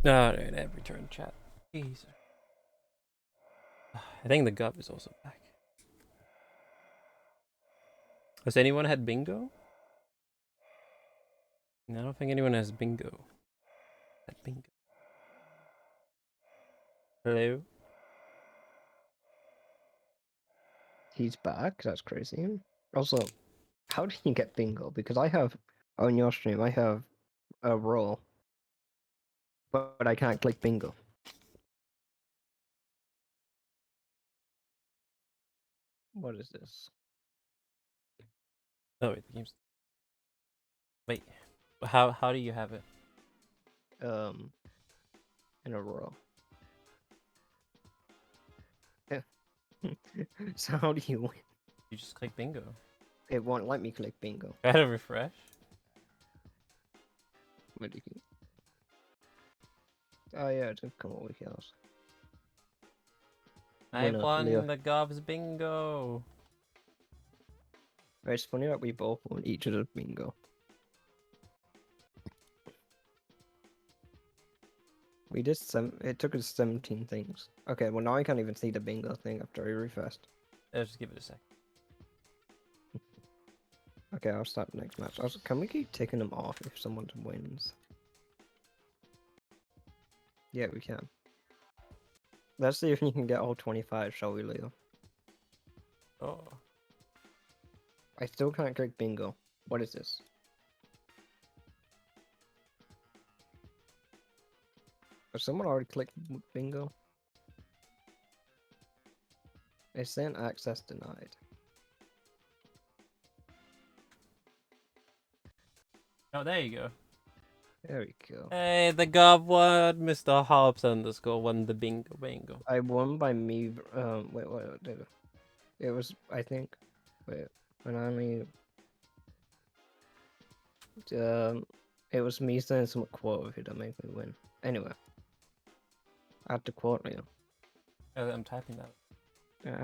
Alright, I return chat. Jeez. I think the Gov is also back. Has anyone had bingo? No, I don't think anyone has bingo. Had bingo. Hello? He's back. That's crazy. Also, how did you get bingo? Because I have on your stream, I have a roll, but I can't click bingo. What is this? Oh wait, the game's. Wait. How do you have it? In a row. Yeah. So how do you win? You just click bingo. It won't let me click bingo. Try to refresh. What do you? Oh yeah, it did come over here. I Winner, won Leo. the Gov's bingo. It's funny that we both won each other's bingo. We did it took us 17 things. Okay, well now I can't even see the bingo thing after I refreshed. Let's just give it a sec. Okay, I'll start the next match. Also, can we keep taking them off if someone wins? Yeah, we can. Let's see if you can get all 25, shall we, Leo? Oh. I still can't click bingo. What is this? Has someone already clicked bingo? It's saying access denied. Oh, there you go. There we go. Hey, the Gov won. Mr. Hobbs underscore won the bingo. I won by me. Wait, what did it? It was, I think. Wait, when I only. It was me saying some quote if it don't make me win. Anyway, add the quote, Leo. I'm typing that.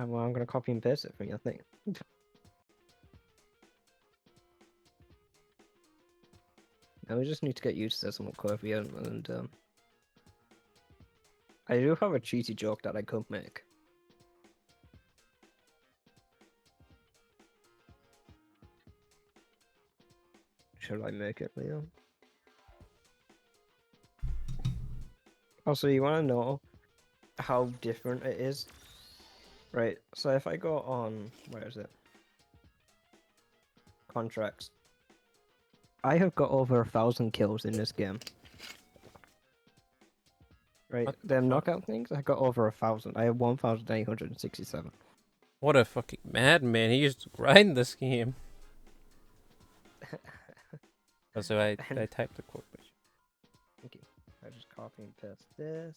Well, I'm gonna copy and paste it from your thing. Now we just need to get used to some quote here, and I do have a cheesy joke that I could make. Should I make it, Leo? Also, you want to know how different it is? Right, so if I go on, where is it? Contracts. I have got over 1,000 kills in this game. Right, What? them knockout things, I got over 1,000. I have 1,867. What a fucking madman. He used to grind this game. Oh, so I typed the quote. Thank you. I just copy and paste this.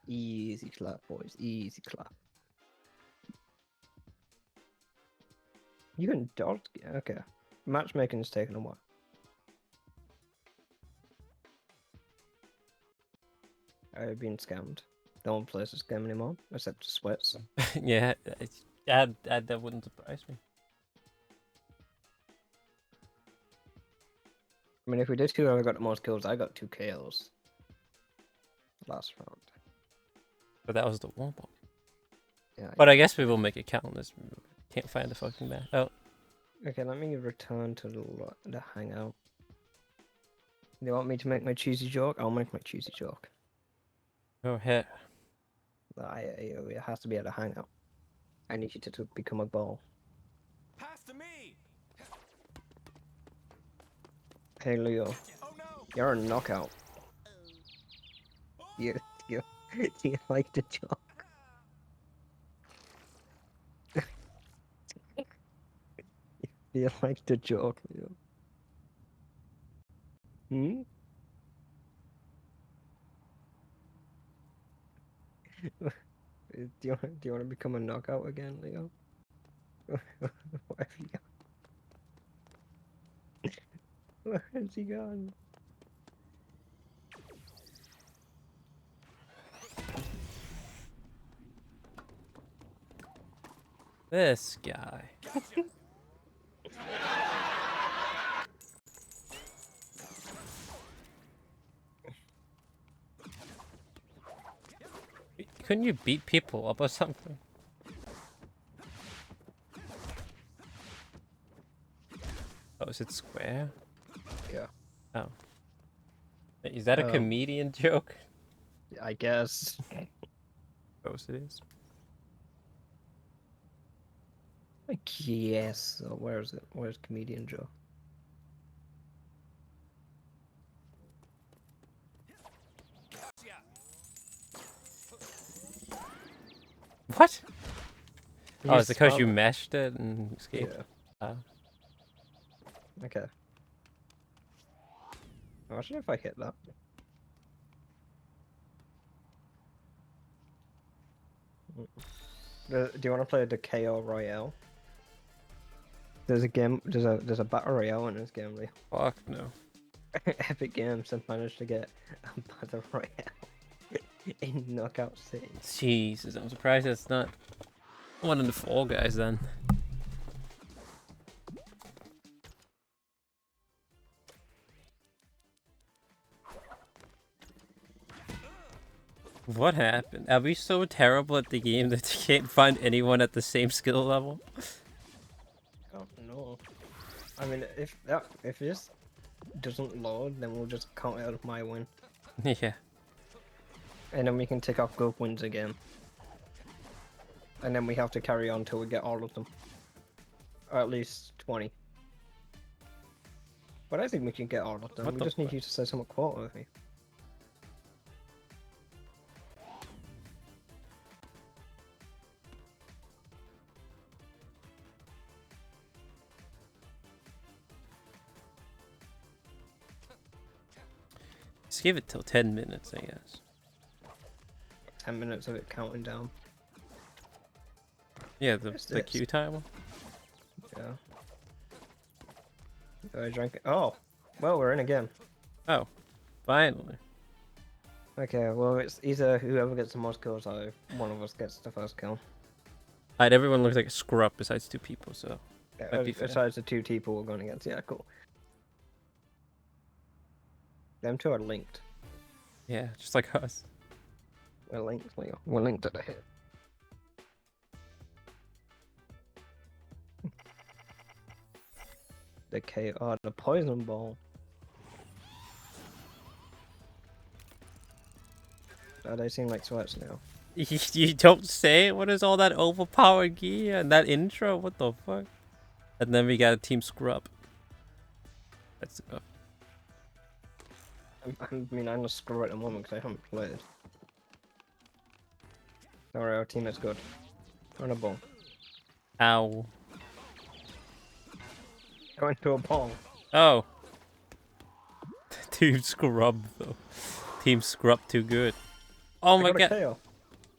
Easy clap, boys. Easy clap. You can dodge. Okay. Matchmaking is taking a while. I've been scammed. No one plays this game anymore, except Sweats. Yeah, that wouldn't surprise me. I mean, if we did whoever got the most kills, I got 2 KOs. Last round. But that was the warm up. Yeah. But I guess we will make it count. As we can't find the fucking map. Oh. Okay, let me return to the hangout. You want me to make my cheesy joke? I'll make my cheesy joke. Go ahead. It has to be at a hangout. I need you to become a ball. Pass to me. Hey Leo, Oh no. you're a knockout. Do you like the joke? Do you like the joke, Leo? Hmm? Do you want to become a knockout again, Leo? Where have you gone? Where has he gone? This guy. couldn't you beat people up or something? Oh, is it square? Yeah. Oh. Is that a Oh. comedian joke? I guess. Suppose it is. Like, yes. So where is it? Where's comedian Joe? What? Oh, You it's because you spam- mashed it and escaped? Yeah. Oh. Okay. Imagine if I hit that. Do you want to play the KO Royale? There's a game. There's a battle royale in this game. Lee. Fuck no. Epic Games have managed to get a battle royale in Knockout City. Jesus, I'm surprised that's not one of the Fall Guys then. What happened? Are we so terrible at the game that you can't find anyone at the same skill level? Oh no. I mean, if this doesn't load, then we'll just count it as my win, Yeah. and then we can tick off Gov wins again. And then we have to carry on till we get all of them, or at least 20. But I think we can get all of them. What We the just need fuck? you to say some quote with me. Just give it till 10 minutes, I guess. 10 minutes of it counting down. Yeah, the What's the this? queue timer. Yeah. Do I drink it? Oh, well, we're in again. Oh, finally. Okay, well, it's either whoever gets the most kills or one of us gets the first kill. Alright, everyone looks like a screw-up besides 2 people, so... Yeah, That'd be fair. besides the 2 people we're going against. Yeah, cool. Them 2 are linked. Yeah, just like us. We're linked, Leo. We're linked at the hip. The KO, the poison ball. Oh, they seem like sweats now. You don't say? What is all that overpowered gear and that intro? What the fuck? And then we got a team scrub. Let's go. I mean, I'm a screw at the moment because I haven't played. Alright, our team is good. On a ball. Ow. Go into a ball. Oh. Team scrub though. Team scrub too good. Oh I my got a god. KO.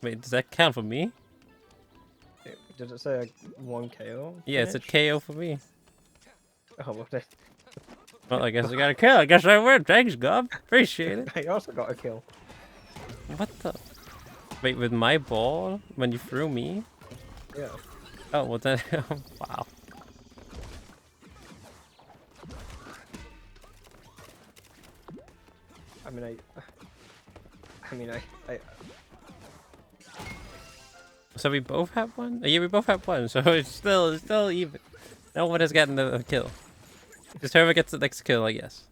Wait, does that count for me? Did it say 1 KO? Yeah, it's a KO for me. Oh, well, they... Well, I guess I got a kill. I guess I win. Thanks, Gov. Appreciate it. I also got a kill. What the? Wait, with my ball? When you threw me? Yeah. Oh, well then... wow. I mean, I So we both have one? Yeah, we both have one, so it's still even. No one has gotten a kill. Just whoever gets the next kill, I guess.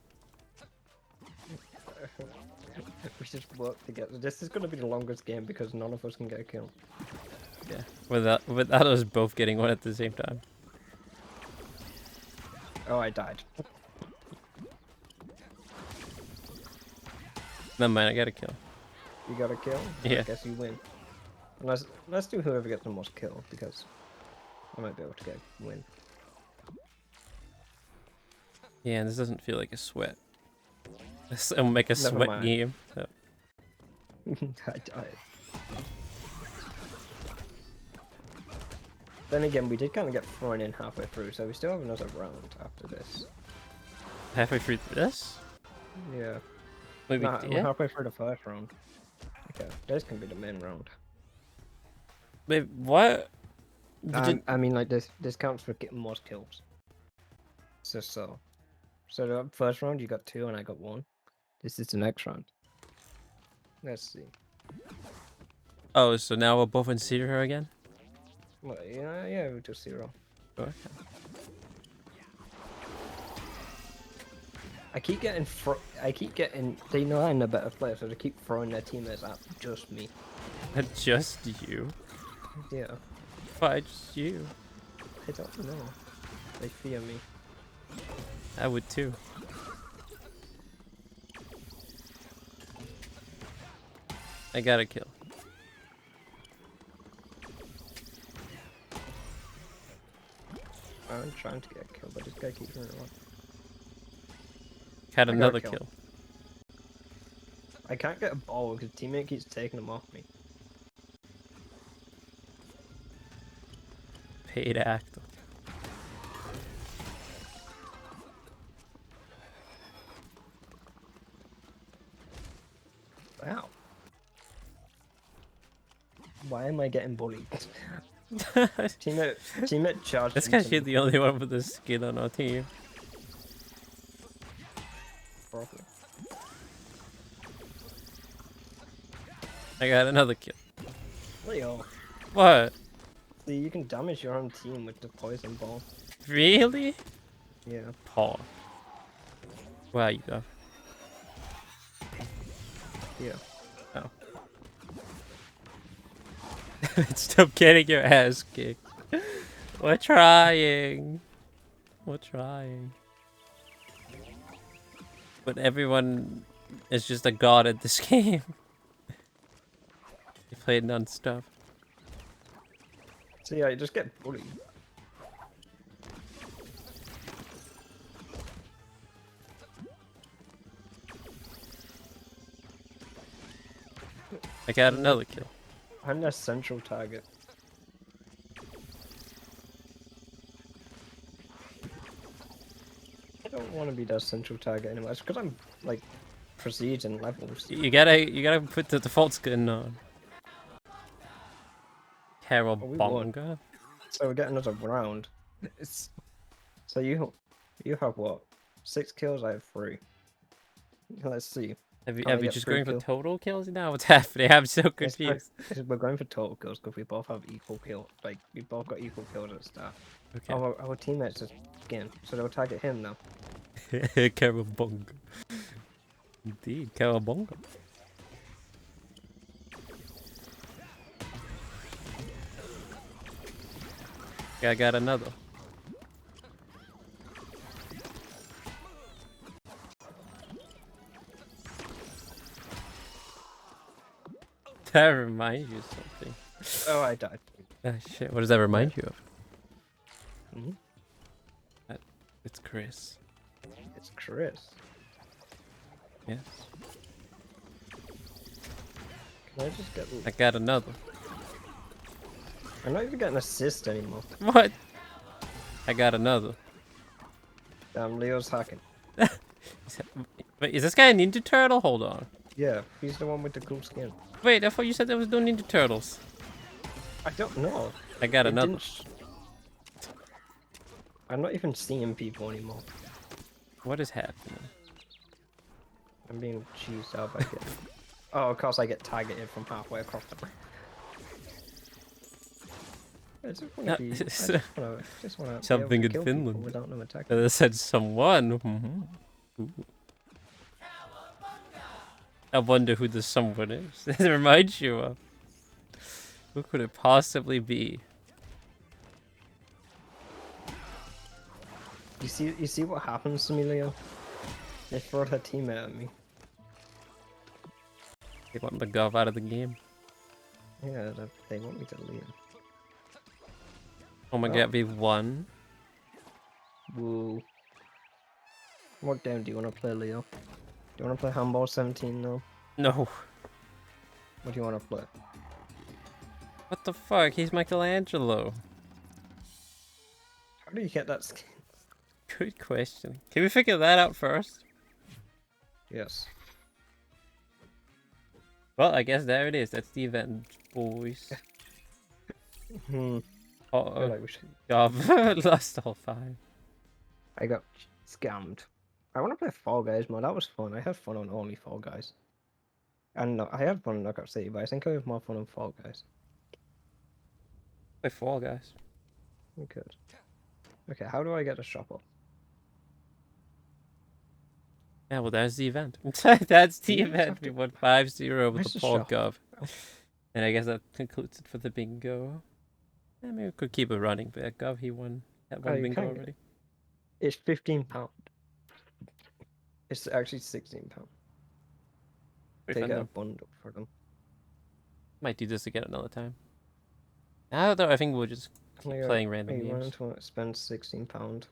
we just work together. This is gonna be the longest game because none of us can get a kill. Yeah. Without us both getting one at the same time. Oh, I died. Never mind, I got a kill. You got a kill? Yeah. I guess you win. Let's do whoever gets the most kill because I might be able to get a win. Yeah, and this doesn't feel like a sweat. It'll make a Never sweat mind. game. So. I died. Then again, we did kind of get thrown in halfway through, so we still have another round after this. Halfway through this? Yeah. Wait, Nah, we we're did? halfway through the first round. Okay, this can be the main round. Wait, what? You didn't- I mean, like this counts for getting most kills. So. So the first round you got 2 and I got 1. This is the next round. Let's see. Oh, so now we're both in 0 again? Well, yeah, we do 0. Okay. I keep getting they know I'm a better player, so they keep throwing their teammates at just me. Just you? Yeah, Why just you? I don't know. They fear me. I would too. I got a kill. I'm trying to get a kill, but this guy keeps running away. Had I got a another kill. kill. I can't get a ball because teammate keeps taking them off me. Paid actor. Wow. Why am I getting bullied? teammate charged. This into guy's me. the only one with a skin on our team. Probably. I got another kill. Leo, What? see, you can damage your own team with the poison ball. Really? Yeah. Paul. Where you go? Yeah. Oh. Stop getting your ass kicked. We're trying. We're trying. But everyone is just a god at this game. You played non-stop. So yeah, you just get bullied. I got another kill. I'm their central target. I don't want to be their central target anymore. It's because I'm like prestige and levels. You gotta put the default skin on. we won. Carabonga. So we get another round. So you have what? 6 kills. I have 3. Let's see. Have Can I you get just 3 going for kills? total kills now? What's happening? I'm so It's confused. we're going for total kills because we both have equal kill. Like we both got equal kills at the start. Okay. Our teammates just skin, so they'll target him now. Carabonga. Indeed, Carabonga. Yeah, I got another. That reminds you of something. Oh, I died. Oh shit, what does that remind you of? Hmm? It's Chris. It's Chris. Yes. Can I just get? I got another. I'm not even getting assist anymore. What? I got another. Damn, Leo's hacking. Wait, is this guy a Ninja Turtle? Hold on. Yeah, he's the one with the cool skin. Wait, I thought you said there was no Ninja Turtles. I don't know. I got It another. didn't I'm not even seeing people anymore. What is happening? I'm being cheesed out by getting. Oh, of course I get targeted from halfway across the map. I just want to be. I just want to. Something in Finland. Without them attacking. I said someone. Ooh. I wonder who the someone is. It reminds you of. Who could it possibly be? You see what happens to me, Leo? They throw her teammate at me. They want the Gov out of the game. Yeah, they want me to leave. Oh my god, we won. Woo. What game do you want to play, Leo? Do you want to play Handball 17 now? No. What do you want to play? What the fuck? He's Michelangelo. How do you get that skin? Good question. Can we figure that out first? Yes. Well, I guess there it is. That's the event, boys. Hmm. I feel Uh-oh. like we should... Gov lost all 5. I got scammed. I want to play Fall Guys, man. That was fun. I had fun on only Fall Guys. And no, I had fun in Knockout City, but I think I have more fun in Fall Guys. Play Fall Guys. We could. Okay, how do I get a shop up? Yeah, well, there's the event. That's the You just event. have We to- won 5-0 with Where's the the Paul shop? Gov. And I guess that concludes it for the bingo. Yeah, maybe we could keep it running, but Gov, he won that one you bingo can. already. It's £15. It's actually £16. Pretty They fun, get a though. bundle for them. Might do this again another time. I don't know, I think we'll just keep playing random You games. want to spend £16